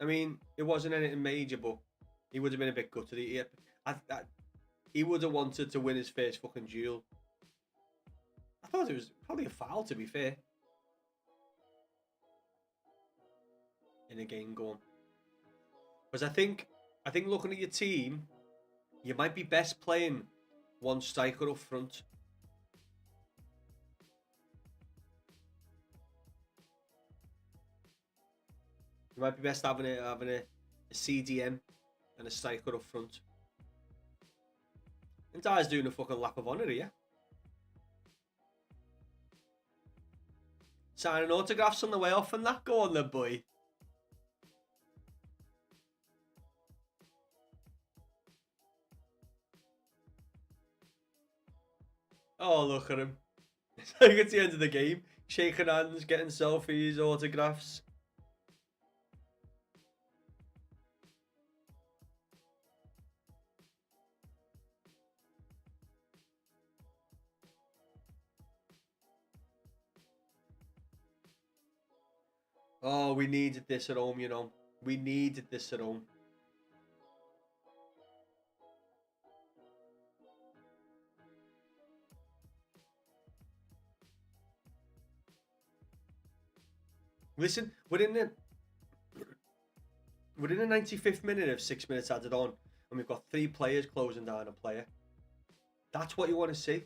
I mean, it wasn't anything major, but he would have been a bit gutted. He would have wanted to win his first fucking duel. I thought it was probably a foul, to be fair. In a game going. Because I think looking at your team, you might be best playing one striker up front. You might be best having a CDM and a striker up front. And Dyer's doing a fucking lap of honour here. Signing autographs on the way off and that. Go on then, boy. Oh, look at him. It's like it's the end of the game. Shaking hands, getting selfies, autographs. Oh, we needed this at home, you know. We needed this at home. Listen, we're in the 95th minute of 6 minutes added on, and we've got 3 players closing down a player. That's what you want to see.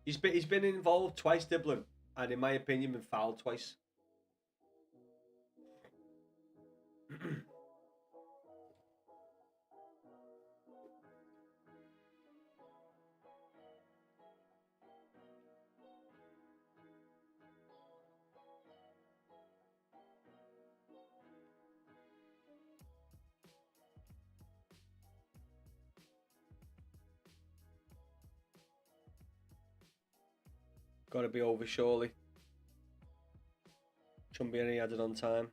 He's been involved twice, Diblin, and in my opinion, been fouled twice. Got to be over surely. Shouldn't be any added on time.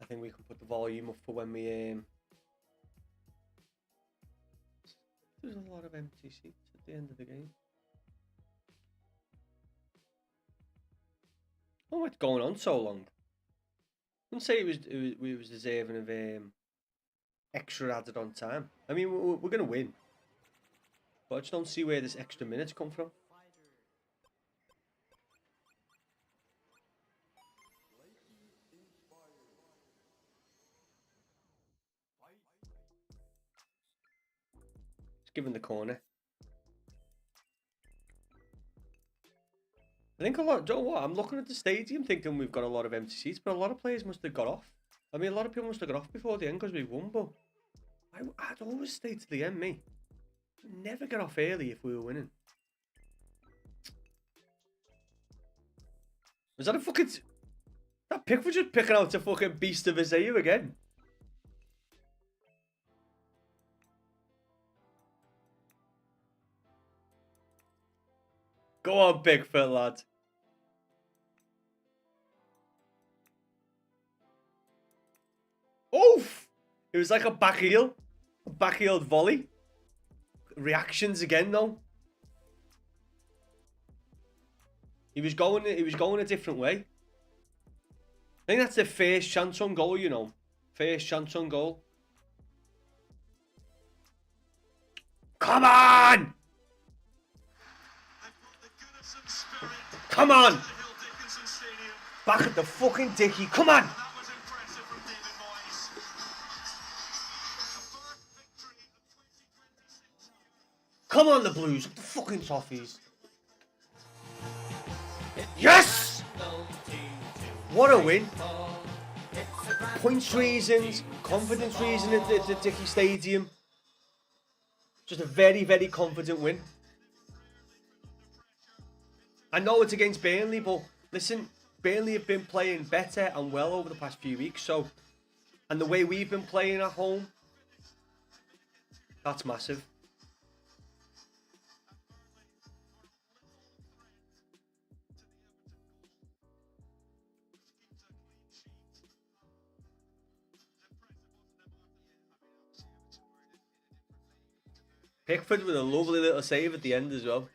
I think we can put the volume up for when we There's a lot of empty seats at the end of the game. Oh, what's going on so long? I wouldn't say it was deserving of extra added on time. I mean, we're going to win. But I just don't see where this extra minutes come from. It's given the corner. I think a lot. Do you know what? I'm looking at the stadium thinking we've got a lot of empty seats, but a lot of players must have got off. I mean, a lot of people must have got off before the end because we won, but I'd always stay to the end, me. Never get off early if we were winning. Was that a fucking... That Pickford just picking out a fucking beast of Isaiah again. Go on, Pickford, lad. Oof! It was like a back heel. A back heeled volley. Reactions again, though. He was going a different way. I think that's the first chance on goal, you know. First chance on goal. Come on! Come on! Back at the fucking Dickie. Come on! Come on, the Blues. The fucking Toffees. Yes! What a win. Points reasons, confidence reason at the Dickie Stadium. Just a very, very confident win. I know it's against Burnley, but listen, Burnley have been playing better and well over the past few weeks, so, and the way we've been playing at home, that's massive. Pickford with a lovely little save at the end as well.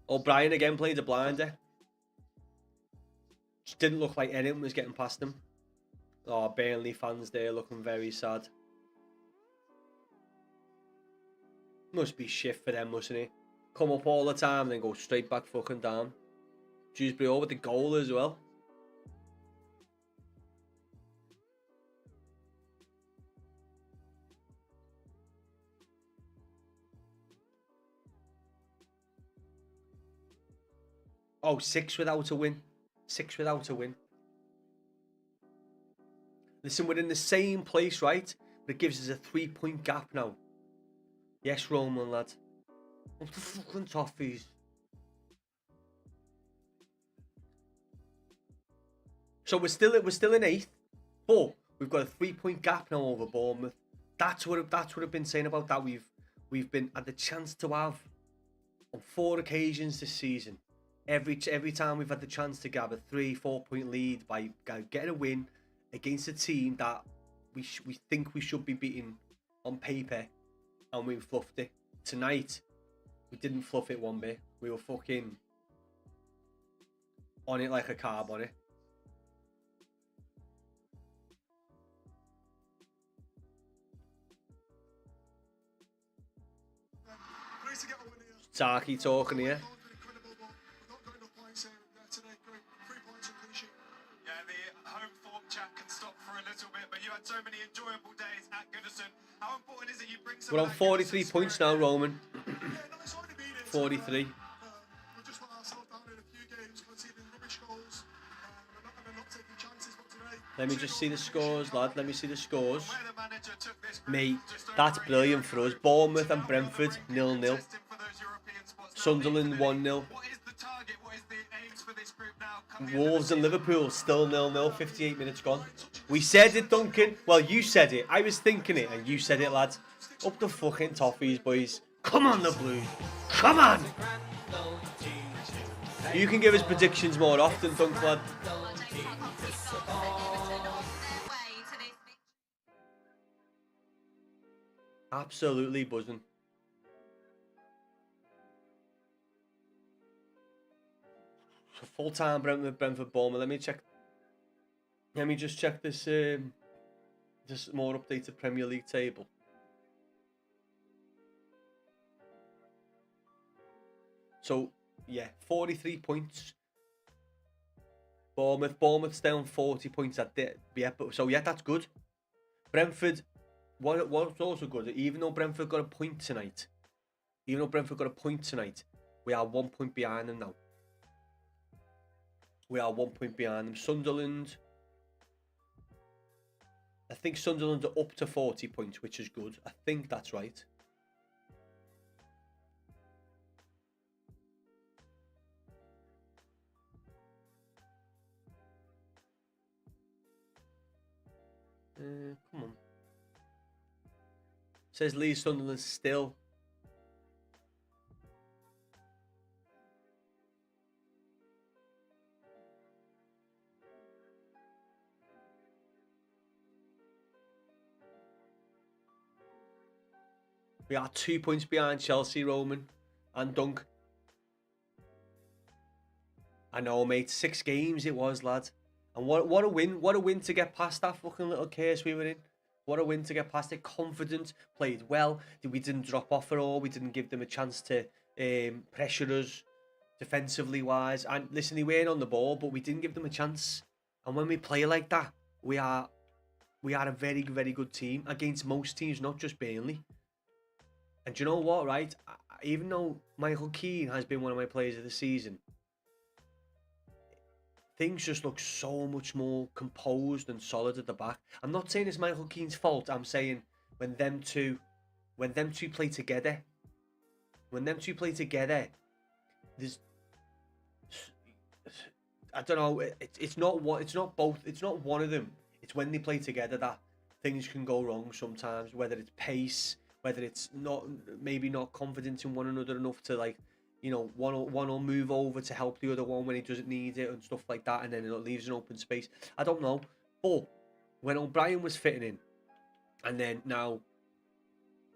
O'Brien again played a blinder. Just didn't look like anyone was getting past him. Oh, Burnley fans there looking very sad. Must be shit for them, mustn't it? Come up all the time and then go straight back fucking down. Dewsbury over the goal as well. Oh, 6 without a win. 6 without a win. Listen, we're in the same place, right? But it gives us a 3-point gap now. Yes, Roman, lad. What the fucking Toffees? So we're still in 8th, but we've got a 3-point gap now over Bournemouth. That's what I've been saying about that. We've been had the chance to have on 4 occasions this season. Every time we've had the chance to grab a 3-4 point lead by getting a win against a team that we think we should be beating on paper, and we fluffed it. Tonight, we didn't fluff it one bit. We were fucking on it like a carb on it. Tarky talking here. So many enjoyable days at Goodison. How important is it you bring some? We're on 43 points now, Roman. 43. We just let ourselves down in a few games, conceding rubbish goals, and not taking chances. But today, let me just see the scores, lad. Let me see the scores. Mate, that's brilliant for us. Bournemouth and Brentford 0-0. Sunderland 1-0. Wolves and Liverpool still 0-0, 58 minutes gone. We said it, Duncan. Well, you said it. I was thinking it, and you said it, lads. Up the fucking Toffees, boys. Come on, the Blues. Come on. You can give us predictions more often, Dunk, lad. Absolutely buzzing. Full-time Brentford Bournemouth. Let me just check this this more updated Premier League table. So yeah, 43 points. Bournemouth's down 40 points at the so yeah, that's good. Brentford, what's also good, even though Brentford got a point tonight, we are 1 point behind them now. We are 1 point behind them. Sunderland, I think Sunderland are up to 40 points, which is good. I think that's right. Come on. Says Leeds, Sunderland still. We are 2 points behind Chelsea, Roman and Dunk. I know, mate. 6 games it was, lad. And what a win. What a win to get past that fucking little curse we were in. What a win to get past it. Confident, played well. We didn't drop off at all. We didn't give them a chance to pressure us defensively wise. And listen, they weren't on the ball, but we didn't give them a chance. And when we play like that, we are a very, very good team against most teams, not just Burnley. And do you know what, right? Even though Michael Keane has been one of my players of the season, things just look so much more composed and solid at the back. I'm not saying it's Michael Keane's fault. I'm saying when them two play together, there's, I don't know. It's not one of them. It's when they play together that things can go wrong sometimes. Whether it's pace, whether it's maybe not confident in one another enough to, like, you know, one will move over to help the other one when he doesn't need it and stuff like that, and then it leaves an open space. I don't know. But when O'Brien was fitting in, and now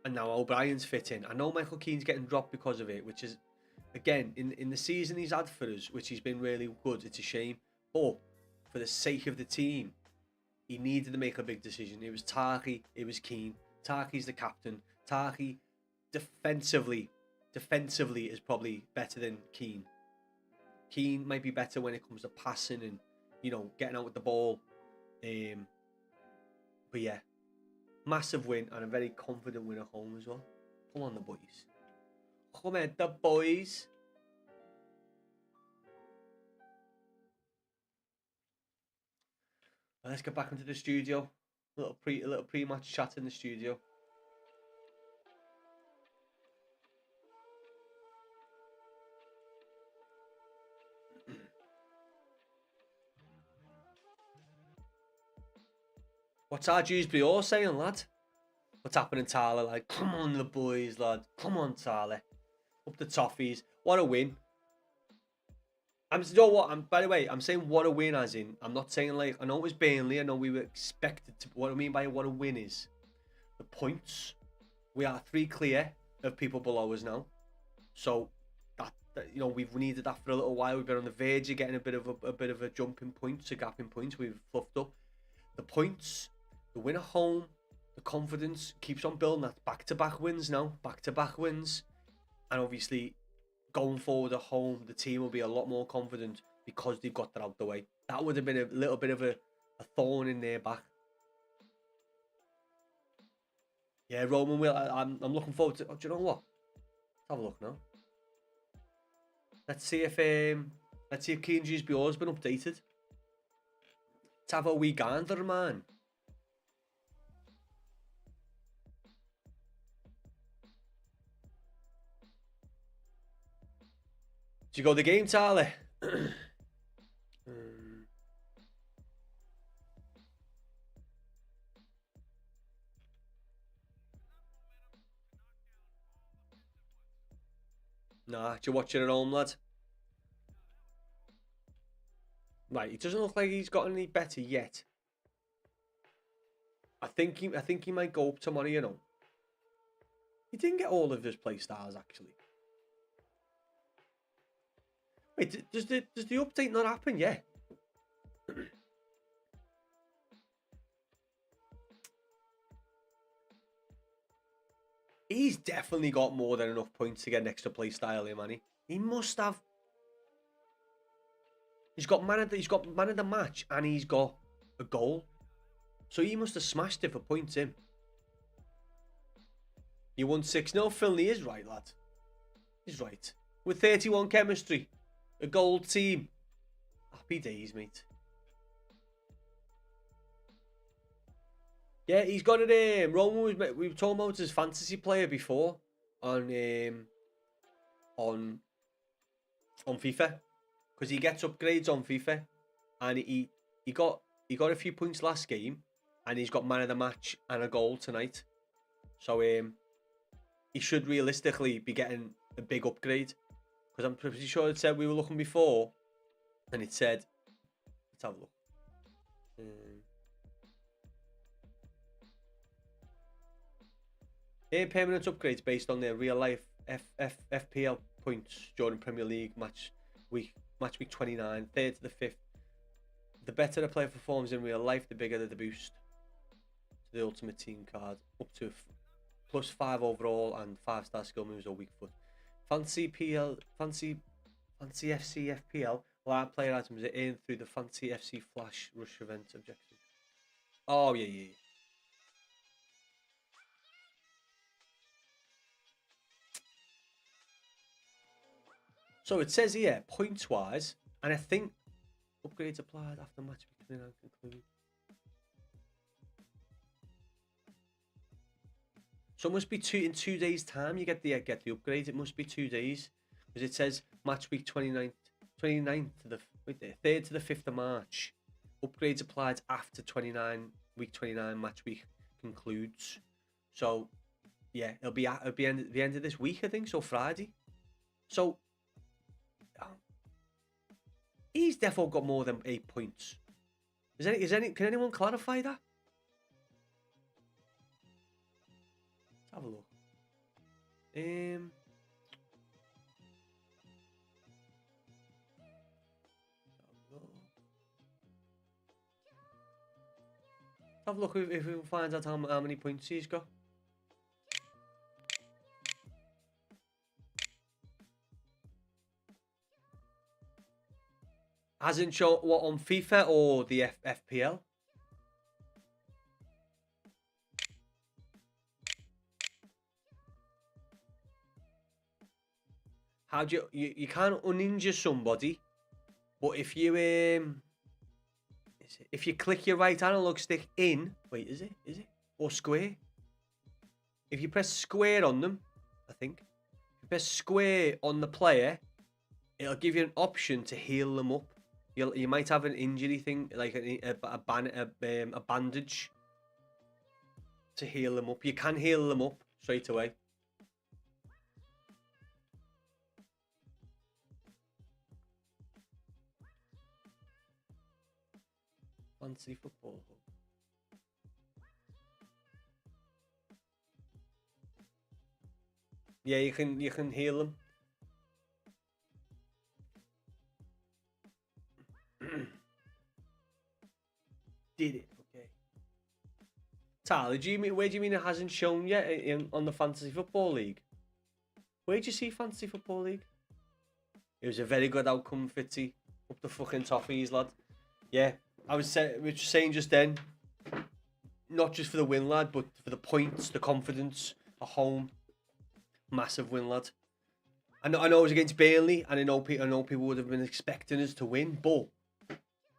O'Brien's fitting, I know Michael Keane's getting dropped because of it, which is, again, in the season he's had for us, which he's been really good. It's a shame. But for the sake of the team, he needed to make a big decision. It was Tarky, it was Keane. Tarky's the captain. Tarky defensively is probably better than Keane. Keane might be better when it comes to passing and, you know, getting out with the ball. But yeah, massive win and a very confident win at home as well. Come on, the boys. Come on, the boys. Let's get back into the studio. A little pre-match chat in the studio. What's our Dewsbury all saying, lad? What's happening, Tyler? Like, come on, the boys, lad. Come on, Tyler. Up the toffees. What a win. By the way, I'm saying what a win, as in, I'm not saying, like, I know it was Burnley, I know we were expected to, what I mean by what a win is, the points, we are 3 clear of people below us now, so that you know, we've needed that for a little while. We've been on the verge of getting a bit of a jump in points, a gap in points. We've fluffed up the points, the win at home, the confidence keeps on building. That back-to-back wins now, back-to-back wins, and obviously going forward at home, the team will be a lot more confident because they've got that out the way. That would have been a little bit of a thorn in their back. Yeah, Roman will. I'm looking forward to. Oh, do you know what? Let's have a look now. Let's see if Keane Dewsbury has been updated. Let's have a wee gander, man. Did you go to the game, Tyler? Nah, did you watch it at home, lad? Right, he doesn't look like he's got any better yet. I think he might go up tomorrow, you know. He didn't get all of his play styles, actually. Wait, does the update not happen yet? He's definitely got more than enough points to get an extra play style here, man. He must have. He's got man of the match, and he's got a goal. So he must have smashed it for points in. You won 6-0. Finley is right, lad. He's right. With 31 chemistry, a gold team. Happy days, mate. Yeah, he's got it. Roman was. We were talking about his fantasy player before on FIFA, because he gets upgrades on FIFA, and he got a few points last game, and he's got man of the match and a goal tonight. So he should realistically be getting a big upgrade, because I'm pretty sure it said we were looking before, and it said, let's have a look. Permanent upgrades based on their real life FPL points during Premier League match week 29, 3rd to the 5th. The better a player performs in real life, the bigger the boost to the ultimate team card, up to +5 overall and 5-star skill moves or weak foot. Fancy FC FPL. Live player items are earned through the Fancy FC Flash Rush event objective. Oh yeah. So it says here, points wise, and I think upgrades applied after match week conclude. So it must be in 2 days' time you get the upgrade. It must be 2 days, because it says match week 29th to the 3rd to the 5th of March. Upgrades applied after week 29 match week concludes. So yeah, it'll be the end of this week, I think. So Friday. So he's definitely got more than 8 points. Can anyone clarify that? Let's have a look. Have a look if we can find out how many points he's got. Hasn't shown what on FIFA or the FPL? How do you can't uninjure somebody, but if you click your right analog stick in, wait, is it or square? If you press square on them, I think if you press square on the player, it'll give you an option to heal them up. You might have an injury thing, like a bandage to heal them up. You can heal them up straight away. Fancy football. Yeah, you can heal them. Did it? Okay. Tyler, where do you mean it hasn't shown yet on the Fantasy Football League? Where did you see Fantasy Football League? It was a very good outcome, Fitzy. Up the fucking toffees, lad. Yeah, we were just saying just then, not just for the win, lad, but for the points, the confidence, a home, massive win, lad. I know it was against Burnley, and I know people would have been expecting us to win, but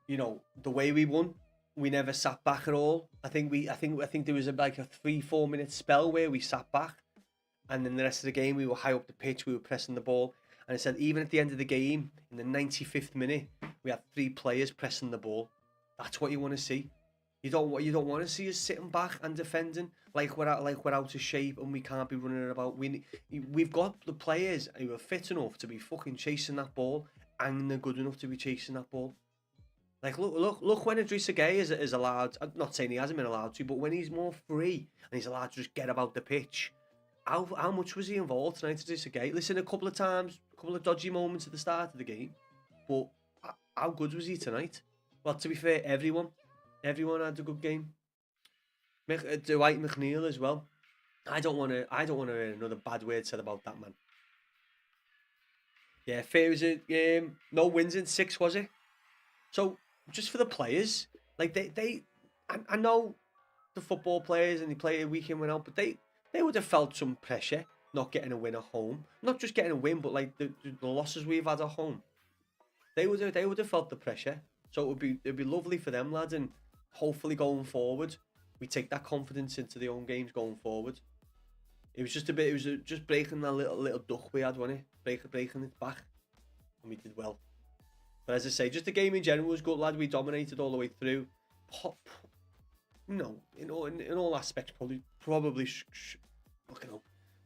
you know the way we won, we never sat back at all. I think there was like a 3-4 minute spell where we sat back, and then the rest of the game we were high up the pitch, we were pressing the ball, and I said even at the end of the game, in the 95th minute, we had 3 players pressing the ball. That's what you want to see. You don't want to see us sitting back and defending like we're out of shape and we can't be running about. We've got the players who are fit enough to be fucking chasing that ball, and they're good enough to be chasing that ball. Like look when Idrissa Gueye is allowed. I'm not saying he hasn't been allowed to, but when he's more free and he's allowed to just get about the pitch, how much was he involved tonight, Idrissa Gueye? Listen, a couple of times, a couple of dodgy moments at the start of the game, but how good was he tonight? Well, to be fair, everyone had a good game. Dwight McNeil as well. I don't want to hear another bad word said about that man. Yeah, fair was it? No wins in 6, was it? So just for the players, like I know the football players and they play a week in, win out, but they would have felt some pressure not getting a win at home. Not just getting a win, but like the losses we've had at home. They would have felt the pressure. So it'd be lovely for them, lads, and hopefully going forward, we take that confidence into the own games going forward. It was just a bit. It was just breaking that little duck we had, wasn't it? Breaking it back, and we did well. But as I say, just the game in general was good, lad. We dominated all the way through. No, in all aspects, probably, fucking hell,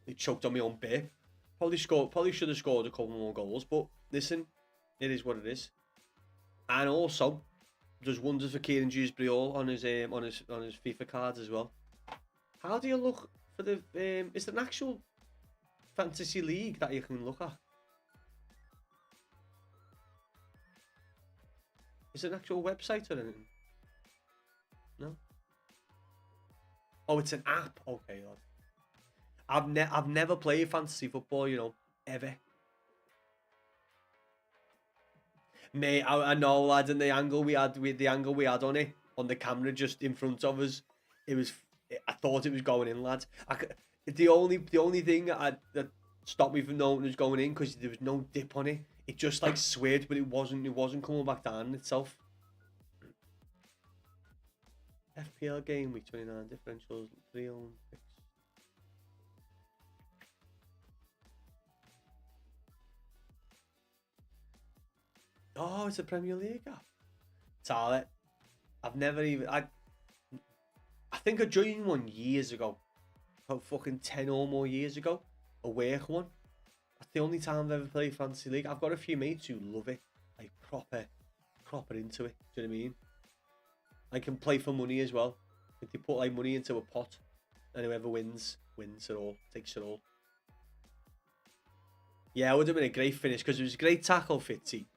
they choked on my own bit. Probably should have scored a couple more goals. But listen, it is what it is. And also, does wonders for Kieran Dewsbury all on his FIFA cards as well. How do you look for the? Is there an actual fantasy league that you can look at? Is it an actual website or anything? No. Oh, it's an app. Okay, lad. I've never played fantasy football, ever. Mate, I know, lad, and the angle we had on it, on the camera just in front of us, I thought it was going in, lads. The only thing that stopped me from knowing it was going in, because there was no dip on it. It just like swayed, but it wasn't coming back down itself. FPL game week 29 differentials 3-0 6. Oh, it's a Premier League app. Tarlet. I've never even. I think I joined one years ago. About fucking 10 or more years ago. A work one. That's the only time I've ever played Fantasy League. I've got a few mates who love it. Like proper into it. Do you know what I mean? I can play for money as well. If they put like money into a pot, and whoever wins it all, takes it all. Yeah, it would have been a great finish because it was a great tackle, Fitzy.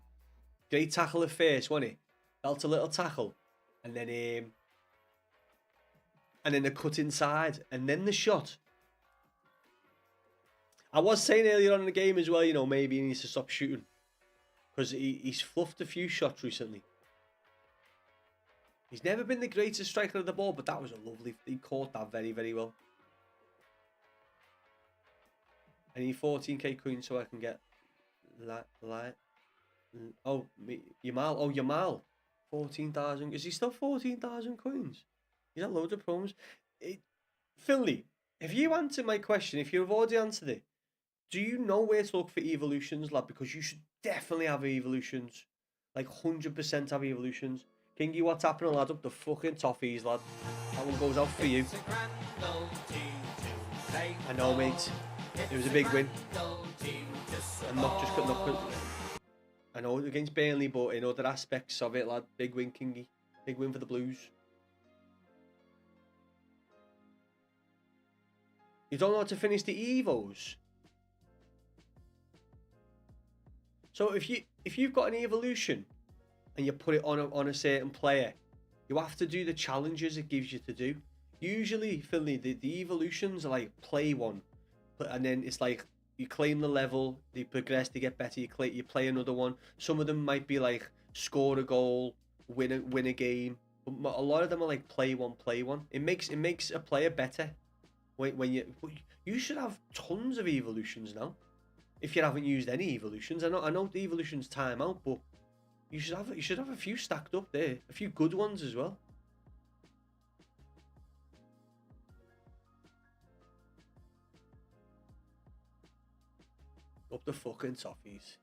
Great tackle at first, wasn't it? Felt a little tackle, and then the cut inside, and then the shot. I was saying earlier on in the game as well, maybe he needs to stop shooting because he's fluffed a few shots recently. He's never been the greatest striker of the ball, but that was a lovely. He caught that very, very well. I need 14k coins so I can get Yamal. Oh, Yamal. 14,000. Is he still 14,000 coins? He's got loads of promos. Finley, if you answer my question, if you've already answered it, do you know where to look for evolutions, lad? Because you should definitely have evolutions. Like 100% have evolutions. Kingy, what's happening, lad? Up the fucking toffees, lad. That one goes out for you. I know, mate. It was a big win. And not just I know against Burnley, but in other aspects of it, lad. Big win, Kingy. Big win for the Blues. You don't know how to finish the Evos. So if you've got an evolution and you put it on a certain player, you have to do the challenges it gives you to do. Usually, Finley, the evolutions are like play one, and then it's like you claim the level, they progress, they get better, you play another one. Some of them might be like score a goal, win a game. But a lot of them are like play one. It makes a player better. When you should have tons of evolutions now. If you haven't used any evolutions, I know the evolutions time out, but you should have a few stacked up there, a few good ones as well. Up the fucking toffees.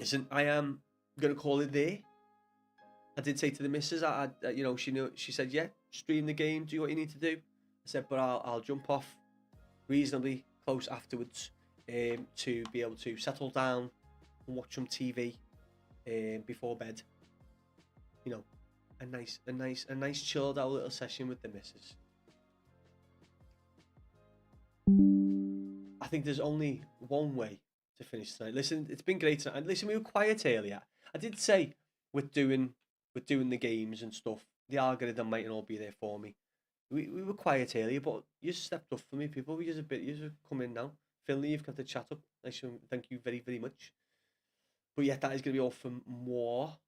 Listen, I am gonna call it there. I did say to the missus, she said, yeah, stream the game, do what you need to do. I said, but I'll jump off reasonably close afterwards to be able to settle down and watch some TV before bed. A nice chilled out little session with the missus. I think there's only one way to finish tonight. Listen, it's been great tonight. And listen, we were quiet earlier. I did say with doing the games and stuff, the algorithm mightn't all be there for me. We were quiet earlier, but you stepped up for me, people. You come in now. Finley, you've got the chat up. Thank you very, very much. But yeah, that is going to be all for more.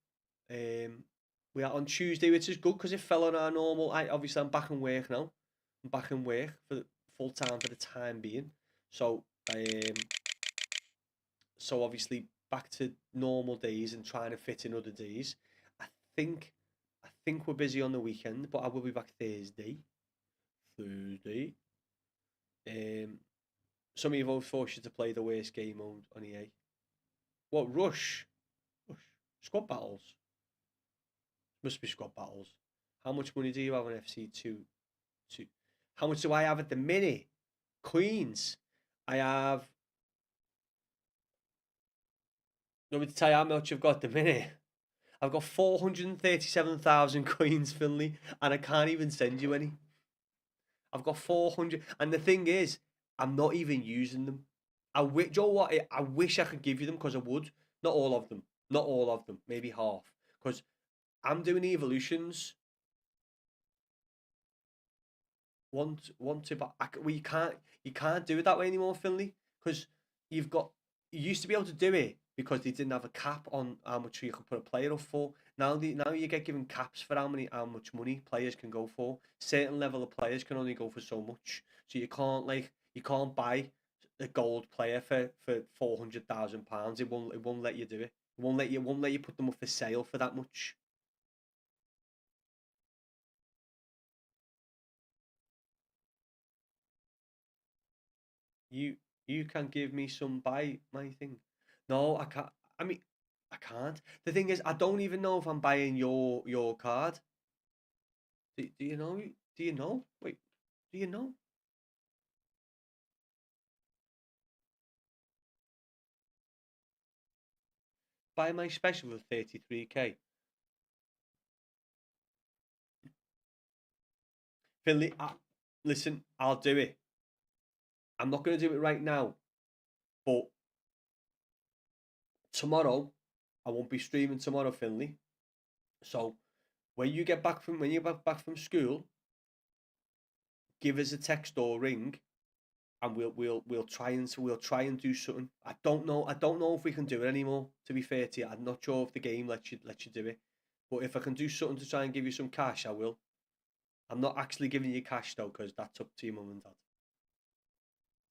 We are on Tuesday, which is good because it fell on our normal. Obviously I'm back in work now. I'm back in work for the full time for the time being. So so obviously back to normal days and trying to fit in other days. I think I think we're busy on the weekend, but I will be back Thursday. Thursday. Um, some of you have forced you to play the worst game mode on EA. What Rush? Rush. Squad battles. Must be squad battles. How much money do you have on FC2? How much do I have at the minute? Queens. I have. Let me tell you how much I've got at the minute. I've got 437,000 coins, Finley, and I can't even send you any. I've got 400, and the thing is, I'm not even using them. You know what? I wish I could give you them because I would. Not all of them. Not all of them. Maybe half. Because I'm doing evolutions. But you can't do it that way anymore, Finley. Because you used to be able to do it because they didn't have a cap on how much you could put a player up for. Now you get given caps for how much money players can go for. Certain level of players can only go for so much. So you can't buy a gold player for £400,000. It won't let you do it. It won't let you put them up for sale for that much. You can give me some buy my thing. No, I can't. I mean, I can't. The thing is, I don't even know if I'm buying your card. Do you know? Do you know? Wait, do you know? Buy my special for 33k. Finley, listen, I'll do it. I'm not going to do it right now, but tomorrow I won't be streaming tomorrow, Finley. So when you get back from school, give us a text or ring, and we'll try and do something. I don't know if we can do it anymore. To be fair to you, I'm not sure if the game lets you do it. But if I can do something to try and give you some cash, I will. I'm not actually giving you cash though, because that's up to your mum and dad.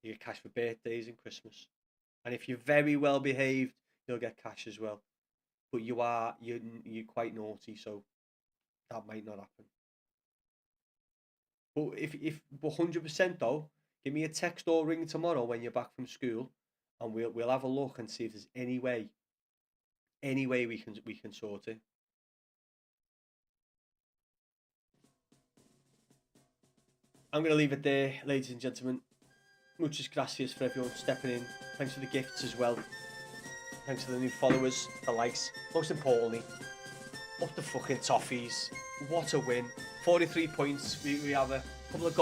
You get cash for birthdays and Christmas, and if you're very well behaved, you'll get cash as well. But you're quite naughty, so that might not happen. But if 100% though, give me a text or ring tomorrow when you're back from school, and we'll have a look and see if there's any way we can sort it. I'm gonna leave it there, ladies and gentlemen. Muchas gracias for everyone stepping in. Thanks for the gifts as well. Thanks for the new followers, the likes. Most importantly, up the fucking toffees. What a win. 43 points. We have a couple of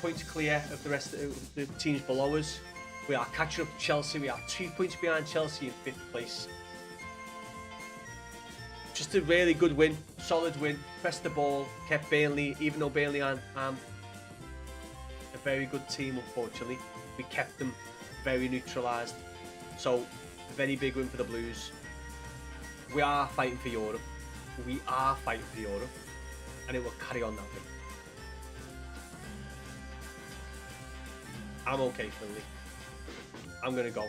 points clear of the rest of the teams below us. We are catching up to Chelsea. We are 2 points behind Chelsea in 5th place. Just a really good win. Solid win. Pressed the ball. Kept Burnley, even though Burnley aren't a very good team, unfortunately. We kept them very neutralised. So, a very big win for the Blues. We are fighting for Europe. And it will carry on that way. I'm okay, Finley. I'm going to go.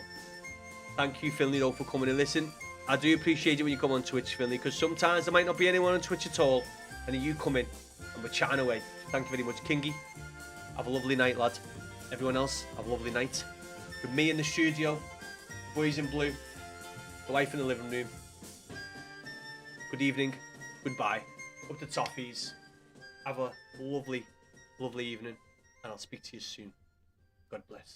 Thank you, Finley, though, for coming and listen. I do appreciate it when you come on Twitch, Finley, because sometimes there might not be anyone on Twitch at all, and then you come in and we're chatting away. Thank you very much, Kingy. Have a lovely night, lad. Everyone else, have a lovely night. With me in the studio, boys in blue, the wife in the living room. Good evening, goodbye. Up to toffees. Have a lovely, lovely evening, and I'll speak to you soon. God bless.